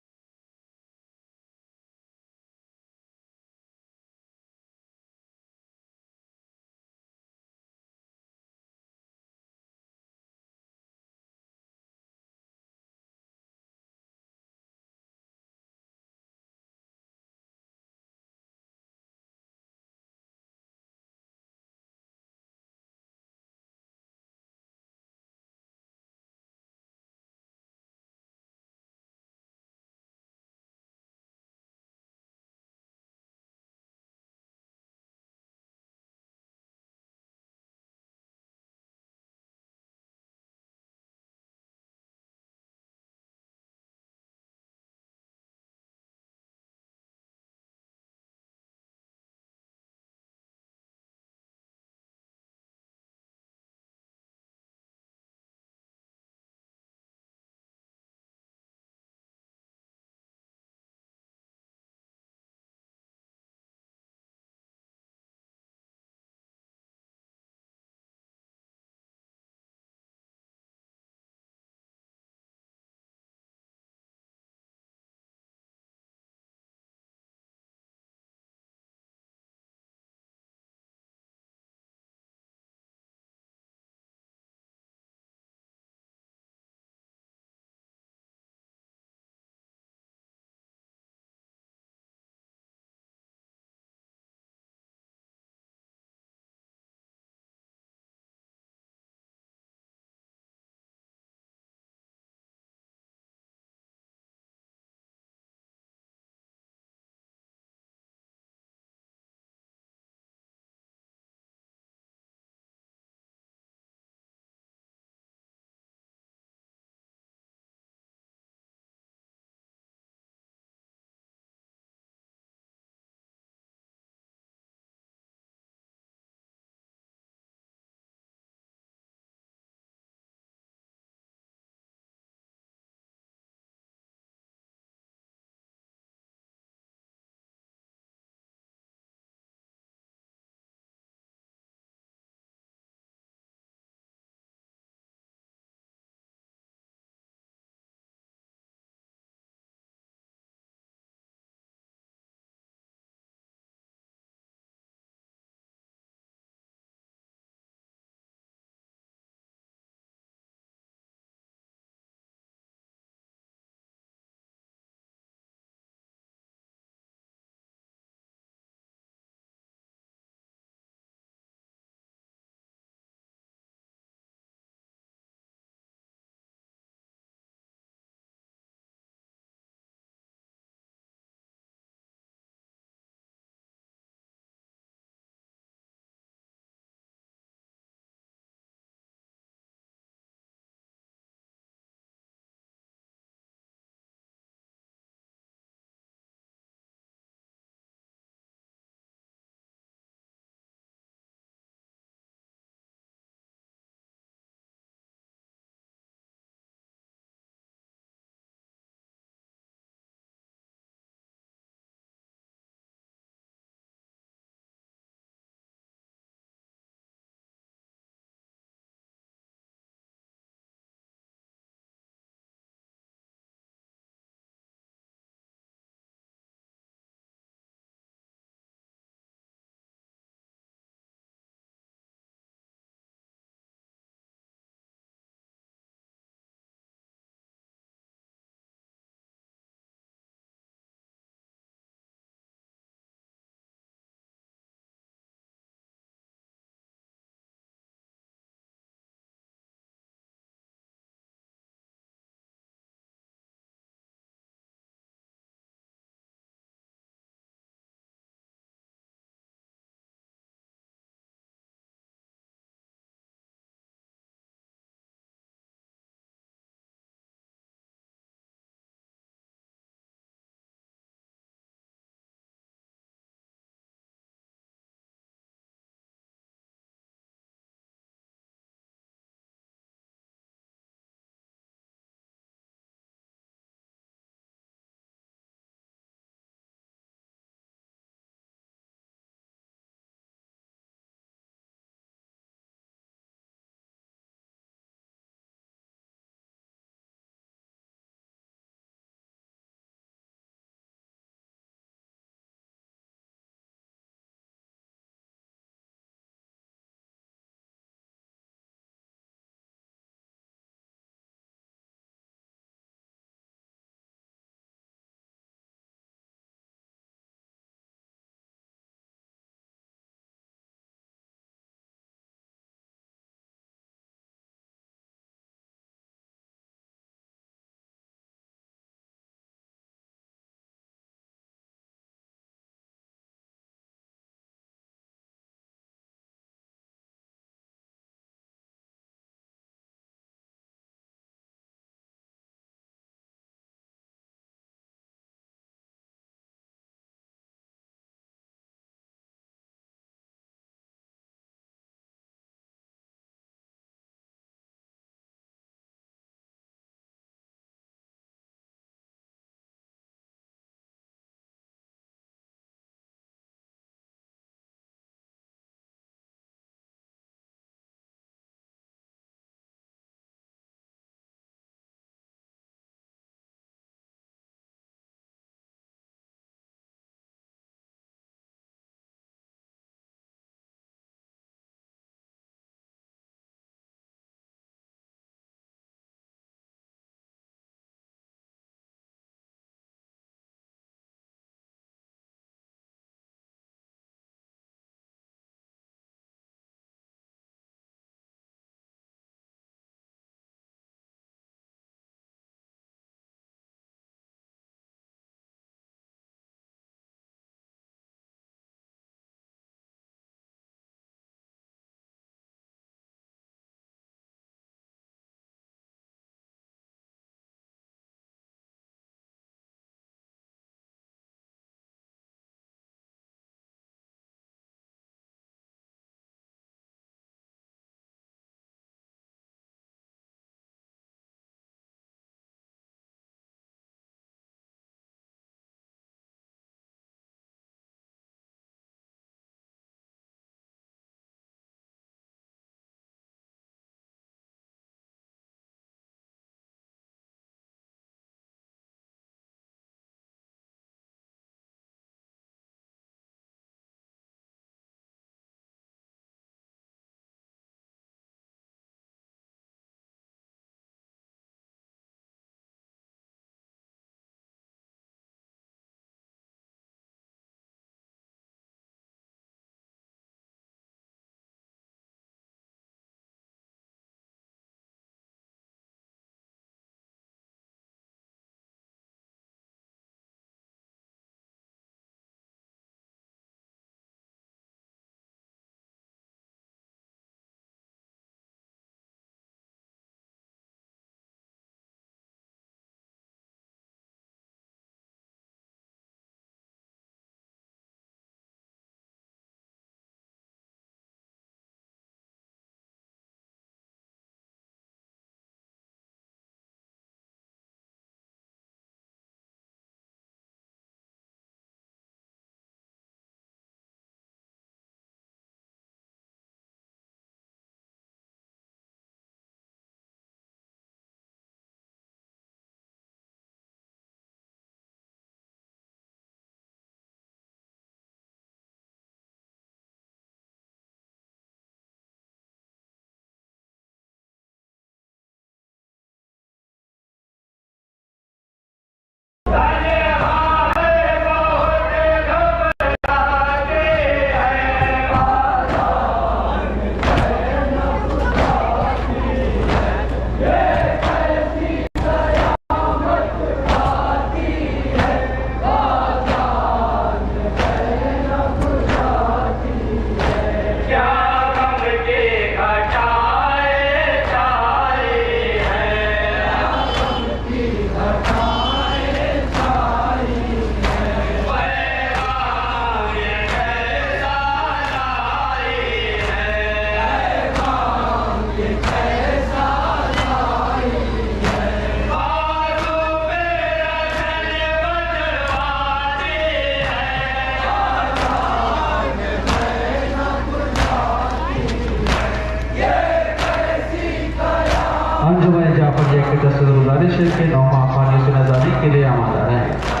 अंजुमन जाफरिया की दस्त गुजारिश है कि नौमा खानी से नजारी के लिए आमादा रहें।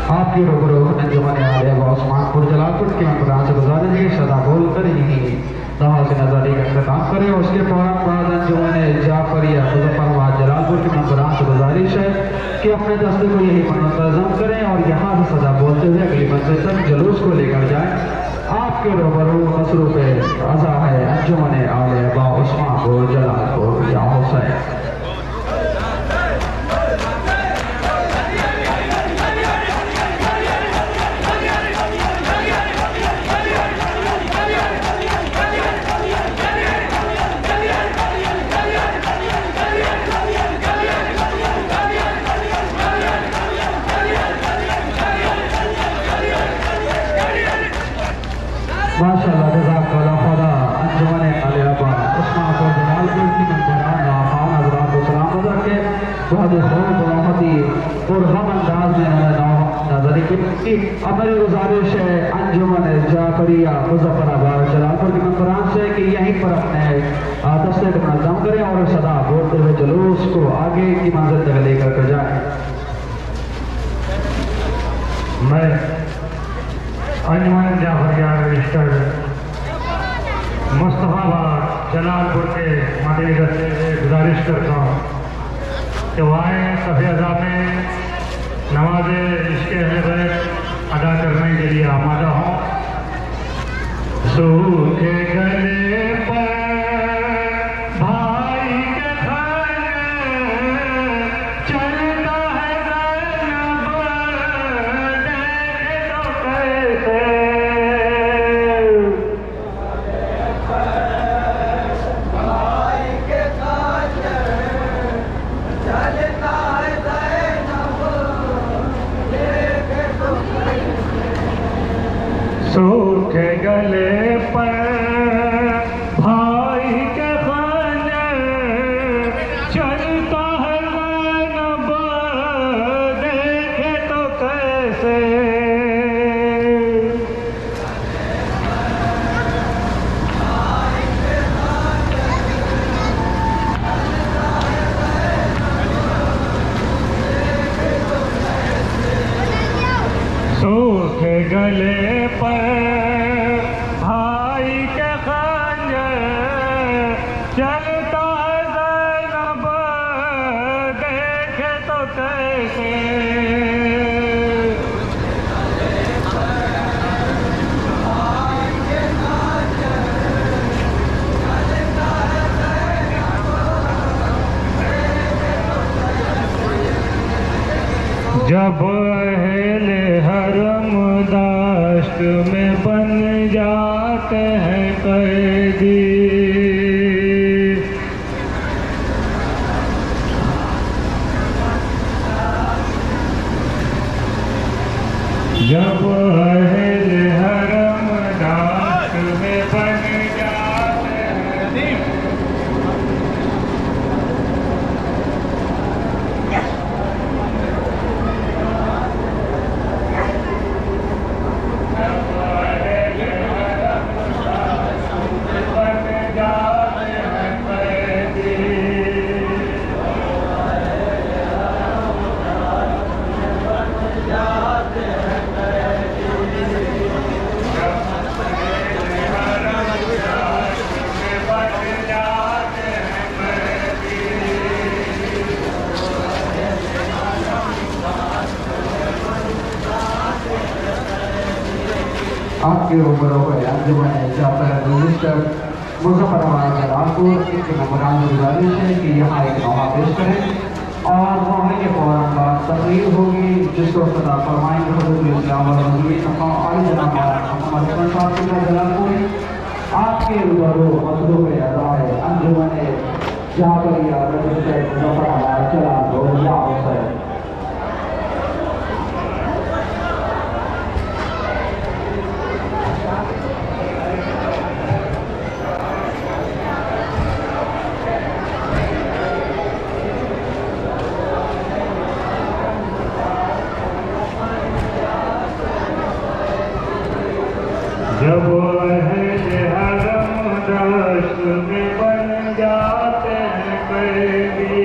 आपके रूबरू अंजुमन आलिया व उस्मानपुर जलालपुर के मेंबरान से गुजारिश है कि सदा बोल कर ही दवा से नजारी का इख्तिताम करें। उसके फौरन बाद अंजुमन जाफरिया मुजफ्फराबाद जलालपुर के मेंबरान से गुजारिश है कि अपने दस्ते को यही मुंतज़म करें और यहाँ से सदा बोलते हुए अगली मंजिल तक जुलूस को लेकर जाएं। आपके रूबरू मसरूफ़ अज़ा है अंजुमन आलिया व उस्मानपुर जलालपुर या हुसैन। माशाअल्लाह जज़ाकल्लाह खुदा अंजुमन आलिया व उस्मानपुर जलालपुर की मेंबरान खान हज़रात को सलाम रखे। बहुत खूब बहुत ही पुरहम अंदाज में नजर की। अब मेरी गुजारिश है अंजुमन जाफरिया मुजफ्फराबाद जलालपुर के मेंबरान से कि यहीं पर अपने दस्ते को मुनज़्ज़म करें और सदा बोलते हुए जुलूस को आगे की मंजिल तक लेकर के जाएं। मैं अंजुमन जाफरिया रजिस्टर मुस्तफ़ाबाद जलालपुर के मदनी दस्ते से गुजारिश करता हूँ कि वाए सफ़े अज़ा में नमाज इश्क़ अहले बैत अदा करने के लिए आमादा हूँ। सूखे गले पर भाई के खाने चलता है ज़ैनब देखे तो कैसे। सूखे गले पर भाई के खाने चलता है ज़ैनब देखे तो कैसे। सूखे गले पर भाई के जब अहले हरम दाश्त में बन जाते हैं कैदी, जब अहले हरम दाश्त में बन जाते हैं आपके रूबरू है अंजुमन जाफर रजिस्टर मुजफ्फराबाद जलालपुर इनके मेहमान गुजारिश है कि यहाँ एक नौहा पेश करें और नौहे के फौरन बाद तकरीर होगी जिसको सदा फरमाएंगे हज़रत इस्लाम और मज़हबी और जनाब मोहम्मद साहब जलालपुरी। आपके रूबरू मसरूफ़ अदा है अंजुमन जाफरिया रजिस्टर मुजफ्फराबाद जलालपुर या हुसैन। जब अहले हरम दाश्त में बन जाते हैं कैदी,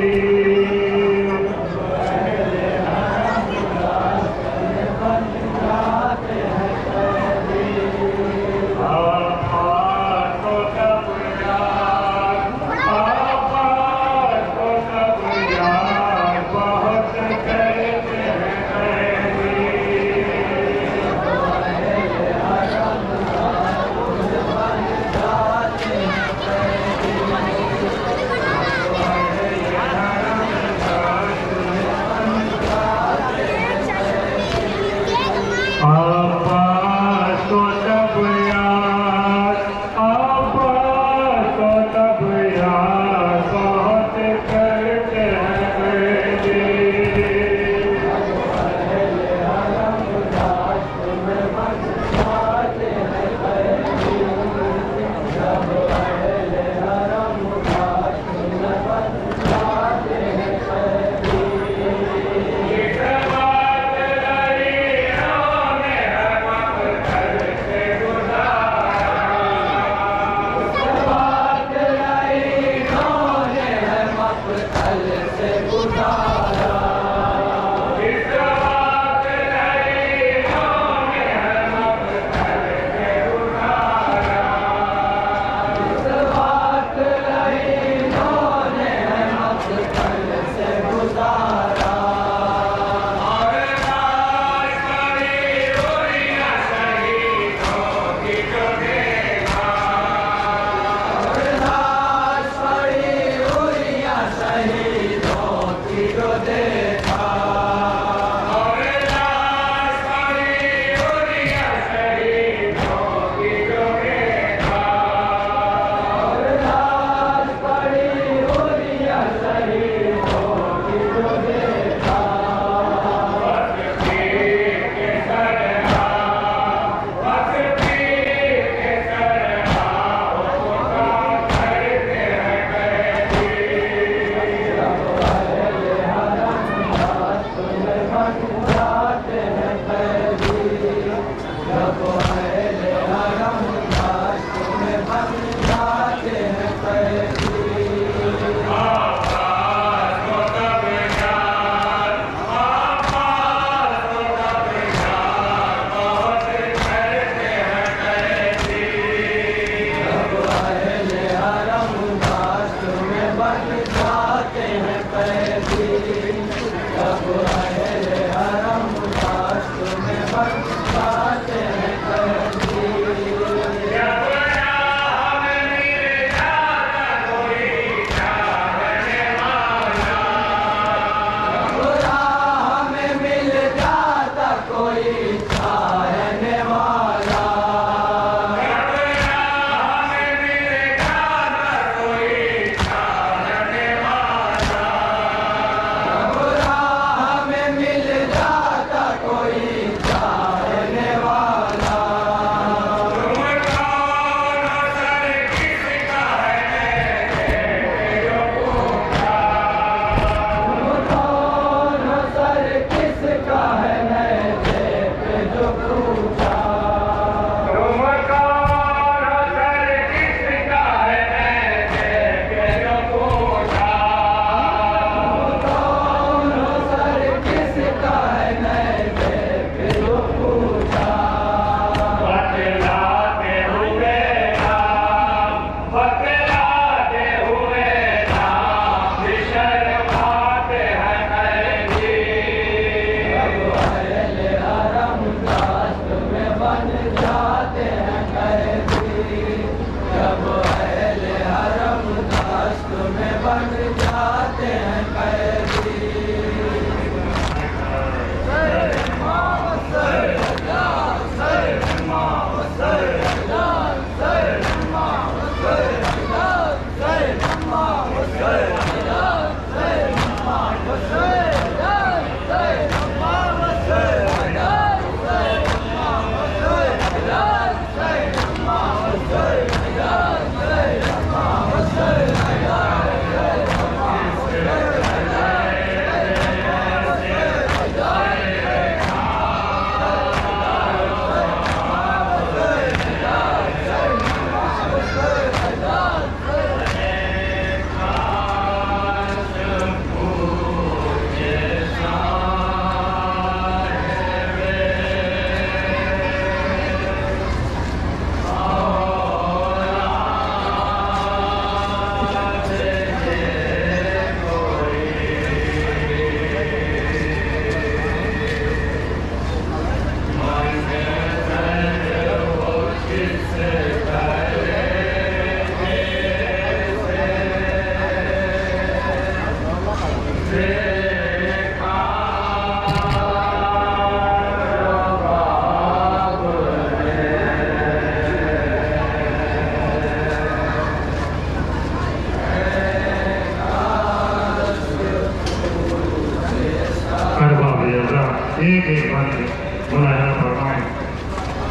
एक एक बात मुलायना फरमाएं,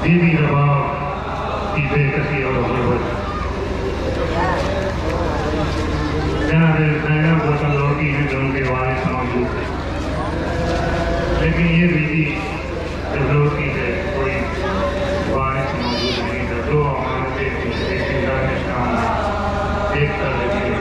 दीदी रबाब की बेकसी और गुर्बत। जनाब ज़ैनब वतन लौटी हैं जो उनके वारिस मौजूद है, लेकिन ये बीवी जब लौटी है कोई वारिस मौजूद नहीं था। दो अमानत एक दूसरे के दानिशान एक कर लेती है।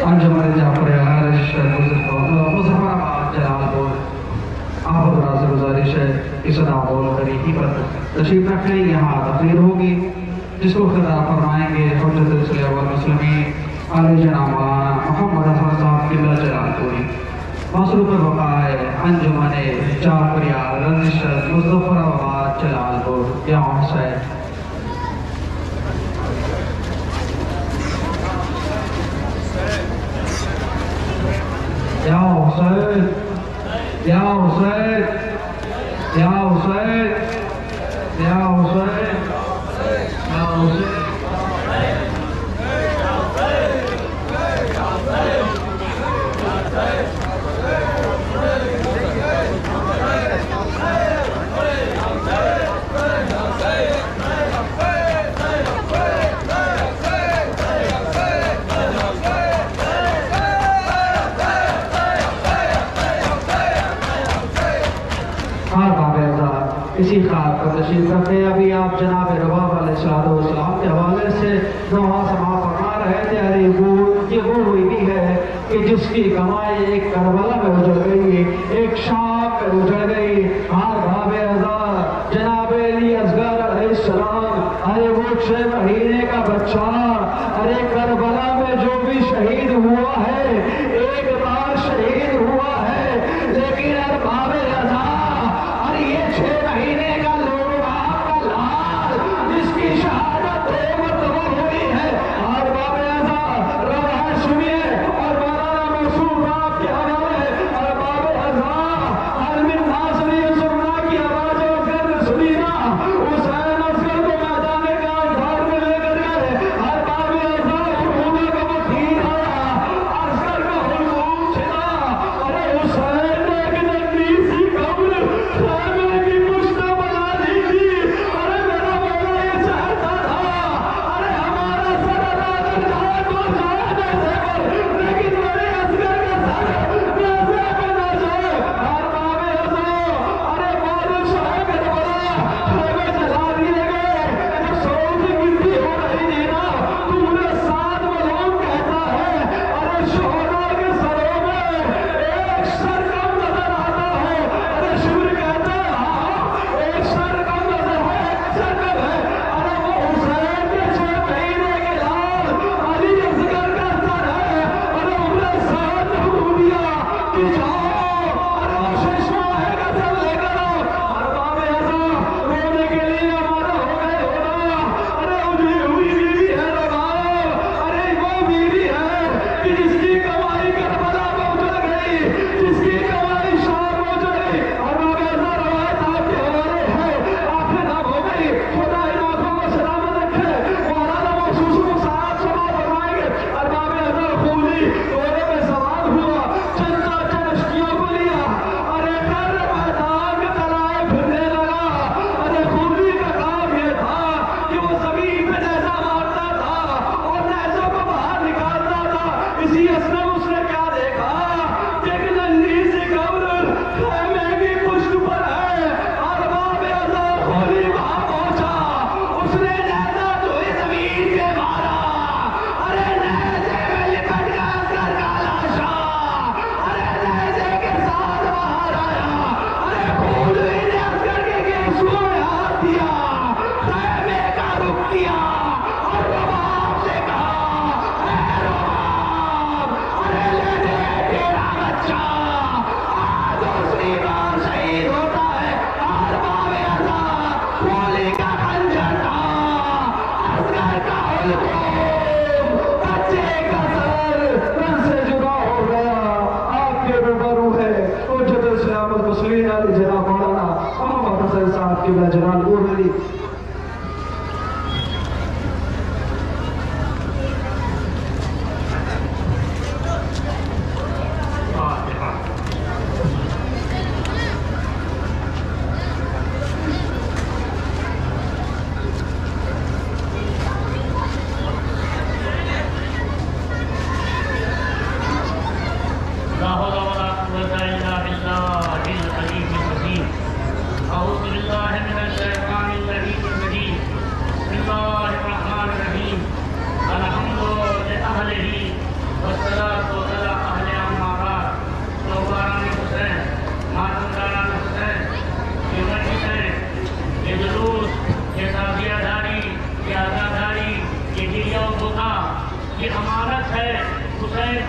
अंजुमन जाफर मुजफ्फराबाद जलालपुर आप हजरात से गुजारिश है कि सदा बोल कर यहीं पर तशरीफ रखें। यहाँ तकरीर होगी जिसको खिताब फरमाएंगे हुज्जतुल इस्लाम वल मुस्लिमीन आले जनाब मौलाना मोहम्मद हसन साहब किला जलालपुरी। मसरूफ वक़ाए अंजुमन जाफरिया रजिस्टर मुजफ्फराबाद जलालपुर या हुसैन। या हुसैन या हुसैन या हुसैन या हुसैन या हुसैन। इसी खास पर तशरीफ रखते अभी आप जनाब रबाब अलैहिस्सलाम के हवाले से नौहा समा फरमा रहे थे। अरे वो हुई भी है कि जिसकी कमाई एक करबला में उजड़ गई, एक शाम में उजड़ गई। हाँ बाब आज़ाद जनाब अली असगर अलैहिस्सलाम, अरे वो 6 महीने का बच्चा, अरे करबला में जो भी शहीद हुआ है एक बार शहीद हुआ है, लेकिन बाब आज़ाद ये 6 महीने का लोड़ा का लाल जिसकी शहादत 2 मरतबा हुई है। और बाब आज़ाद रवायत सुनिए और मौलाना मसूद साहब के हवाले और बाब आज़ाद आलमिन नासरी सुन्ना की आवाज़ असगर सुनी ना, हुसैन असगर को मैदान का अंधार में लेकर गए और बाब आज़ाद उन्होंने का वकील आया असगर का हुजूम छिना। अरे हुसैन ने एक नन्ही सी कब्र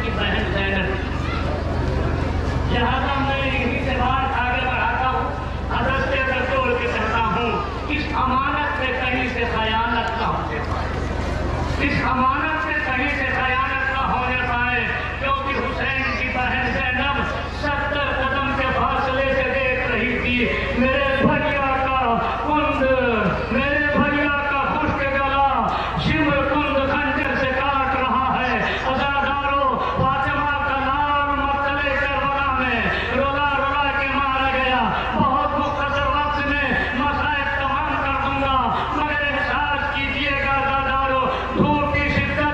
की बहन जैनब। लिहाजा मैं इन्हीं से बात आगे बढ़ाता हूँ, हजरत से तोड़ के कहता हूँ, इस अमानत से कहीं से खयानत न होने पाए, इस अमानत से कहीं से खयानत न होने पाए, क्योंकि हुसैन की बहन जैनब 70 कदम के फासले से देख रही थी मेरे भैया का कुंद, मेरे भैया का खुश्क गला शिमर कुंद खंजर से काट रहा है। अज़ादारों, फातिमा का लाल मक्तले करबला में रोला रोला के मारा गया। बहुत मुख्तसर वक्त में मसाइल तमाम कर दूंगा, मगर एहसास कीजिएगा अज़ादारों, धूप की शिद्दत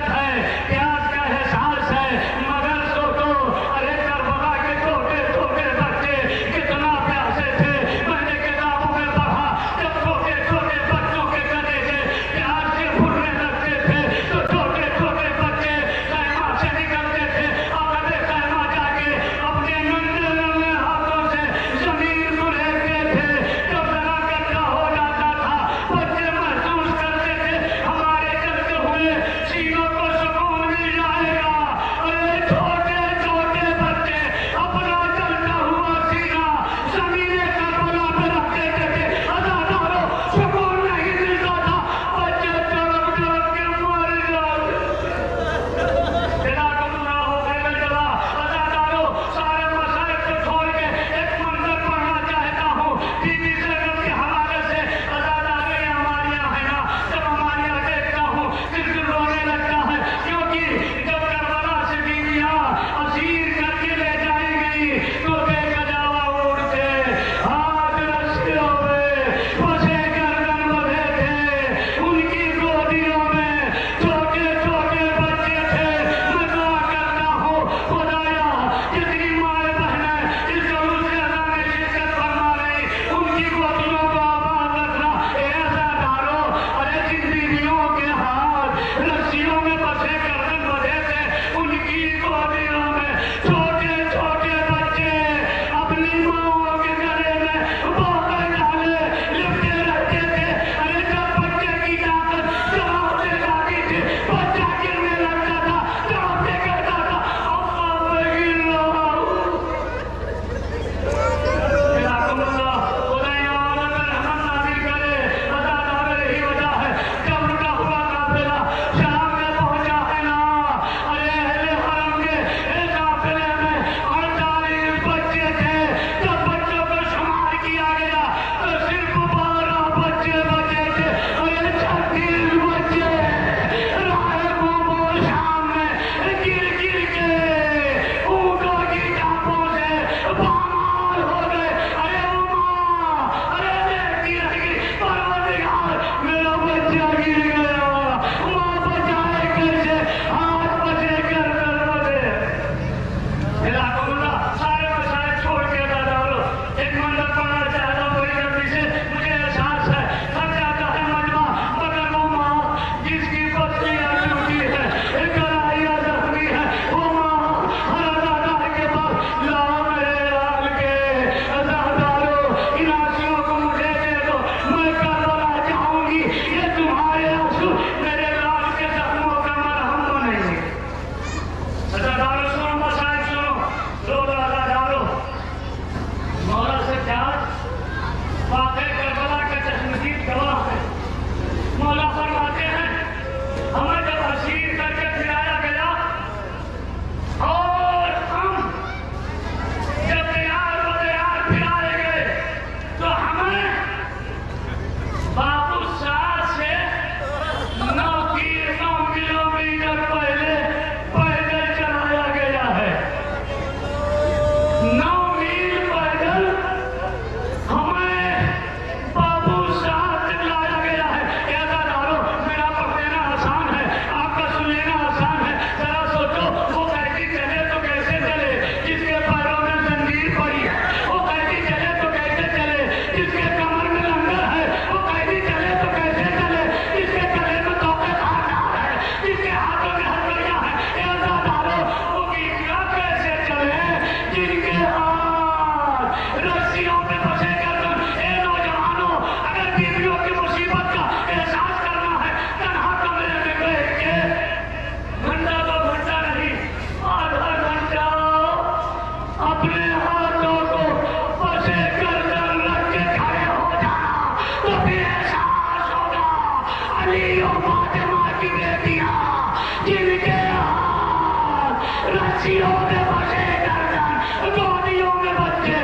कसीरों में बसे गर्दन, गोदियों में बच्चे।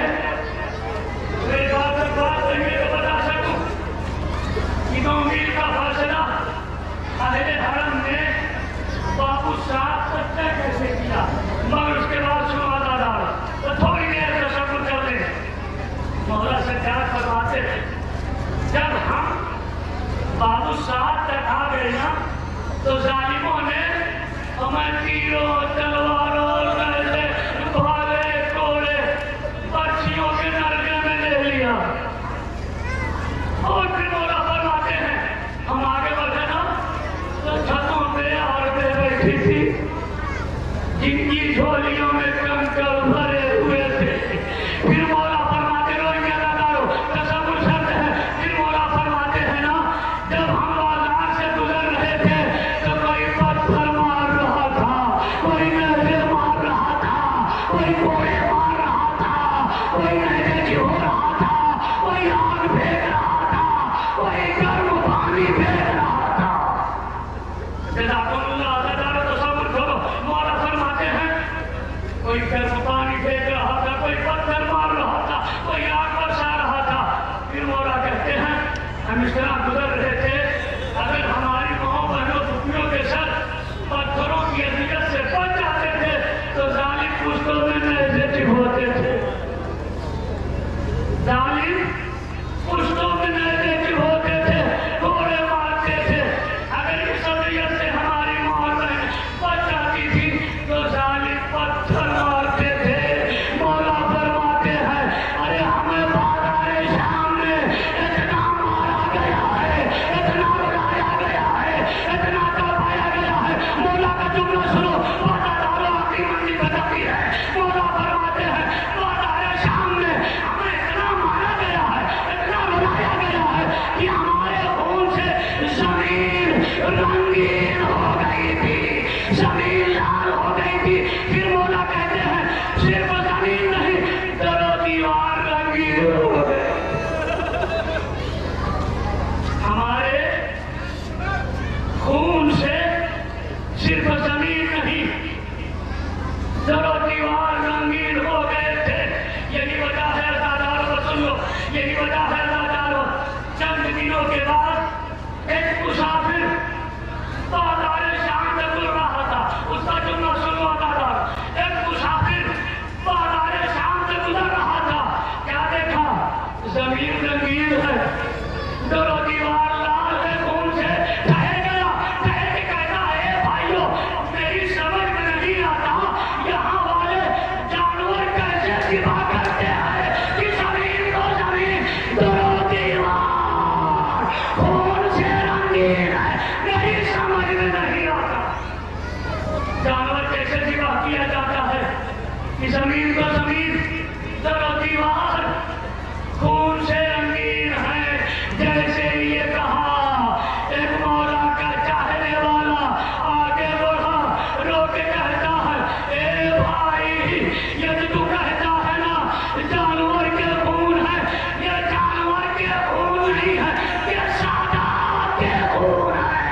मेरी बात नहीं तो बता सकूं कि 9 मील का फासला अहले हरम ने बाबू साहब सत्या कैसे किया, मगर उसके बाद सुना दादा तो थोड़ी देर तसव्वुर कर ले। मौला सज्जाद फरमाते थे जब हम बाबू साहब तक आ गए ना तो जालिमों ने हमें तीरों तलवारों भाले कोड़े पक्षियों के नरके में ले लिया। और फिर मौला फरमाते हैं हम आगे बढ़े ना तो छतों पे औरतें बैठी थी जिनकी झोलियों में कंकड़ भरे हुए थे। फिर मौला फरमाते रोइए दादारो तसव्वुर शर्त है। फिर मौला फरमाते हैं ना जब हम बाजार से गुजर रहे थे तो कोई पत्थर मार रहा था, कोई नहरें मार रहा था, कोई घोड़े मार रहा था, कोई नहरें झो रहा था, कोई आग फेंक रहा था, कोई गर्म पानी फेंक रहा था। तसव्वुर करो मौला फरमाते हैं कोई गर्म पानी फेंक रहा था, कोई पत्थर मार रहा था, कोई आग बरसा रहा था। फिर मौला कहते हैं हम इस तरह गुजर रहे थे, अगर हमारी माओ बहनों पुत्रियों के साथ पत्थरों की अजियत से बच जाते थे तो जालिम पुश्तों में नहरें चिढ़ोते थे, जालिम पुश्तों में नहरें चिढ़ोते थे, घोड़े मारते थे। अगर इस अजियत से हमारी माओ बहन बच जाती थी तो जालिम पत्थर मारते थे। मौला फरमाते हैं अरे हमें बाजार शाम में इतना मारा गया है, इतना रुलाया गया है, इतना तड़पाया गया है। मौला का जुमला सुनो, बाजार आखिरी मंजिल बताती है। मौला फरमाते हैं बाजार शाम में हमें इतना मारा गया है, इतना रुलाया गया है कि हमारे खून से जमीन रंगीन हो गई थी, जमीन लाल हो गई थी। फिर मौला कहते हैं सिर्फ जमीन नहीं दरो दीवार रंगीन हो गए। हमारे खून से सिर्फ जमीन नहीं दरो दीवार रंगीन हो गए थे। यही वजह है दादारो सुन लो, यही वजह है दादारो चंद दिनों के बाद एक मुसाफिर बाजार शाम से गुजर रहा था। उसका जुमला सुन लो दादारो। एक मुसाफिर बाजार शाम से गुजर रहा था, क्या देखा जमीन रंगीन है, दरो दीवार लाल है, खून से ढह गया। ढह के कहता है भाइयों मेरी समझ में नहीं आता यहाँ वाले जानवर कैसे सिवा करते हैं कि जमीन तो जमीन दरो दीवार खून से रंगीन है, मेरी समझ में नहीं आता। जानवर कैसे सिवा किया जाता है कि जमीन तो जमीन दरो दीवार खून से रंगीन है। जैसे ये कहा एक मौला का चाहने वाला आगे बढ़ा, रोक कहता है ए भाई ये जो तू कहता है ना जानवर के खून है, ये जानवर के खून नहीं है, ये सादात के खून है,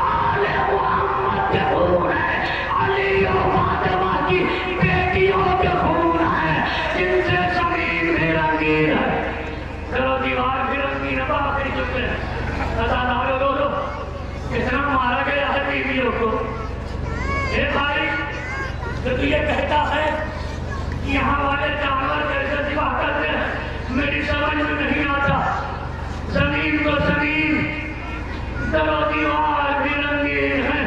आले मोहम्मद के खून है, अली और फातिमा की बेटियों के खून है, जिनसे जमीन भी रंगीन है, चलो दीवार भी रंगीन है। आखिरी जुमले दादारो रो लो कितना मारा गया है बीवियों को। ए भाई जब ये कहता है कि यहाँ वाले जानवर कैसे सिवा करते हैं मेरी समझ में नहीं आता। जमीन तो जमीन दरो दीवार भी रंगीन है।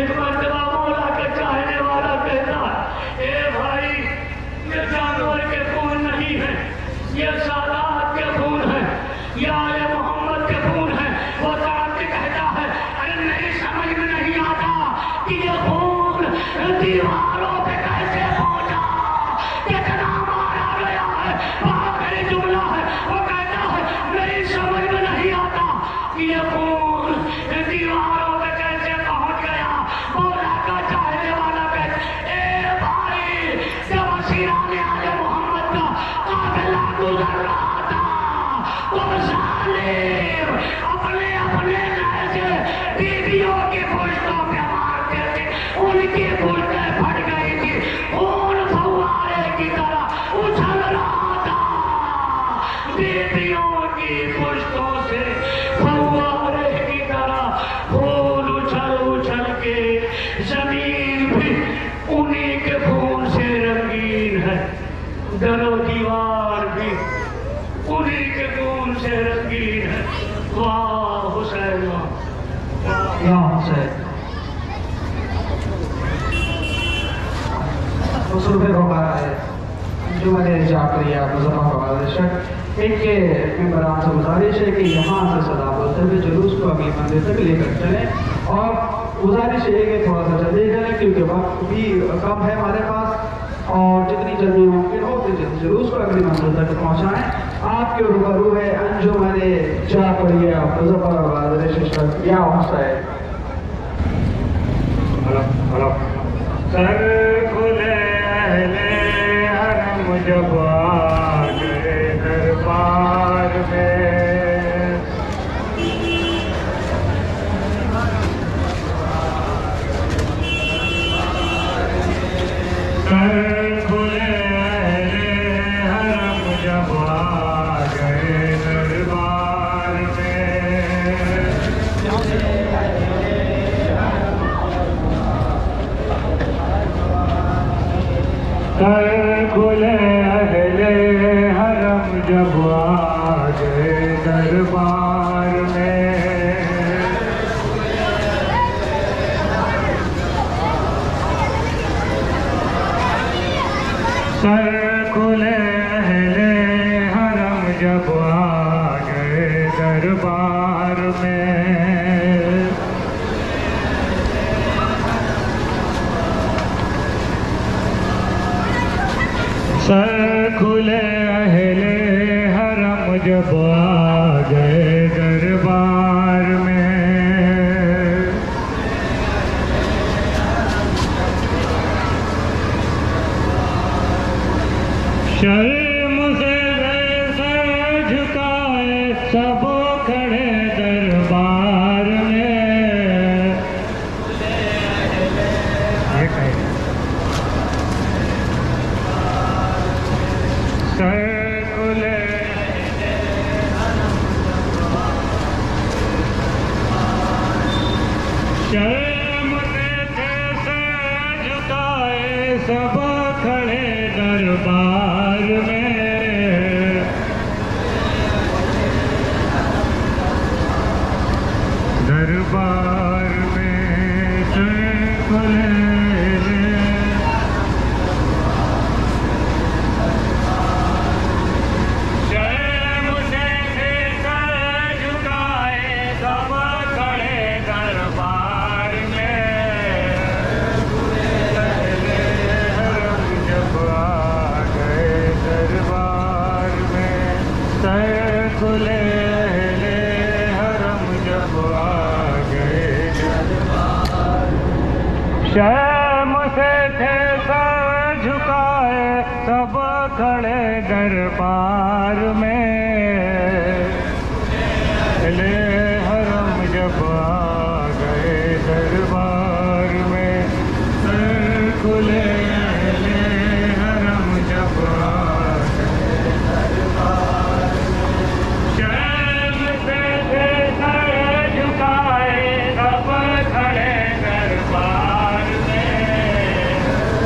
एक मर्तबा मौला के चाहने वाला कहता है ए भाई ये जानवर के खून नहीं है, ये सादात के खून है, ये आले मोहम्मद के खून है। वो तड़प के कहता है अरे मेरी समझ में नहीं आता कि ये खून दीवारों पे कैसे पहुंचा, कितना मारा गया है। आखिरी जुमला है वो कहता है मेरी समझ में नहीं आता कि ये खून दीवारों पे कैसे पहुंच गया। मौला दरो दीवार भी उन्हीं के खून से रंगीन है। वाह हुसैन वाह। या हुसैन उसूल रोका है जो मैंने जाकरिया इनके मेम्बरान से गुजारिश है कि यहाँ से सदा बोलते हुए जुलूस को अगली मंदिर तक लेकर चलें और गुजारिश है कि थोड़ा सा जल्दी करें क्योंकि वक्त भी कम है हमारे पास और जितनी जल्दी मुमकिन हो उतनी जल्दी जुलूस को अगली मंजिल तक पहुँचाएँ। आपके रूबरू है अंजुमन जाकरिया मुजफ्फराबाद शिक्षक या हुसैन। सर खुले अहले हरम जब आ गए दरबार में, सर खुले अहले हरम जब आ गए दरबार में, सर खुले अहले हरम जब आ गए दरबार में, सर खुले अहले हरम जब आ गए दरबार में, सर खुले अहले हरम जब आ गए दरबार में, शर्म से सर झुकाए सब खड़े दरबार में, सर खुले शर्म से सर झुकाए सब खड़े दरबार में, दरबार में सर खुले खुले अहले हरम जब आ गए, शर्म से थे सर झुकाए सब खड़े दरबार में, अहले हरम जब आ गए दरबार में, सर खुले अहले हरम जब आ गए दरबार में, शर्म से थे सर झुकाए सब खड़े दरबार में, अहले हरम जब आ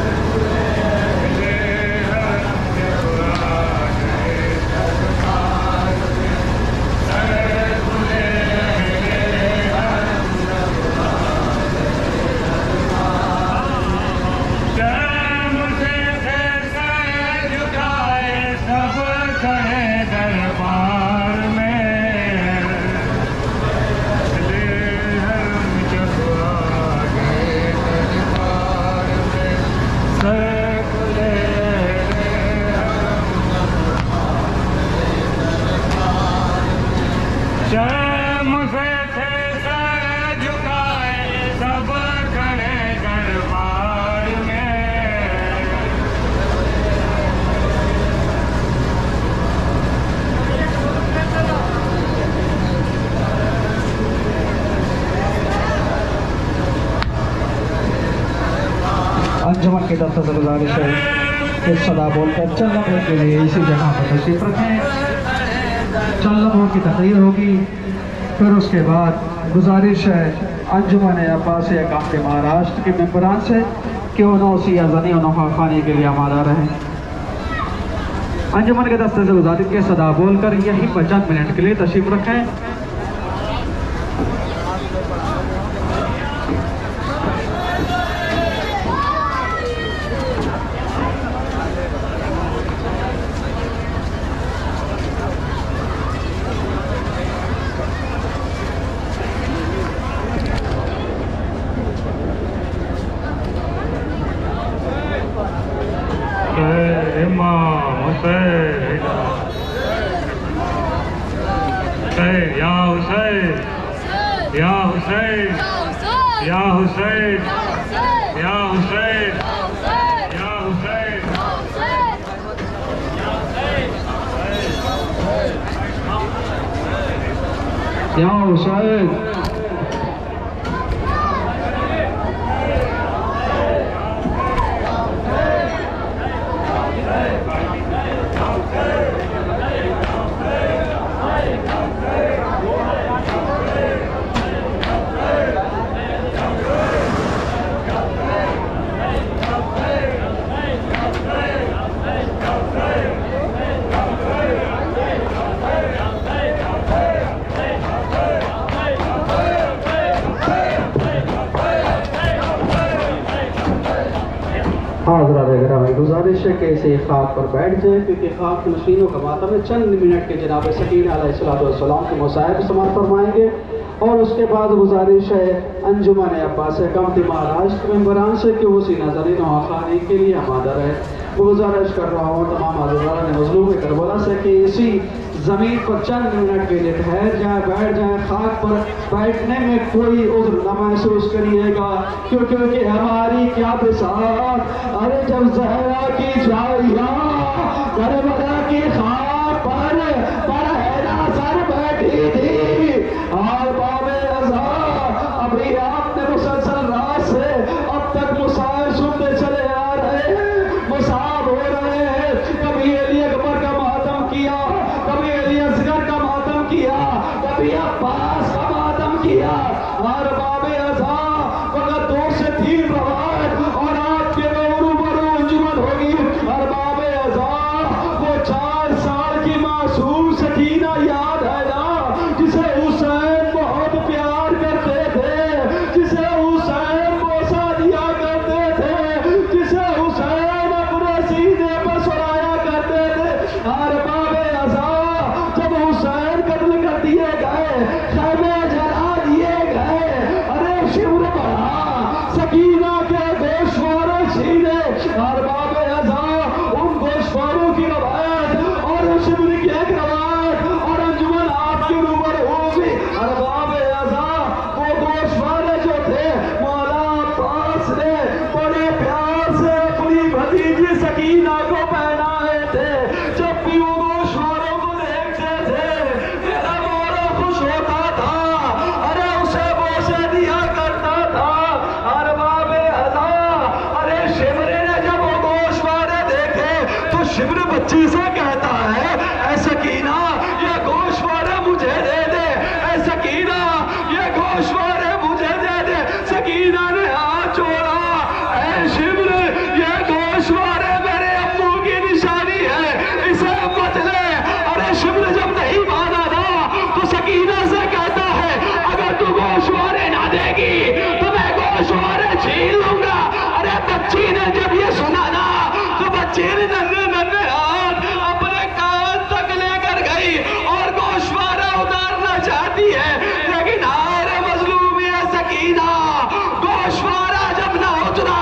गए दरबार में, सर खुले अहले हरम जब आ गए दरबार, शर्म से थे सर झुकाए सब खड़े दरबार में, अहले हरम जब आ गए दरबार में, सर खुले अहले हरम, शर्म से थे सर झुकाए सब खड़े दरबार में, अंजुमन की तरफ से गुजारिश है कि सदा बोलकर चंद लम्हों के लिए इसी जगह पर तशरीफ रखें। चंद लम्हों की तकरीर होगी, फिर उसके बाद गुजारिश है अंजुमन अब्बासिया कामती महाराष्ट्र के मेम्बरान से कि उन्होंने उसी अज़नी और खाने के लिए आमादा रहें। अंजुमन के दस्ते से गुजारिश के सदा बोलकर यहीं पर चंद मिनट के लिए तशरीफ रखें। इमाम हुसैन या हुसैन या हुसैन या हुसैन या हुसैन या हुसैन या हुसैन गुजारिश है कि इसे खाक पर बैठ जाए क्योंकि खाक नशीनों का मातम है। चंद मिनट के जनाब सकीना अलैहिस्सलाम के मुसाहिब समाअत फरमाएंगे और उसके बाद गुजारिश है अंजुमन अब्बास कमटी महाराष्ट्र मेंबरान से कि उसी नजरीन आखानी के लिए आमादा रहे। गुजारिश कर रहा हूँ तमाम आज़ादारान मज़लूम करबला से कि इसी ज़मीन पर चंद मिनट के लिए ठहर जाए, बैठ जाए। खाक पर बैठने में कोई उज़्र न महसूस करिएगा क्योंकि हमारी क्या बिसात। अरे जब ज़हरा की जाइया करबला की खाक पर हैरा सर बैठी थी और बाबे अज़ा अभी आपने मुसलसल रात से अब तक मुसाहिब सुनते चले आ रहे हैं, मुसाब हो रहे हैं। कभी अली अकबर का मातम किया, कभी अली असगर का मातम किया, कभी अब्बास का मातम किया और बाबे अज़ा वक़्त 2 से 3 रवायत और आपके रूबरू अंजुमन होगी और बाबे अज़ा वो 4 साल की मासूम सकीना याद है ना जिसे हुसैन बहुत प्यार करते थे, जिसे हुसैन बोसा दिया करते थे, जिसे हुसैन अपने सीने पर सुलाया करते थे। और बाबे अज़ा जब हुसैन कत्ल कर दिए गए, खैमे जला दिए गए, अरे शिवर बढ़ा सकीना के गोशवारों छीने और बाबे अज़ा उन गोशवारों की रवायत और शिवर की एक रवायत और अंजुमन आपके रूबर होगी। और बाबे अज़ा वो गोशवारे जो थे मौला अब्बास ने बड़े प्यार से अपनी भतीजी सकीना को पहनाए थे। जब भी वो गोशवारों को देखते थे मेरा मौला खुश होता था, अरे उसे बोसे दिया करता था। और बाबे अज़ा अरे शिमरे ने जब वो गोशवारे देखे तो शिमर बच्ची से कहता है ऐ सकीना ये गोशवारे मुझे दे दे, ऐ सकीना ये गोशवारे मुझे दे दे। सकीना ने हाथ जोड़ा, ऐ शिमर ये गोशवारे मेरे अम्मू की निशानी है, इसे मत ले। अरे शिमर जब नहीं माना था तो सकीना से कहता है अगर तू गोशवारे ना देगी तो मैं गोशवारे छीन लूंगा। अरे बच्ची ने जब ये सुना ना तो बच्ची ने नन्हे नन्हे हाथ अपने कान तक लेकर गई और गोशवारा उतारना चाहती है, लेकिन हाय मजलूम ये सकीना गोशवारा जब ना उतरा,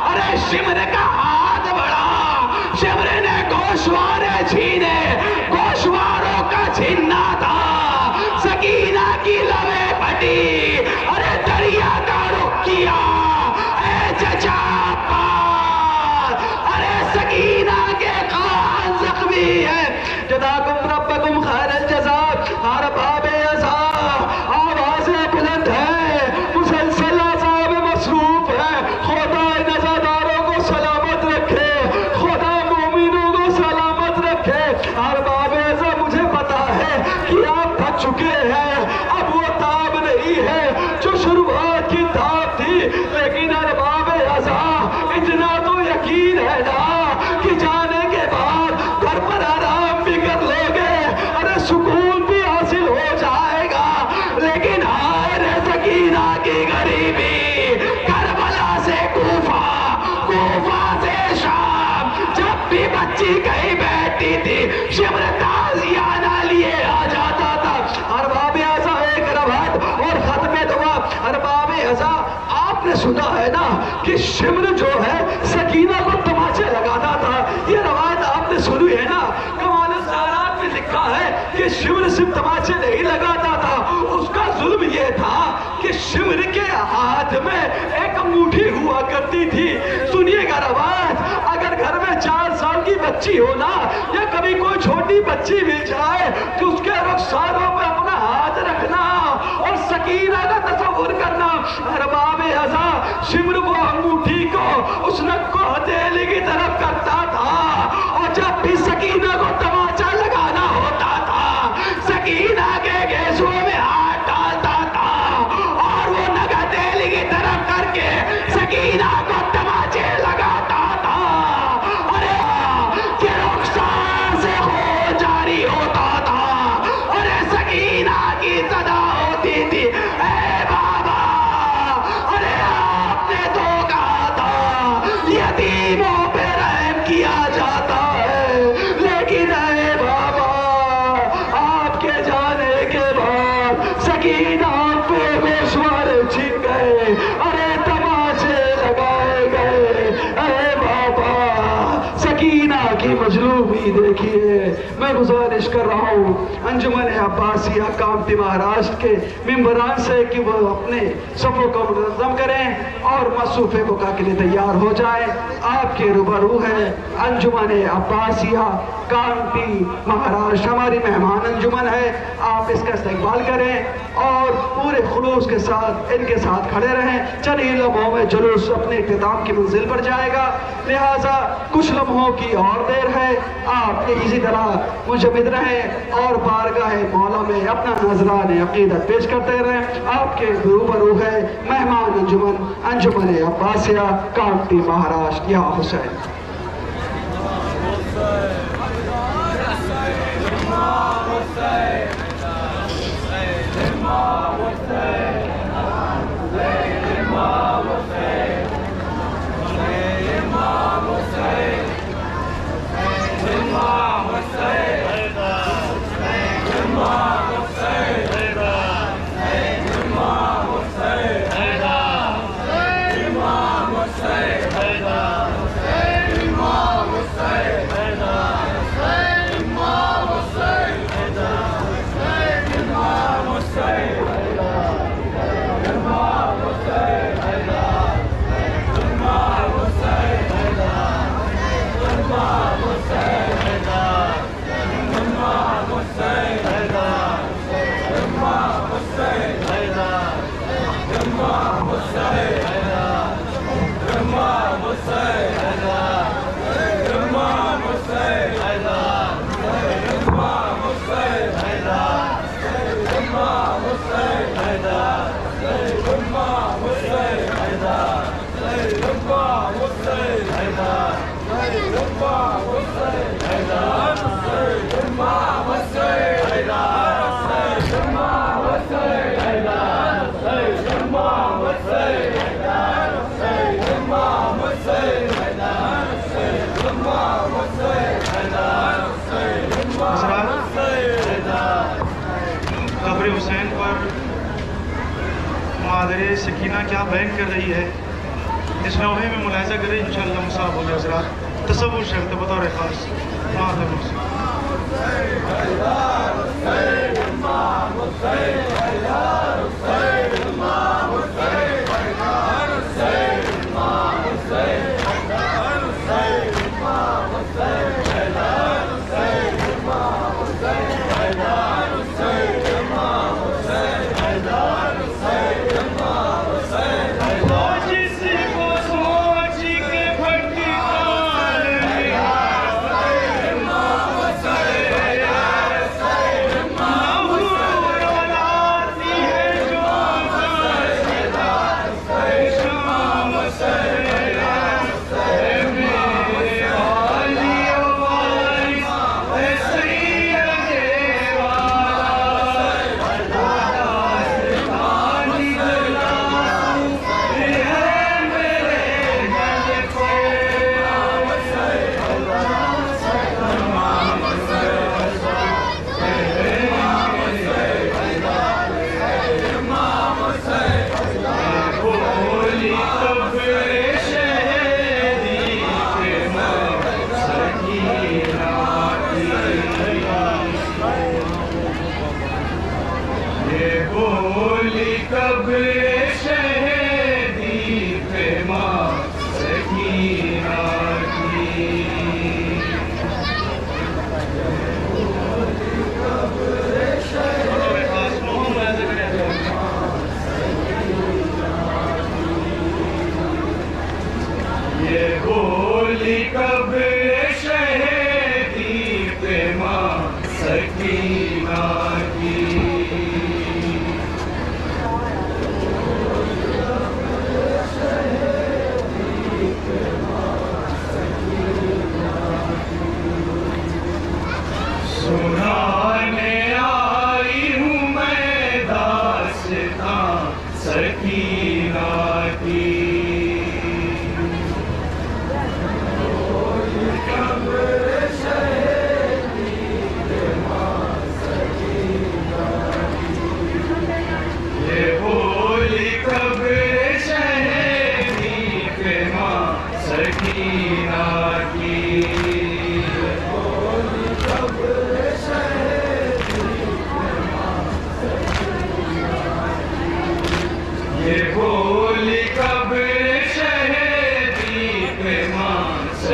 अरे शिमर का हाथ बढ़ा, शिमर ने गोशवारे छीने, गोशवारों का छीनना था। सकीना की लबे फटी, अरे दरिया का रुख किया, ऐ चचा अब्बास, अरे सकीना के कान जख्मी है। जज़ाकुम रब्बकुम खैरल जज़ा। और बाबे अज़ा आवाज़ें बुलंद है, मुसलसल अज़ाब मसरूफ है। खुदा नज़ादारों को सलामत रखे, खुदा मोमिनों को सलामत रखे। और बाबे अज़ा मुझे पता है कि आप थक चुके हैं, अब वो ताब नहीं है जो शुरुआत की ताब थी, लेकिन बाबे अज़ा इतना तो यकीन है ना कि जाने के बाद घर पर शिमर जो है सकीना को तमाचे लगाता था। ये रवायत आपने सुनी है ना, कमाल-उज़-ज़ारात में लिखा है कि शिमर सिर्फ तमाचे नहीं लगाता था, उसका जुल्म ये था कि शिमर के हाथ में एक अंगूठी हुआ करती थी। सुनिएगा रवायत, अगर घर में 4 साल की बच्ची हो ना, या कभी कोई छोटी बच्ची मिल जाए तो उसके रुखसारों पे अपना हाथ रखना और सकीना का तस्वुर करना। अरबाबे अज़ा शिमर को अंगूठी को उस नक को हथेली की तरफ करता था, और जब भी सकीना को तमाचा लगाना होता था, सकीना के गेसुओं में हाथ डालता था और वो नक हथेली की तरफ करके सकीना को तमाचे लगाता था। अरे के रुखसार से हो जारी होता था, अरे सकीना की सदा होती थी, ए बाबा, अरे आपने तो कहा था यतीमों पे रहम किया जाता है, लेकिन ए बाबा, आपके जाने के बाद सकीना पे गोशवारे छिन गए, अरे तमाचे लगाए गए। अरे बाबा, सकीना की मजलूमी देखिए। मैं गुजारिश कर रहा हूँ अंजुमन अब्बासिया कामती महाराष्ट्र के मेंबरान से कि वो अपने सफ़ों को मुनज़्ज़म करें और मसूफ़े बुका के लिए तैयार हो जाए। आपके रूबरू है अंजुमन अब्बासिया कामती महाराष्ट्र, हमारी मेहमान अंजुमन है। आप इसका इस्तेक़बाल करें और पूरे खुलूस के साथ इनके साथ खड़े रहें। चंद ही लम्हों में जुलूस अपने इख्तिताम की मंजिल पर जाएगा, लिहाजा कुछ लम्हों की और देर है। आप इसी तरह मुंजमिद रहें और बारगाह मौला में अपना नजरान अक़ीदत पेश करते रहें। आपके रूबरू है मेहमान अंजुमन अब्बासिया कामती महाराष्ट्र, या हुसैन। कब्र हुसैन पर मादरे सकीना क्या बयान कर रही है, इस नौहे में मुलाहिज़ा करें, इंशाअल्लाह मुसाब हो जाए। तसव्वुर शर्त बतौर ख़ास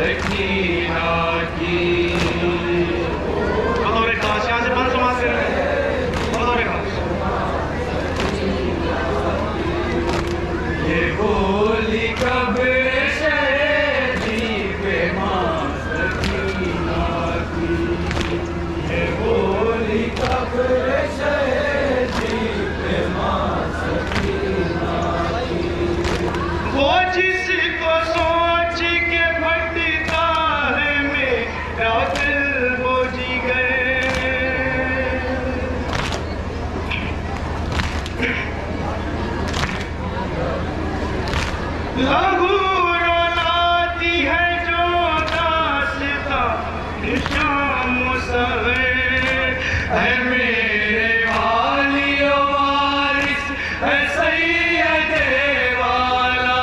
सकीना की। बतौर खास यहाँ से बंद समाज करें, बतौर खास। ये बोली कब शहदी पे मां सकीना की, ये बोली कब शहदी पे मां सकीना की। वो जिसको सोच के फटता है मेरा दिल वो जिगर, लहू रुलाती है जो दास्तां शाम सवेर, है मेरे वालियो वारिस है सैयदे वाला,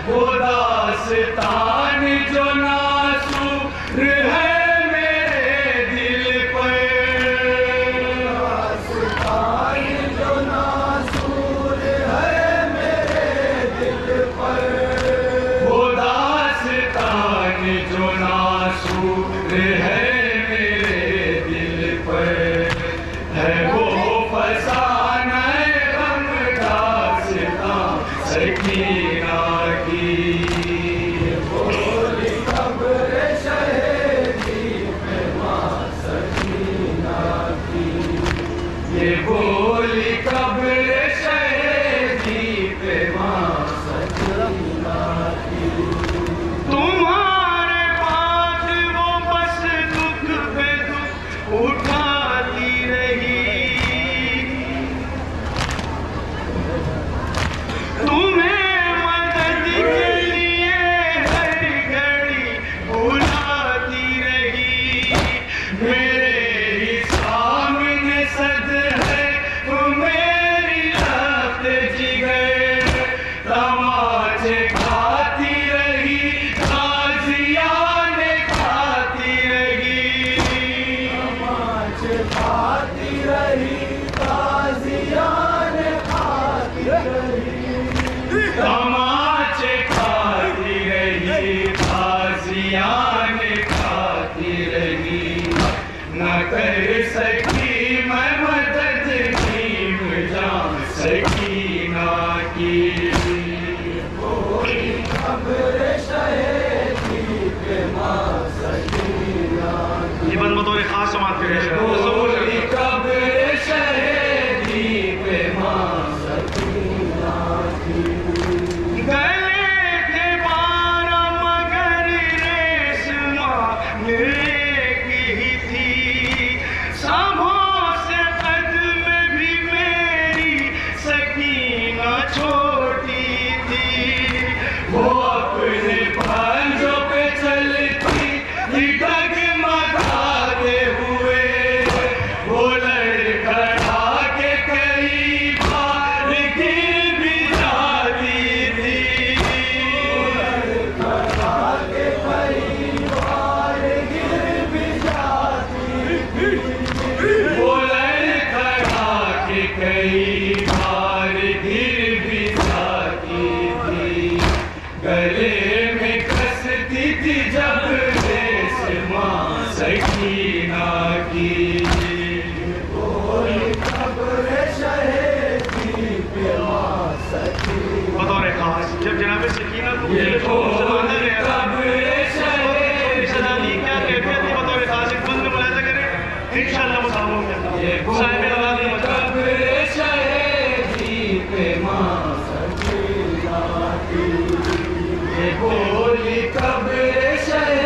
वो दास्तान जो नासूर है मेरे दिल पर, दास्तान जो नासूर है मेरे दिल पर, वो दास्तान जो नासूर है मेरे दिल पर, है वो फसाना गम दास्तां सकीना की। बोली कब्र शहीदी पे मां सकीना की, ये बोली कब्र शहीदी पे मां सकीना की। तुम्हारे पास वो बस दुख पे दुख उठाती रही, तुम्हें मदद के लिए हर घड़ी बुलाती रही, मेरे ही सामने सद है तू मेरी लफ्त जिगर, तमाचे खाती रही गाजियाने खाती रही, तमाचे खाती रही गाजियाने खाती रही, तमाचे खाती रही गाजियाने खाती रही, न कर सकी मैं मदद नीम जान सकीना की। बोली कब्र शहीदी पे मां सकीना की, ये बंद बतौर खास समात करे। बोली कब्र शहीदी पे मां सकीना की, गले थे 12 मगर रेशमा एक ही थी, सांभों से कद में भी मेरी सकीना छोटी थी, वो अपने भांजों पे चलती थी डगमगाते हुए, वो लड़खड़ा के कई बार गिर भी जाती थी, लड़खड़ा के कई बार गिर भी जाती थी, वो लड़खड़ा के कई बार गिर भी जाती थी, गले में कसती थी जब रेशमा सकीना की। बोली कब्र शहीदी पे मां सकीना, बतौर खास जब जनाब सकीना को ये कब्र शहीदी क्या कैफियत थी, बतौर खास एक बंद में मुलाहिजा करें, इंशाअल्लाह मुसाफा हो गया। साहिब अल्लाह कब्र शहीदी पे मां सकीना की, ये बोली कब्र शहीदी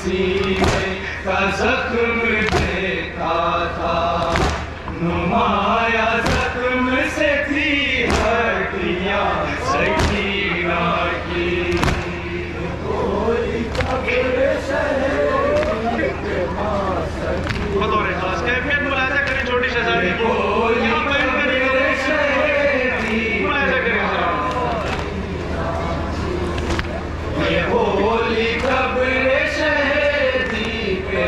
सीने का जख्म देखा था, नुमाया जख्म से थी हड्डियां सकीना की। बतौर खास कैफियत मुलाहिजा करें छोटी शहजादी की, यहाँ बैठ कर मुलाहिजा करें जरा। ये होली कब्र शहीदी पे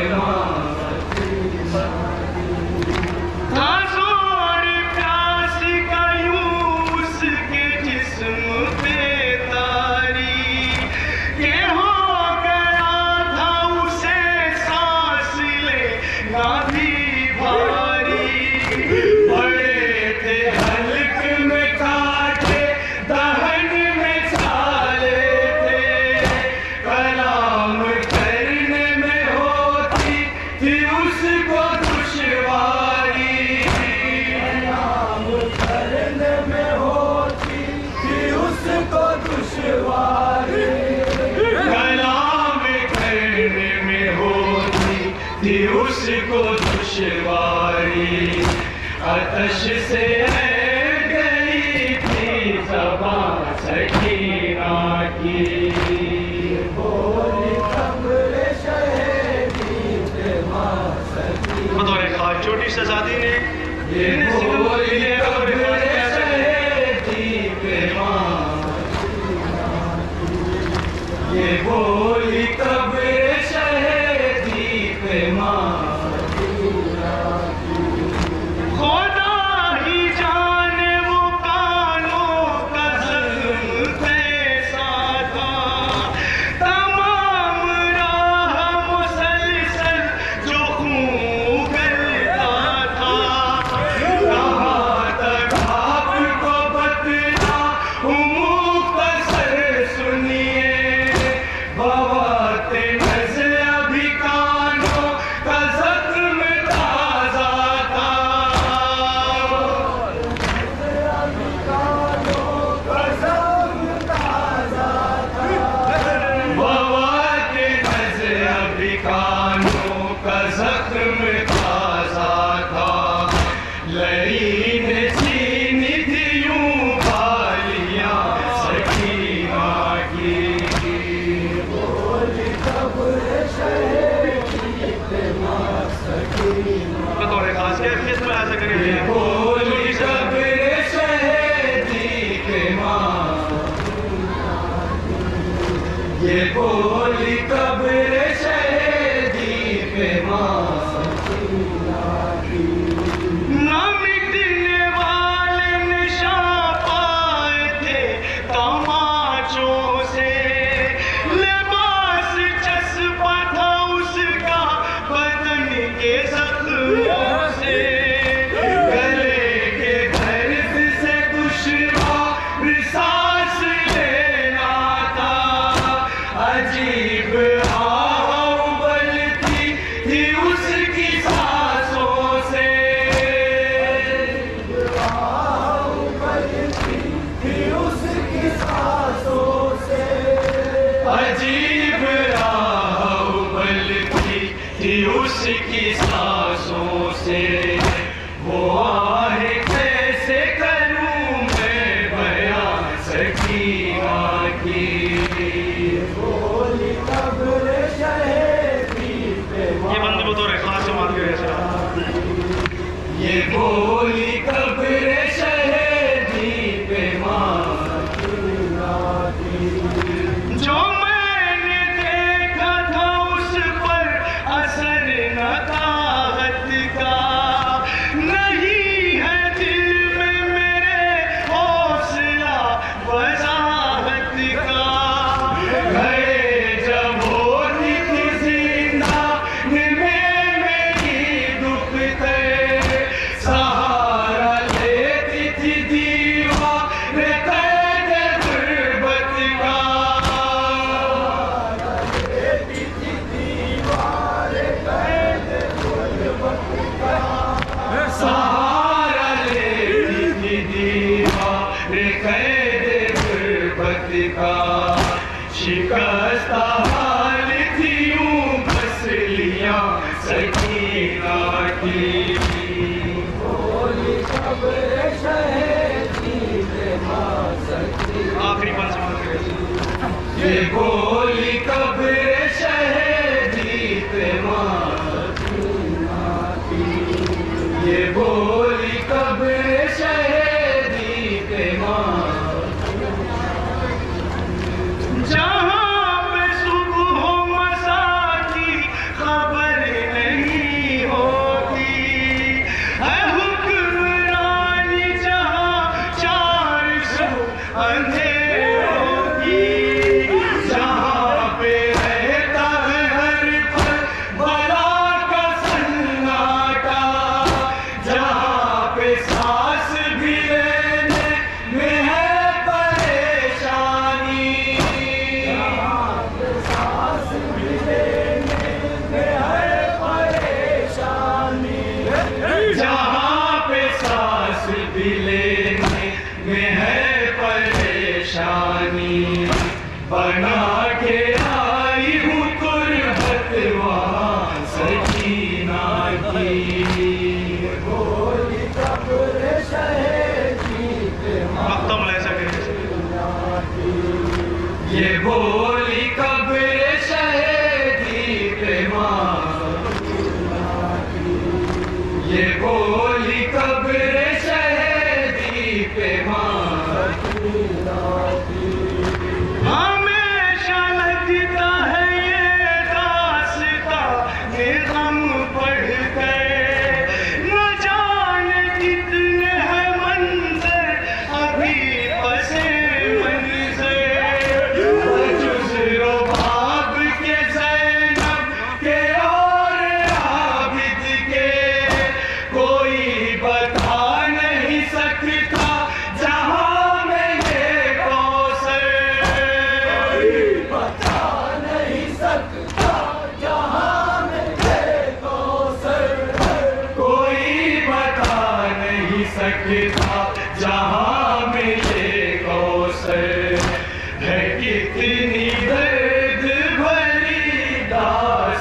आज़ोड़ प्यास का यूं उसके जिस्म पे तारी, ये हो गया था उसे सांस लेना भी भारी। बड़े थे हल्क में कांटे, दहन में छाले थे, कलाम करने में होती थी उसको दुश्वारी। कलाम करने में होती थी उसको दुश्वारी। कलाम करने में होती थी उसको दुश्वारी। आतश से गई थी ज़बान सकीना की। बतौर खास छोटी शहजादी ने ये बोली कब्र शहीदी पे खुदा ही जाने वो कानों का ज़ख्म कैसा था, तमाम राह मुसलसल जो खून करता था। कहाँ तक आपको बतलाऊं मुख्तसर सुनिए, बवाते नज़र अभी कानों का ज़ख्म ताज़ा था। बवाते नज़र अभी कानों का ज़ख्म ताज़ा था। लड़ी ने छीनी थी यूं बालियां सकीना की। बतौर खास कैफियत में ऐसा करेंगे। बोली कब्र शहीदी पे ये बोली कब्र शहीदी पे ना मिटने वाले निशान पाए थे तमाचों से, लिबास चस्पा था उसका बदन के ज़ख्मों से। गले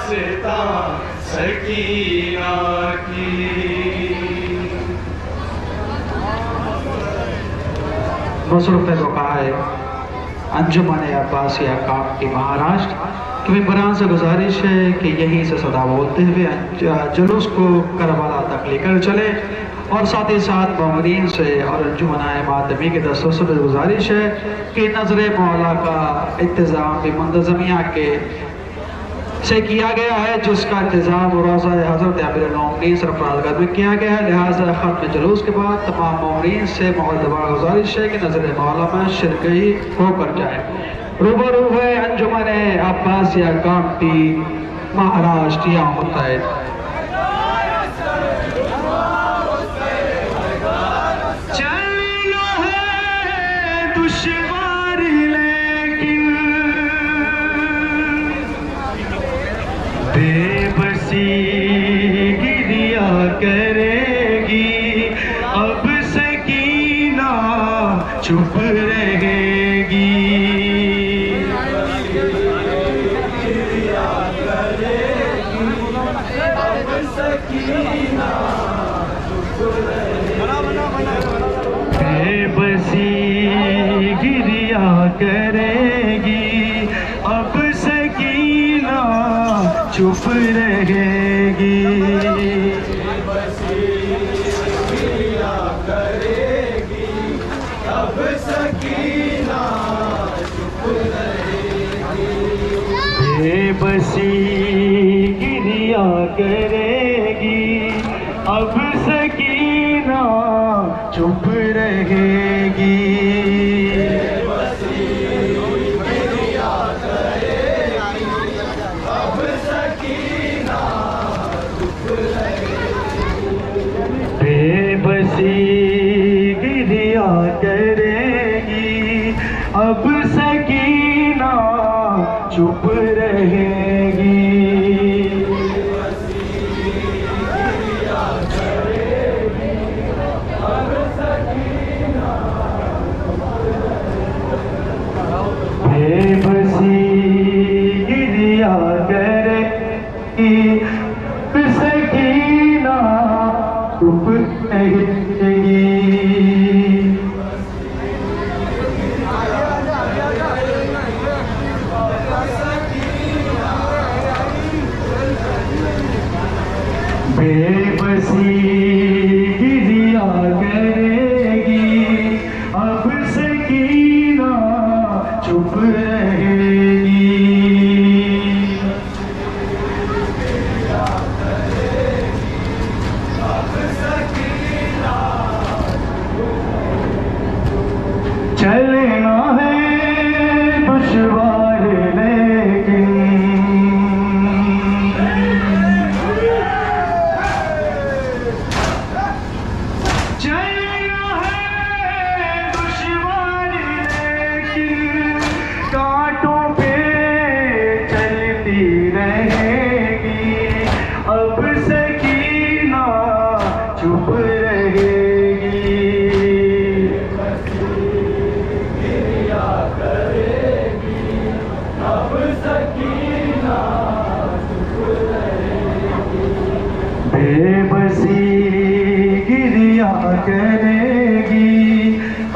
दास्तां सकीना की। मसरूफ़ वक़ाए अंजुमन अब्बासिया कामटी महाराष्ट्र के मेंबरान से गुजारिश है कि यहीं से सदा बोलते हुए जुलूस को करबला तक लेकर चले, और साथ ही साथ मामरीन से और अंजुमन मातमी के दस्तों से गुजारिश है कि नज़र मौला का इंतज़ाम भी मुंतज़मिया के से किया गया है, जिसका इंतज़ाम रोज़ा हज़रत अमीरुल मोमिनीन सरफराज़गंज में किया गया है। लिहाजा ख़त्म जुलूस के बाद तमाम मामरीन से मुक़द्दमा गुजारिश है कि नज़र मौला में शिरकई होकर जाए। रूबरू है अंजुमन अब्बासिया कामटी महाराष्ट्र या मुत्तहिद। बेबसी गिरिया करेगी अब सकीना चुप रहेगी। बेबसी गिरिया करेगी अब सकीना चुप रहेगी। अब सकीना चुप रहेगी। बेबसी गिरिया करेगी अब सकीना चुप रहेगी। बेबसी गिरिया करेगी अब सकीना चुप रहेगी। बेबसी गिरिया करेगी अब सकीना चुप रहेगी। बेबसी गिरिया करेगी अब सकीना चुप रहेगी। चलना है दुश्वार लेकिन चलना है दुश्वार लेकिन कांटों पे चलती रहेगी अब सकीना चुप रहेगी। बेबसी गिरिया करेगी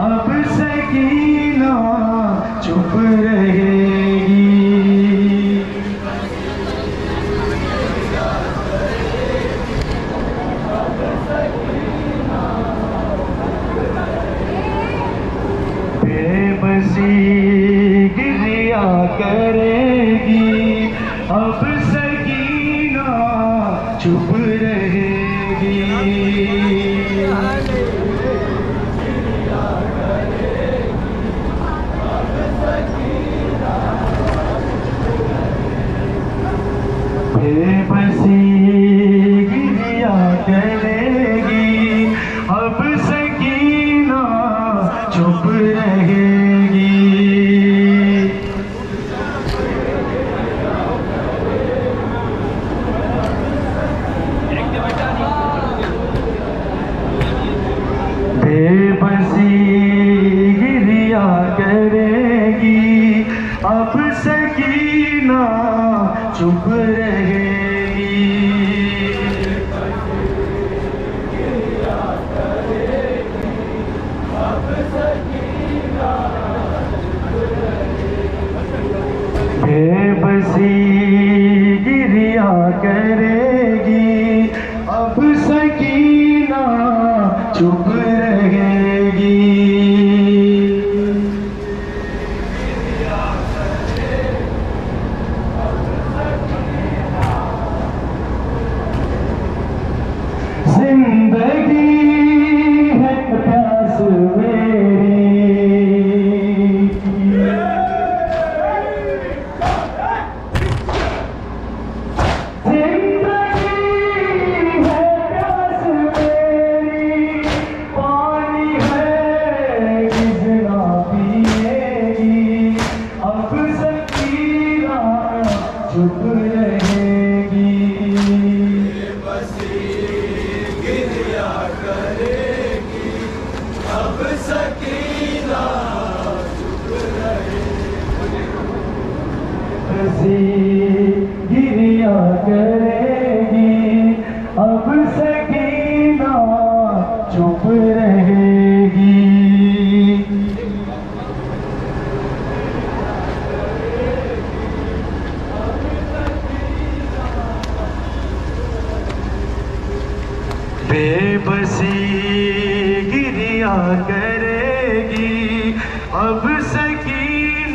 अब सकीना चुप रहेगी। बेबसी गिरिया करेगी अब सकीना चुप रहेगी। बेबसी गिरिया करेगी अब सकीना चुप रहेगी। बेबसी गिरिया करेगी अब सकीना चुप रहेगी। बेबसी गिरिया करेगी, अब सकीना चुप रहेगी। जिंदगी है प्यास मेरी, चुप रहेगी। गिरिया करेगी, अब सकीना चुप रहेगी। गिरिया करेगी, अब सकीना चुप रहेगी। बेबसी गिरिया करेगी, अब सकीना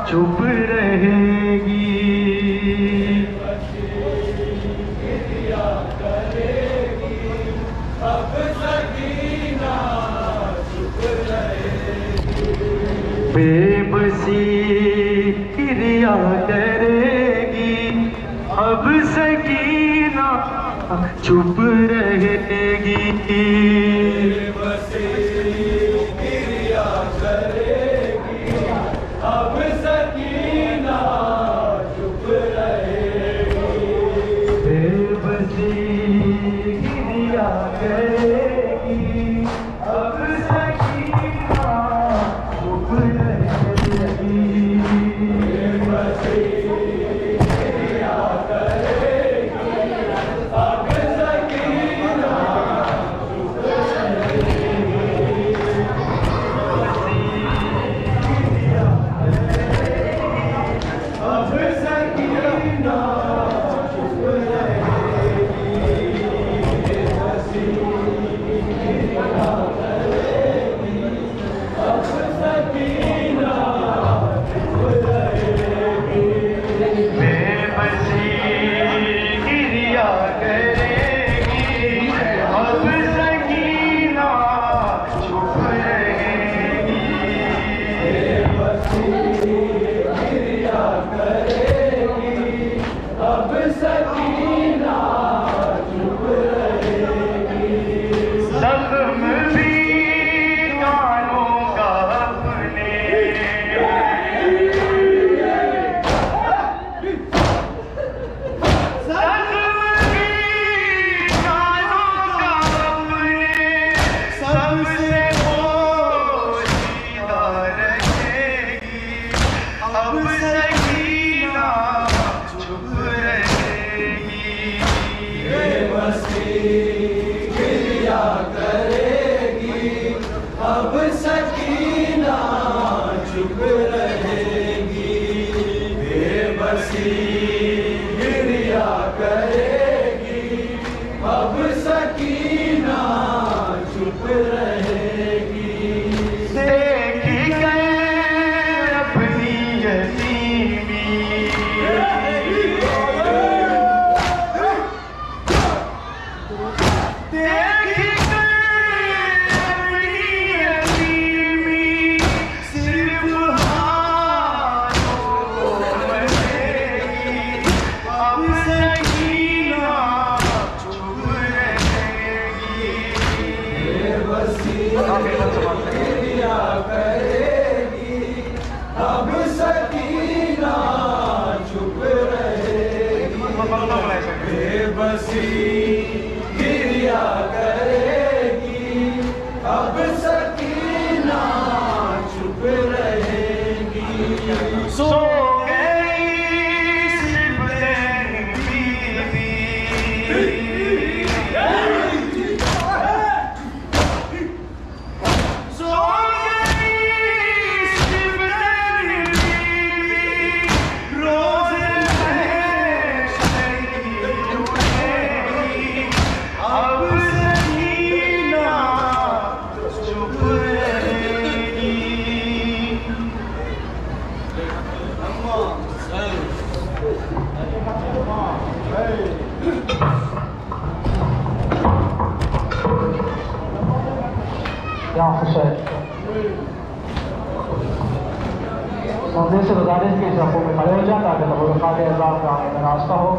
चुप रहेगी। गिरिया करेगी, अब सकीना चुप रहेगी। बेबसी गिरिया करेगी, अब सकीना चुप रहेगी। बेबसी गिरिया करेगी, अब सकीना चुप रहेगी। बेबसी गिरिया करेगी, अब सकीना चुप रहेगी। बेबसी गिरिया करेगी, अब सकीना चुप सो गई सिर्फ या हुसैन सोने से गुजारिश की सफ़ों में खड़े हो जाए ताकि तबरुकात अज़ाब का हमें रास्ता हो।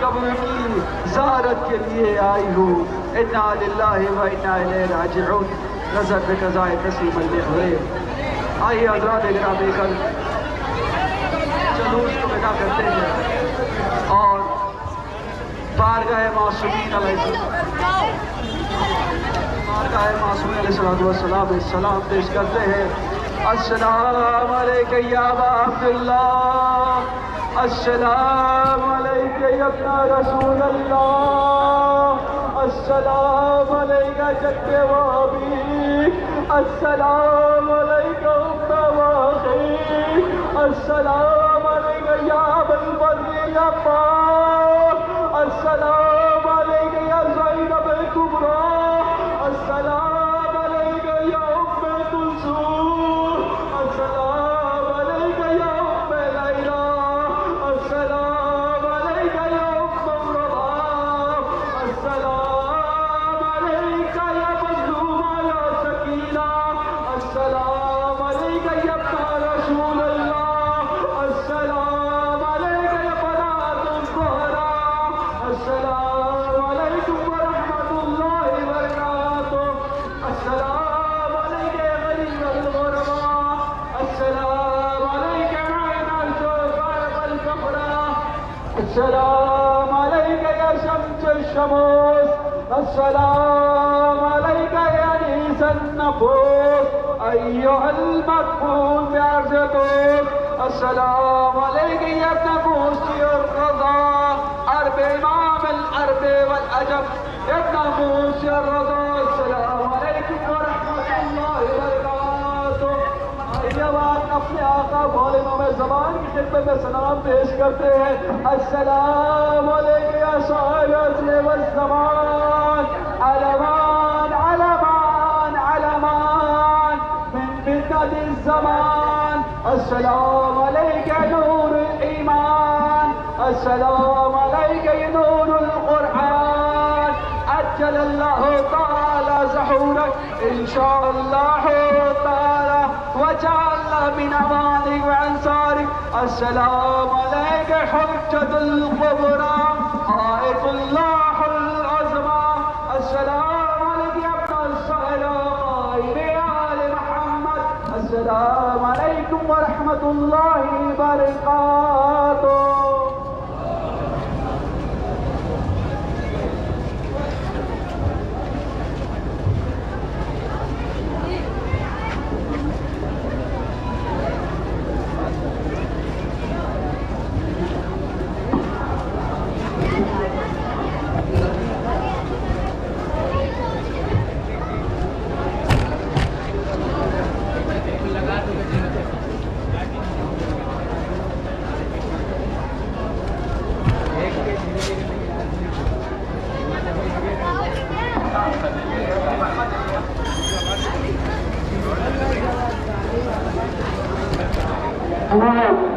कब्र की ज़ारत के लिए आई हूँ। इन्ना लिल्लाहि व इन्ना इलैहि राजिऊन। नज़र पे क़ज़ाए तस्लीम अल-हुज़ैर। आइए हज़रात गिरामी कल जुलूस को विदा करते हैं और बारगाह मासूमीन अलैहिस्सलाम में सलाम पेश करते हैं। अस्सलाम अलैका या अबा अब्दुल्लाह, अस्सलाम अलैका या इब्न रसूल अल्लाह, अस्सलाम अलैका जद्दे व अबी, अस्सलाम अलैका उम्मा व अखी, अस्सलाम अलैका या अबल फज़ल या पाक, अस्सलाम अलैका या ज़ैनब कुबरा, अस्सलाम अलैका या उम्मे कुलसूम, अस्सलाम अलैका या उम्मे लैला, अस्सलाम अलैका या उम्मे रज़ा, अस्सलाम अलैका या मज़लूमा या सकीना, अस्सलाम अलैका या इब्न रसूल अल्लाह, अस्सलाम अलैका या बनातुल ज़हरा, अस्सलाम अलैकुम व रहमतुल्लाहि व बरकातुहू, अस्सलाम अलैका या गरीबल गुरबा, अस्सलाम अलैका मअना शौक़ात अल-फ़क़रा, अस्सलाम अलैका या शम्स शमूस, अस्सलाम अलैका या अनीस नफूस, अय्युहल मक़बूल बिअर्ज़तुक, अस्सलाम अलैका या इब्न मूसी और-रज़ा, अरब इमाम अल-अरब वल-अजम, इब्न मूसी और-रज़ा, अस्सलाम अलैकुम व रहमतुल्लाहि व बरकातुहू। आइए आप अपने आका मौलाना में ज़बान की खिदमत में सलाम पेश करते हैं। अस्सलाम अलैका या साहिब अज़्ल व ज़मान, अलमान अलमान अलमान मिन बिदअति ज़मान, अस्सलाम अलैका नूरुल ईमान, अस्सलाम अलैका या नूरुल कुरआन, अज्जलल्लाहु तआला ज़हूरक इंशाअल्लाहु तआला व जअलना मिन अवानिक व अंसारिक, अस्सलाम अलैका हुज्जतुल कुबरा, आयतुल्लाहुल अज़मा, अस्सलाम अलैका या इब्न सहला क़ाइद आल मुहम्मद, अस्सलाम अलैकुम व रहमतुल्लाहि व बरकातुहू। Allah